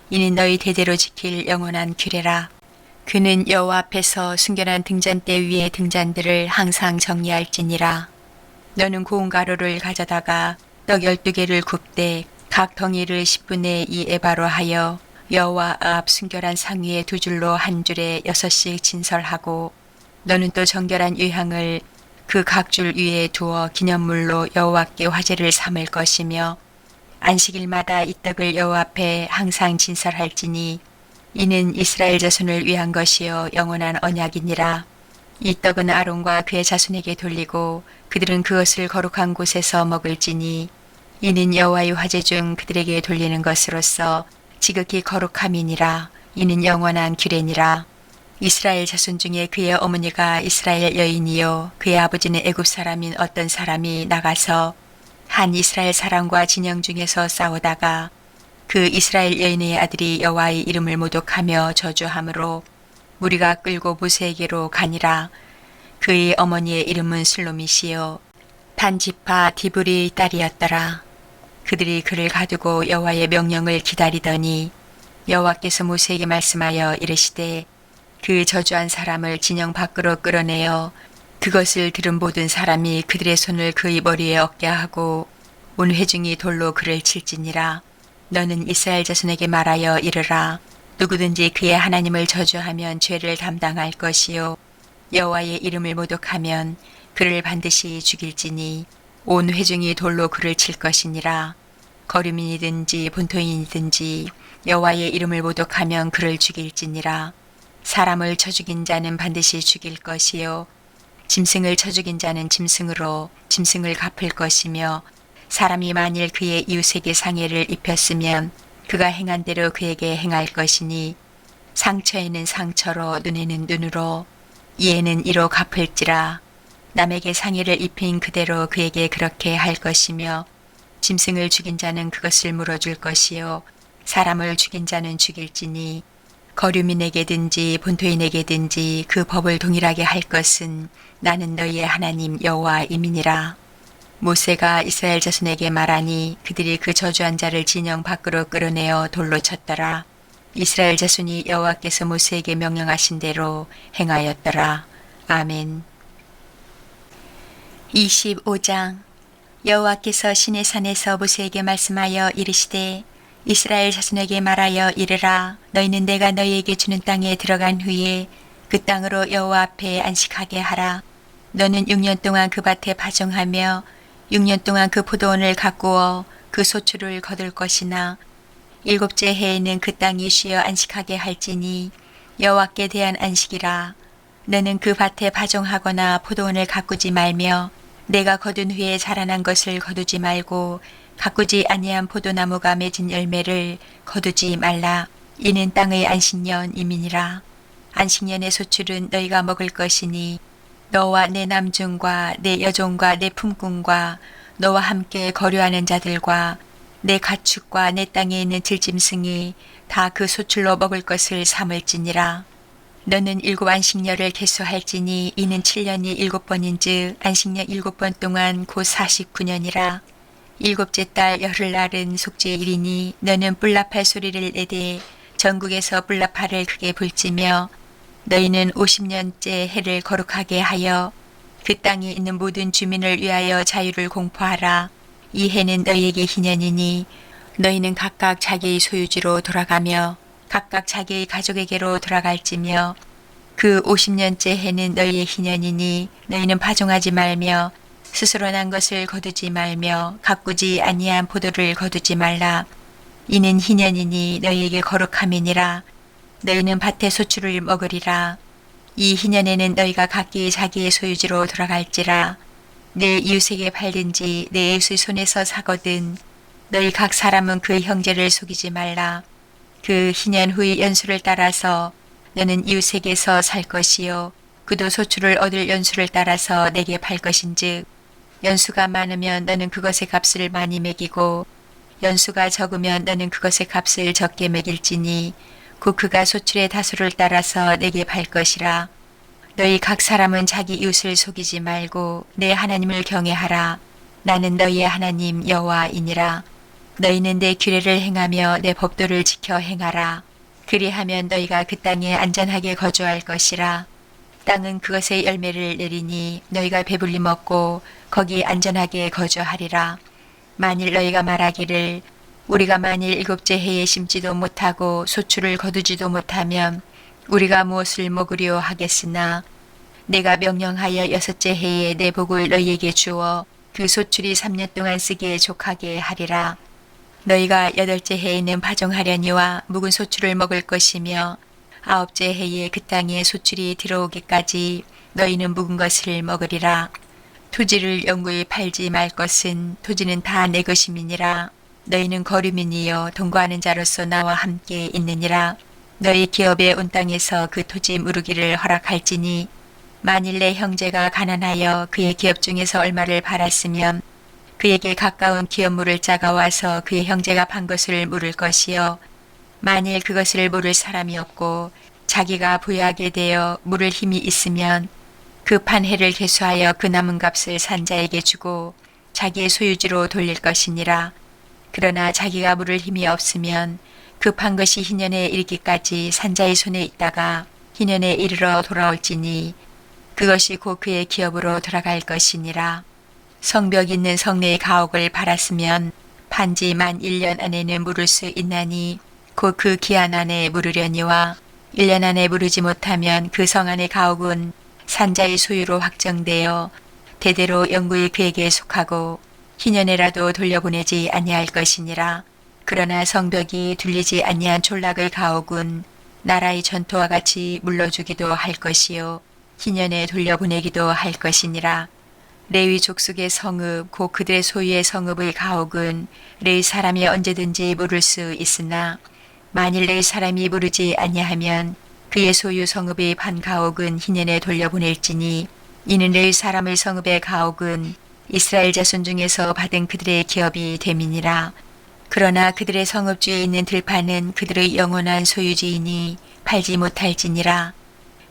이는 너희 대대로 지킬 영원한 규례라. 그는 여호와 앞에서 순결한 등잔대 위에 등잔들을 항상 정리할지니라. 너는 고운 가루를 가져다가 떡 12개를 굽되 각 덩이를 10분의 2 에바로 하여 여호와 앞 순결한 상 위에 두 줄로 한 줄에 6씩 진설하고 너는 또 정결한 유향을 그 각 줄 위에 두어 기념물로 여호와께 화제를 삼을 것이며 안식일마다 이 떡을 여호와 앞에 항상 진설할지니 이는 이스라엘 자손을 위한 것이요 영원한 언약이니라. 이 떡은 아론과 그의 자손에게 돌리고 그들은 그것을 거룩한 곳에서 먹을지니 이는 여호와의 화제 중 그들에게 돌리는 것으로서 지극히 거룩함이니라. 이는 영원한 규례니라. 이스라엘 자손 중에 그의 어머니가 이스라엘 여인이요 그의 아버지는 애굽 사람인 어떤 사람이 나가서 한 이스라엘 사람과 진영 중에서 싸우다가 그 이스라엘 여인의 아들이 여호와의 이름을 모독하며 저주함으로 무리가 끌고 모세에게로 가니라. 그의 어머니의 이름은 슬로미시요 단지파 디브리 딸이었더라. 그들이 그를 가두고 여호와의 명령을 기다리더니 여호와께서 모세에게 말씀하여 이르시되 그 저주한 사람을 진영 밖으로 끌어내어 그것을 들은 모든 사람이 그들의 손을 그의 머리에 얹게 하고 온 회중이 돌로 그를 칠지니라. 너는 이스라엘 자손에게 말하여 이르라. 누구든지 그의 하나님을 저주하면 죄를 담당할 것이요 여호와의 이름을 모독하면 그를 반드시 죽일지니 온 회중이 돌로 그를 칠 것이니라. 거류민이든지 본토인이든지 여호와의 이름을 모독하면 그를 죽일지니라. 사람을 쳐 죽인 자는 반드시 죽일 것이요 짐승을 쳐 죽인 자는 짐승으로 짐승을 갚을 것이며 사람이 만일 그의 이웃에게 상해를 입혔으면 그가 행한 대로 그에게 행할 것이니 상처에는 상처로 눈에는 눈으로 이에는 이로 갚을지라. 남에게 상해를 입힌 그대로 그에게 그렇게 할 것이며 짐승을 죽인 자는 그것을 물어줄 것이요 사람을 죽인 자는 죽일지니 거류민에게든지 본토인에게든지 그 법을 동일하게 할 것은 나는 너희의 하나님 여호와임이니라. 모세가 이스라엘 자손에게 말하니 그들이 그 저주한 자를 진영 밖으로 끌어내어 돌로 쳤더라. 이스라엘 자손이 여호와께서 모세에게 명령하신 대로 행하였더라. 아멘. 25장. 여호와께서 시내 산에서 모세에게 말씀하여 이르시되 이스라엘 자손에게 말하여 이르라. 너희는 내가 너희에게 주는 땅에 들어간 후에 그 땅으로 여호와 앞에 안식하게 하라. 너는 6년 동안 그 밭에 파종하며 6년 동안 그 포도원을 가꾸어 그 소출을 거둘 것이나 7째 해에는 그 땅이 쉬어 안식하게 할지니 여호와께 대한 안식이라. 너는 그 밭에 파종하거나 포도원을 가꾸지 말며 내가 거둔 후에 자라난 것을 거두지 말고 가꾸지 아니한 포도나무가 맺은 열매를 거두지 말라. 이는 땅의 안식년임이니라. 안식년의 소출은 너희가 먹을 것이니 너와 내 남종과 내 여종과 내 품꾼과 너와 함께 거류하는 자들과 내 가축과 내 땅에 있는 들짐승이 다 그 소출로 먹을 것을 삼을지니라. 너는 7 안식년을 계수할지니 이는 7년이 7번인즉 안식년 7번 동안 곧 49년이라. 7째 달 열흘날은 속죄일이니 너는 뿔납할 소리를 내되 전국에서 뿔납할을 크게 불지며 너희는 50년째 해를 거룩하게 하여 그 땅에 있는 모든 주민을 위하여 자유를 공포하라. 이 해는 너희에게 희년이니 너희는 각각 자기의 소유지로 돌아가며 각각 자기의 가족에게로 돌아갈지며 그 50년째 해는 너희의 희년이니 너희는 파종하지 말며 스스로 난 것을 거두지 말며 가꾸지 아니한 포도를 거두지 말라. 이는 희년이니 너희에게 거룩함이니라. 너희는 밭의 소출을 먹으리라. 이 희년에는 너희가 각기 자기의 소유지로 돌아갈지라. 내 이웃에게 팔든지 내 이웃의 손에서 사거든 너희 각 사람은 그 형제를 속이지 말라. 그 희년 후의 연수를 따라서 너는 이웃에게서 살 것이요 그도 소출을 얻을 연수를 따라서 내게 팔 것인즉 연수가 많으면 너는 그것의 값을 많이 매기고 연수가 적으면 너는 그것의 값을 적게 매길지니 곧 그가 소출의 다수를 따라서 내게 팔 것이라. 너희 각 사람은 자기 이웃을 속이지 말고 내 하나님을 경외하라. 나는 너희의 하나님 여호와이니라. 너희는 내 규례를 행하며 내 법도를 지켜 행하라. 그리하면 너희가 그 땅에 안전하게 거주할 것이라. 땅은 그것의 열매를 내리니 너희가 배불리 먹고 거기 안전하게 거주하리라. 만일 너희가 말하기를 우리가 만일 7째 해에 심지도 못하고 소출을 거두지도 못하면 우리가 무엇을 먹으려 하겠으나 내가 명령하여 6째 해에 내 복을 너희에게 주어 그 소출이 3년 동안 쓰기에 족하게 하리라. 너희가 8째 해에는 파종하려니와 묵은 소출을 먹을 것이며 9째 해에 그 땅에 소출이 들어오기까지 너희는 묵은 것을 먹으리라. 토지를 영구히 팔지 말 것은 토지는 다 내 것임이니라. 너희는 거류민이여 동거하는 자로서 나와 함께 있느니라. 너희 기업의 온 땅에서 그 토지 무르기를 허락할지니 만일 내 형제가 가난하여 그의 기업 중에서 얼마를 팔았으면 그에게 가까운 기업 물을 자가 와서 그의 형제가 판 것을 물을 것이요 만일 그것을 물을 사람이 없고 자기가 부유하게 되어 물을 힘이 있으면 그 판 해를 계수하여 그 남은 값을 산자에게 주고 자기의 소유지로 돌릴 것이니라. 그러나 자기가 물을 힘이 없으면 그 판 것이 희년에 이르기까지 산자의 손에 있다가 희년에 이르러 돌아올지니 그것이 곧 그의 기업으로 돌아갈 것이니라. 성벽 있는 성내의 가옥을 팔았으면 판지 만 1년 안에는 물을 수 있나니 곧 그 기한 안에 물으려니와 1년 안에 물으지 못하면 그 성 안의 가옥은 산자의 소유로 확정되어 대대로 영구히 그에게 속하고 희년에라도 돌려보내지 아니할 것이니라. 그러나 성벽이 둘리지 아니한 촌락의 가옥은 나라의 전토와 같이 물러주기도 할 것이요 희년에 돌려보내기도 할 것이니라. 레위 족속의 성읍 곧 그들의 소유의 성읍의 가옥은 레위 사람이 언제든지 물을 수 있으나 만일 레위 사람이 물으지 아니하면 그의 소유 성읍의 반 가옥은 희년에 돌려보낼지니 이는 레위 사람의 성읍의 가옥은 이스라엘 자손 중에서 받은 그들의 기업이 됨이니라. 그러나 그들의 성읍주에 있는 들판은 그들의 영원한 소유지이니 팔지 못할지니라.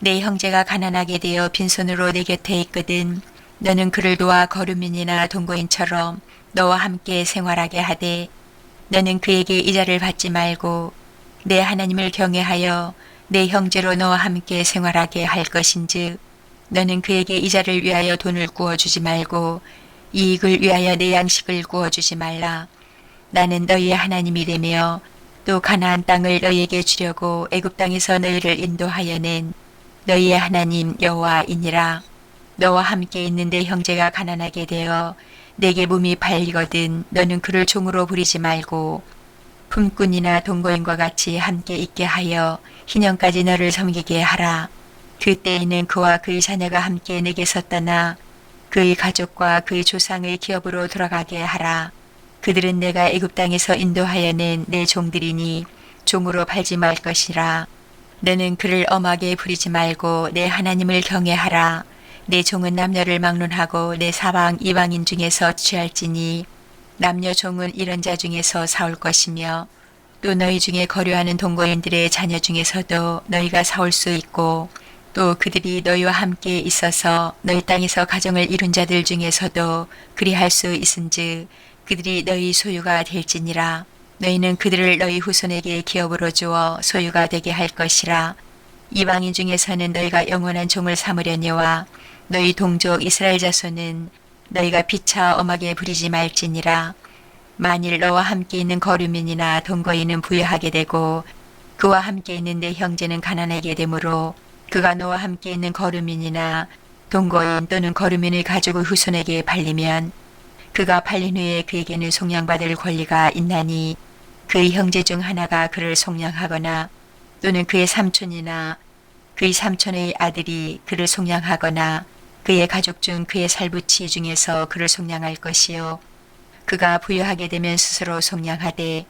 내 형제가 가난하게 되어 빈손으로 내 곁에 있거든 너는 그를 도와 거류민이나 동거인처럼 너와 함께 생활하게 하되 너는 그에게 이자를 받지 말고 내 하나님을 경외하여 내 형제로 너와 함께 생활하게 할 것인즉 너는 그에게 이자를 위하여 돈을 구워주지 말고 이익을 위하여 내 양식을 구워주지 말라. 나는 너희의 하나님이 되며 또 가나안 땅을 너희에게 주려고 애굽 땅에서 너희를 인도하여 낸 너희의 하나님 여호와이니라. 너와 함께 있는 내 형제가 가난하게 되어 내게 몸이 팔리거든 너는 그를 종으로 부리지 말고 품꾼이나 동거인과 같이 함께 있게 하여 희년까지 너를 섬기게 하라. 그때에는 그와 그의 자녀가 함께 내게서 떠나 그의 가족과 그의 조상의 기업으로 돌아가게 하라. 그들은 내가 애굽 땅에서 인도하여 낸 내 종들이니 종으로 팔지 말 것이라. 너는 그를 엄하게 부리지 말고 내 하나님을 경외하라. 내 종은 남녀를 막론하고 내 사방 이방인 중에서 취할지니 남녀 종은 이런 자 중에서 사올 것이며 또 너희 중에 거류하는 동거인들의 자녀 중에서도 너희가 사올 수 있고 또 그들이 너희와 함께 있어서 너희 땅에서 가정을 이룬 자들 중에서도 그리할 수 있은즉 그들이 너희 소유가 될지니라. 너희는 그들을 너희 후손에게 기업으로 주어 소유가 되게 할 것이라. 이방인 중에서는 너희가 영원한 종을 삼으려니와 너희 동족 이스라엘 자손은 너희가 피차 엄하게 부리지 말지니라. 만일 너와 함께 있는 거류민이나 동거인은 부유하게 되고 그와 함께 있는 내 형제는 가난하게 되므로 그가 너와 함께 있는 거류민이나 동거인 또는 거류민의 가족의 후손에게 팔리면 그가 팔린 후에 그에게는 속량받을 권리가 있나니 그의 형제 중 하나가 그를 속량하거나 또는 그의 삼촌이나 그의 삼촌의 아들이 그를 속량하거나 그의 가족 중 그의 살부치 중에서 그를 속량할 것이요 그가 부유하게 되면 스스로 속량하되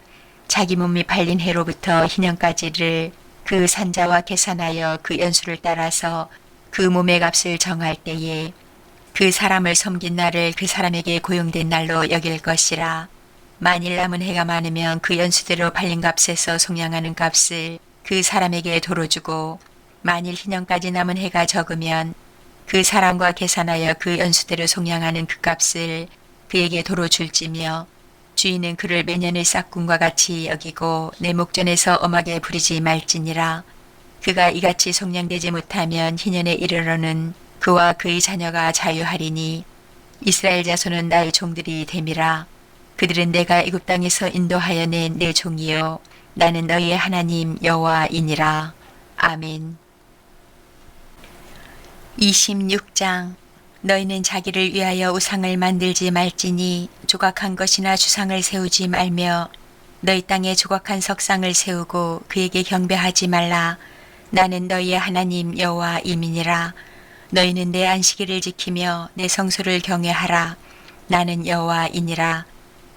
자기 몸이 팔린 해로부터 희년까지를 그 산자와 계산하여 그 연수를 따라서 그 몸의 값을 정할 때에 그 사람을 섬긴 날을 그 사람에게 고용된 날로 여길 것이라. 만일 남은 해가 많으면 그 연수대로 팔린 값에서 속량하는 값을 그 사람에게 도로 주고 만일 희년까지 남은 해가 적으면 그 사람과 계산하여 그 연수대로 속량하는 그 값을 그에게 도로 줄지며 주인은 그를 매년의 싹군과 같이 여기고 내 목전에서 엄하게 부리지 말지니라. 그가 이같이 속량되지 못하면 희년에 이르러는 그와 그의 자녀가 자유하리니 이스라엘 자손은 나의 종들이 됨이라. 그들은 내가 애굽 땅에서 인도하여 낸 내 종이요 나는 너희의 하나님 여호와이니라. 아멘. 26장. 너희는 자기를 위하여 우상을 만들지 말지니 조각한 것이나 주상을 세우지 말며 너희 땅에 조각한 석상을 세우고 그에게 경배하지 말라. 나는 너희의 하나님 여호와이니라. 너희는 내 안식일을 지키며 내 성소를 경외하라. 나는 여호와이니라.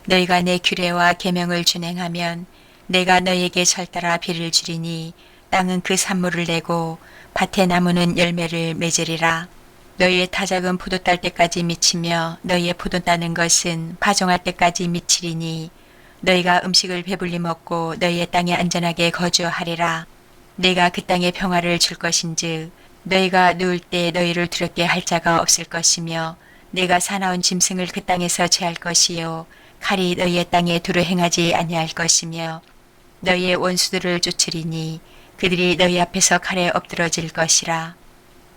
너희가 내 규례와 계명을 준행하면 내가 너희에게 절따라 비를 주리니 땅은 그 산물을 내고 밭의 나무는 열매를 맺으리라. 너희의 타작은 포도 딸 때까지 미치며 너희의 포도 따는 것은 파종할 때까지 미치리니 너희가 음식을 배불리 먹고 너희의 땅에 안전하게 거주하리라. 내가 그 땅에 평화를 줄 것인즉 너희가 누울 때 너희를 두렵게 할 자가 없을 것이며 내가 사나운 짐승을 그 땅에서 제할 것이요 칼이 너희의 땅에 두루 행하지 아니할 것이며 너희의 원수들을 쫓으리니 그들이 너희 앞에서 칼에 엎드러질 것이라.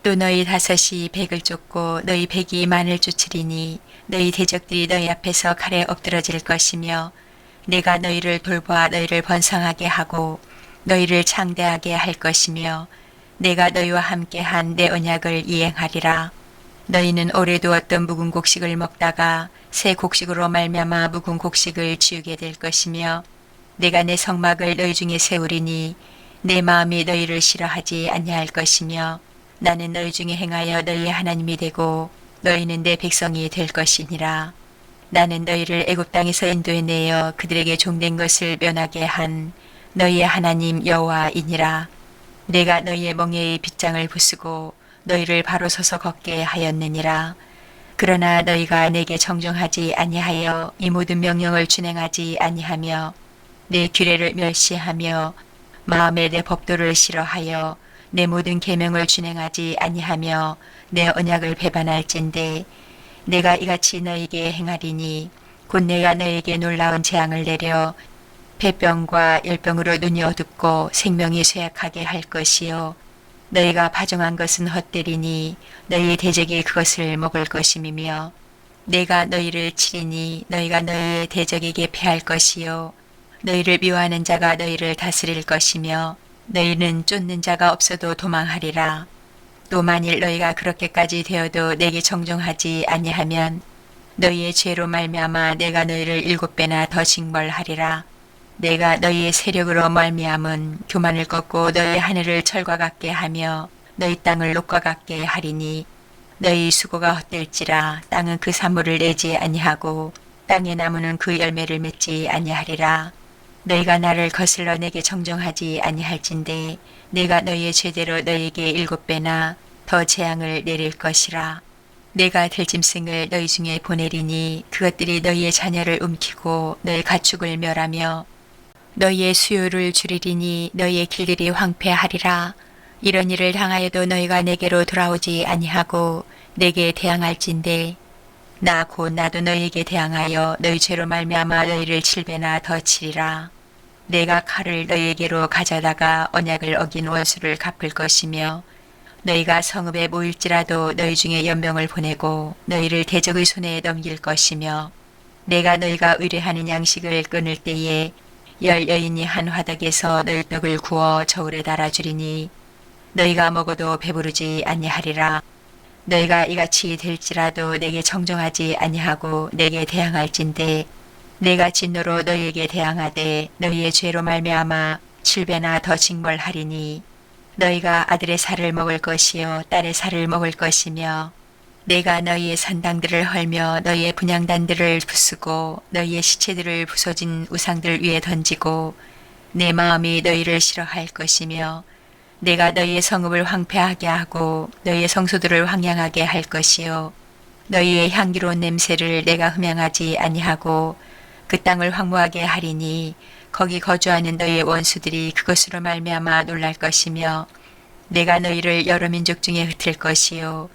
또 너희 다섯이 백을 쫓고 너희 백이 만을 쫓으리니 너희 대적들이 너희 앞에서 칼에 엎드러질 것이며 내가 너희를 돌보아 너희를 번성하게 하고 너희를 창대하게 할 것이며 내가 너희와 함께한 내 언약을 이행하리라. 너희는 오래 두었던 묵은 곡식을 먹다가 새 곡식으로 말미암아 묵은 곡식을 지우게 될 것이며 내가 내 성막을 너희 중에 세우리니 내 마음이 너희를 싫어하지 아니할 것이며 나는 너희 중에 행하여 너희의 하나님이 되고 너희는 내 백성이 될 것이니라. 나는 너희를 애굽 땅에서 인도해내어 그들에게 종된 것을 면하게 한 너희의 하나님 여호와이니라. 내가 너희의 멍에의 빗장을 부수고 너희를 바로 서서 걷게 하였느니라. 그러나 너희가 내게 정정하지 아니하여 이 모든 명령을 준행하지 아니하며 내 규례를 멸시하며 마음에 내 법도를 싫어하여 내 모든 계명을 준행하지 아니하며 내 언약을 배반할진대 내가 이같이 너희에게 행하리니 곧 내가 너희에게 놀라운 재앙을 내려 폐병과 열병으로 눈이 어둡고 생명이 쇠약하게 할 것이요 너희가 파종한 것은 헛되리니 너희 대적이 그것을 먹을 것임이며 내가 너희를 치리니 너희가 너희의 대적에게 패할 것이요 너희를 미워하는 자가 너희를 다스릴 것이며 너희는 쫓는 자가 없어도 도망하리라. 또 만일 너희가 그렇게까지 되어도 내게 정정하지 아니하면 너희의 죄로 말미암아 내가 너희를 7배나 더 징벌하리라. 내가 너희의 세력으로 말미암은 교만을 꺾고 너희 하늘을 철과 같게 하며 너희 땅을 녹과 같게 하리니 너희 수고가 헛될지라 땅은 그 산물을 내지 아니하고 땅의 나무는 그 열매를 맺지 아니하리라. 너희가 나를 거슬러 내게 정정하지 아니할진대 내가 너희의 죄대로 너희에게 7배나 더 재앙을 내릴 것이라. 내가 들짐승을 너희 중에 보내리니 그것들이 너희의 자녀를 움키고 너희 가축을 멸하며 너희의 수요를 줄이리니 너희의 길들이 황폐하리라. 이런 일을 당하여도 너희가 내게로 돌아오지 아니하고 내게 대항할진대 나 곧 나도 너희에게 대항하여 너희 죄로 말미암아 너희를 7배나 더 치리라. 내가 칼을 너희에게로 가져다가 언약을 어긴 원수를 갚을 것이며 너희가 성읍에 모일지라도 너희 중에 연병을 보내고 너희를 대적의 손에 넘길 것이며 내가 너희가 의뢰하는 양식을 끊을 때에 10 여인이 한 화덕에서 너희 떡을 구워 저울에 달아주리니 너희가 먹어도 배부르지 아니하리라. 너희가 이같이 될지라도 내게 정정하지 아니하고 내게 대항할진대 내가 진노로 너희에게 대항하되 너희의 죄로 말미암아 7배나 더 징벌하리니 너희가 아들의 살을 먹을 것이요 딸의 살을 먹을 것이며 내가 너희의 산당들을 헐며 너희의 분향단들을 부수고 너희의 시체들을 부서진 우상들 위에 던지고 내 마음이 너희를 싫어할 것이며 내가 너희의 성읍을 황폐하게 하고 너희의 성소들을 황량하게 할 것이요 너희의 향기로운 냄새를 내가 흠양하지 아니하고 그 땅을 황무하게 하리니 거기 거주하는 너희의 원수들이 그것으로 말미암아 놀랄 것이며 내가 너희를 여러 민족 중에 흩을 것이요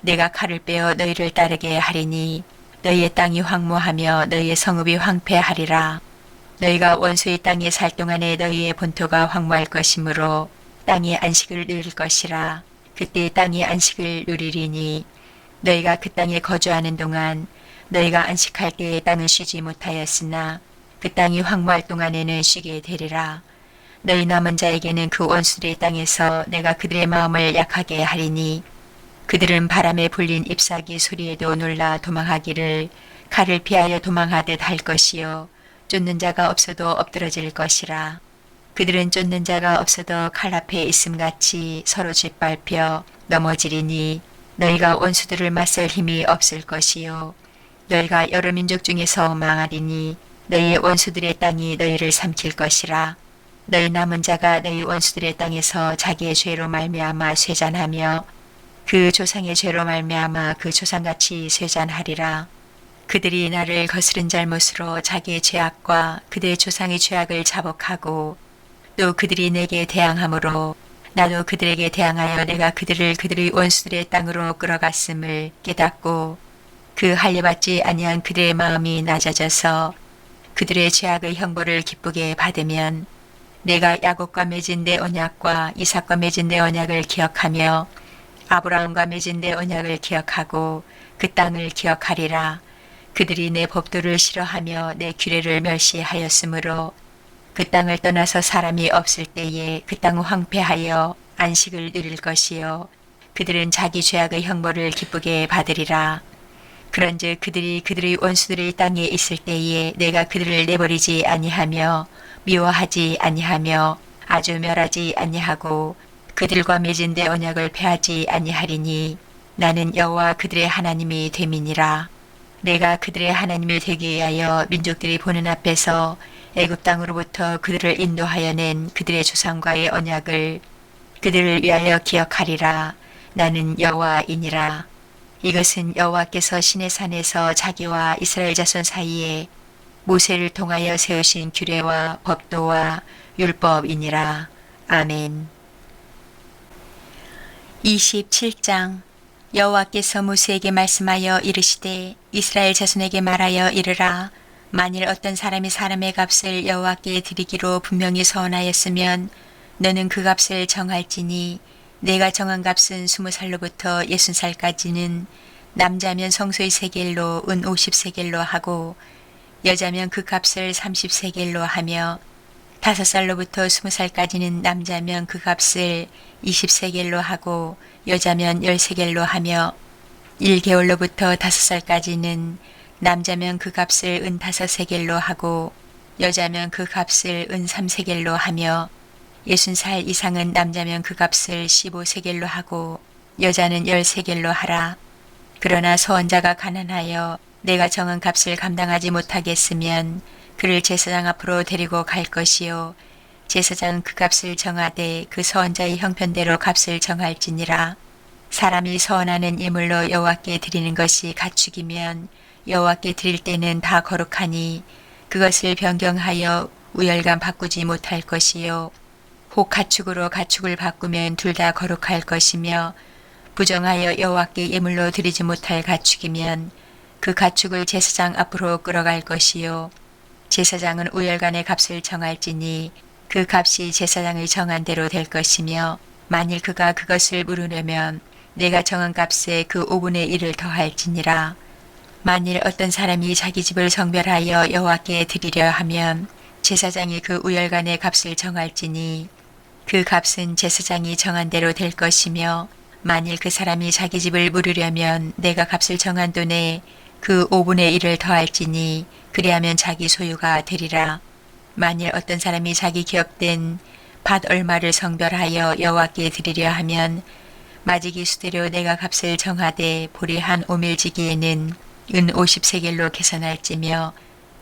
내가 칼을 빼어 너희를 따르게 하리니 너희의 땅이 황무하며 너희의 성읍이 황폐하리라. 너희가 원수의 땅에 살 동안에 너희의 본토가 황무할 것이므로 땅이 안식을 누릴 것이라. 그때 땅이 안식을 누리리니 너희가 그 땅에 거주하는 동안 너희가 안식할 때에 땅은 쉬지 못하였으나 그 땅이 황무할 동안에는 쉬게 되리라. 너희 남은 자에게는 그 원수들의 땅에서 내가 그들의 마음을 약하게 하리니 그들은 바람에 불린 잎사귀 소리에도 놀라 도망하기를 칼을 피하여 도망하듯 할 것이요 쫓는 자가 없어도 엎드러질 것이라. 그들은 쫓는 자가 없어도 칼 앞에 있음같이 서로 짓밟혀 넘어지리니 너희가 원수들을 맞설 힘이 없을 것이요 너희가 여러 민족 중에서 망하리니 너희의 원수들의 땅이 너희를 삼킬 것이라. 너희 남은 자가 너희 원수들의 땅에서 자기의 죄로 말미암아 쇠잔하며 그 조상의 죄로 말미암아 그 조상같이 쇠잔하리라. 그들이 나를 거스른 잘못으로 자기의 죄악과 그들의 조상의 죄악을 자복하고 또 그들이 내게 대항함으로 나도 그들에게 대항하여 내가 그들을 그들의 원수들의 땅으로 끌어갔음을 깨닫고 그 할례받지 아니한 그들의 마음이 낮아져서 그들의 죄악의 형벌을 기쁘게 받으면 내가 야곱과 맺은 내 언약과 이삭과 맺은 내 언약을 기억하며 아브라함과 맺은 내 언약을 기억하고 그 땅을 기억하리라. 그들이 내 법도를 싫어하며 내 규례를 멸시하였으므로 그 땅을 떠나서 사람이 없을 때에 그 땅은 황폐하여 안식을 누릴 것이요 그들은 자기 죄악의 형벌을 기쁘게 받으리라. 그런즉 그들이 그들의 원수들의 땅에 있을 때에 내가 그들을 내버리지 아니하며 미워하지 아니하며 아주 멸하지 아니하고 그들과 맺은 내 언약을 폐하지 아니하리니 나는 여호와 그들의 하나님이 됨이니라. 내가 그들의 하나님이 되기 위하여 민족들이 보는 앞에서 애굽 땅으로부터 그들을 인도하여 낸 그들의 조상과의 언약을 그들을 위하여 기억하리라. 나는 여호와이니라. 이것은 여호와께서 시내산에서 자기와 이스라엘 자손 사이에 모세를 통하여 세우신 규례와 법도와 율법이니라. 아멘. 27장. 여호와께서 모세에게 말씀하여 이르시되 이스라엘 자손에게 말하여 이르라. 만일 어떤 사람이 사람의 값을 여호와께 드리기로 분명히 서원하였으면 너는 그 값을 정할지니 내가 정한 값은 20살로부터 60살까지는 남자면 성소의 세겔로 은 50세겔로 하고 여자면 그 값을 30세겔로 하며 5살로부터 20살까지는 남자면 그 값을 20세겔로 하고 여자면 10세겔로 하며 1개월로부터 5살까지는 남자면 그 값을 은 5세겔로 하고 여자면 그 값을 은 3세겔로 하며 60살 이상은 남자면 그 값을 15세겔로 하고 여자는 10세겔로 하라. 그러나 서원자가 가난하여 내가 정한 값을 감당하지 못하겠으면 그를 제사장 앞으로 데리고 갈 것이요 제사장은 그 값을 정하되 그 서원자의 형편대로 값을 정할지니라. 사람이 서원하는 예물로 여호와께 드리는 것이 가축이면 여호와께 드릴 때는 다 거룩하니 그것을 변경하여 우열감 바꾸지 못할 것이요 혹 가축으로 가축을 바꾸면 둘 다 거룩할 것이며 부정하여 여호와께 예물로 드리지 못할 가축이면 그 가축을 제사장 앞으로 끌어갈 것이요 제사장은 우열간의 값을 정할지니 그 값이 제사장의 정한 대로 될 것이며 만일 그가 그것을 물으려면 내가 정한 값에 그 5분의 1을 더할지니라. 만일 어떤 사람이 자기 집을 성별하여 여호와께 드리려 하면 제사장이 그 우열간의 값을 정할지니 그 값은 제사장이 정한 대로 될 것이며 만일 그 사람이 자기 집을 물으려면 내가 값을 정한 돈에 그 5분의 1을 더할지니 그리하면 자기 소유가 되리라. 만일 어떤 사람이 자기 기업된 밭 얼마를 성별하여 여호와께 드리려 하면 마지기 수대로 내가 값을 정하되 보리 한 오밀지기에는 은 50세겔로 계산할지며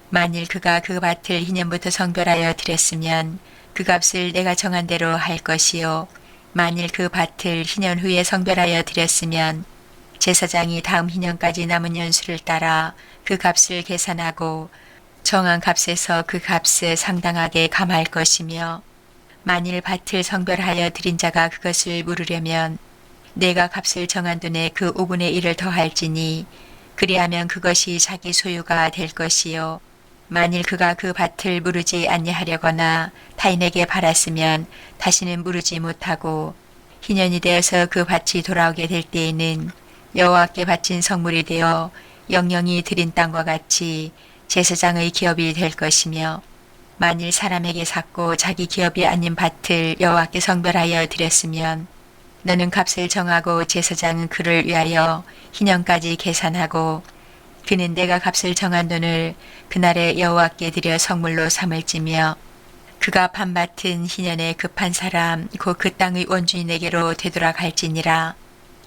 만일 그가 그 밭을 희년부터 성별하여 드렸으면 그 값을 내가 정한 대로 할 것이요 만일 그 밭을 희년 후에 성별하여 드렸으면 제사장이 다음 희년까지 남은 연수를 따라 그 값을 계산하고 정한 값에서 그 값에 상당하게 감할 것이며 만일 밭을 성별하여 드린 자가 그것을 물으려면 내가 값을 정한 돈에 그 5분의 1을 더할지니 그리하면 그것이 자기 소유가 될 것이요 만일 그가 그 밭을 무르지 아니하려거나 타인에게 팔았으면 다시는 무르지 못하고 희년이 되어서 그 밭이 돌아오게 될 때에는 여호와께 바친 성물이 되어 영영이 드린 땅과 같이 제사장의 기업이 될 것이며 만일 사람에게 샀고 자기 기업이 아닌 밭을 여호와께 성별하여 드렸으면 너는 값을 정하고 제사장은 그를 위하여 희년까지 계산하고 그는 내가 값을 정한 돈을 그날에 여호와께 드려 성물로 삼을지며 그가 판 밭은 희년에 급한 사람 곧 그 땅의 원주인에게로 되돌아갈지니라.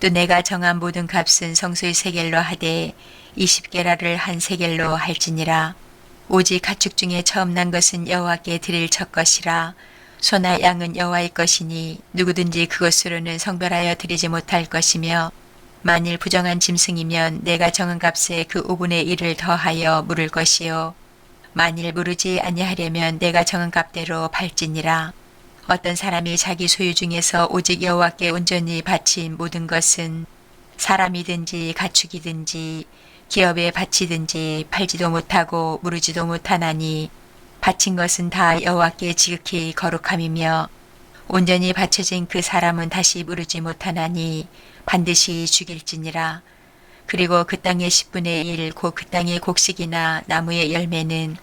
또 내가 정한 모든 값은 성소의 세겔로 하되 20게라를 한 세겔로 할지니라. 오직 가축 중에 처음 난 것은 여호와께 드릴 첫 것이라. 소나 양은 여호와의 것이니 누구든지 그것으로는 성별하여 드리지 못할 것이며 만일 부정한 짐승이면 내가 정한 값에 그 5분의 1을 더하여 물을 것이요 만일 무르지 아니하려면 내가 정한 값대로 팔지니라. 어떤 사람이 자기 소유 중에서 오직 여호와께 온전히 바친 모든 것은 사람이든지 가축이든지 기업에 바치든지 팔지도 못하고 무르지도 못하나니 바친 것은 다 여호와께 지극히 거룩함이며 온전히 바쳐진 그 사람은 다시 무르지 못하나니 반드시 죽일지니라. 그리고 그 땅의 10분의 1 곧 그 땅의 곡식이나 나무의 열매는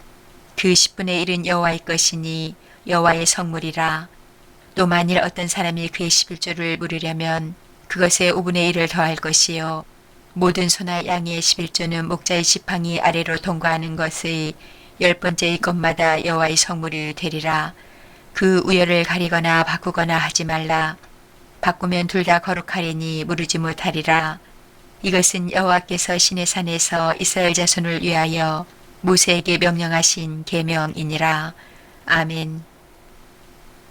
그 10분의 1은 여호와의 것이니 여호와의 성물이라. 또 만일 어떤 사람이 그의 11조를 물으려면 그것에 5분의 1을 더할 것이요 모든 소나 양의 11조는 목자의 지팡이 아래로 통과하는 것의 10번째의 것마다 여호와의 성물이 되리라. 그 우열을 가리거나 바꾸거나 하지 말라. 바꾸면 둘 다 거룩하리니 무르지 못하리라. 이것은 여호와께서 시내산에서 이스라엘 자손을 위하여 모세에게 명령하신 계명이니라. 아멘.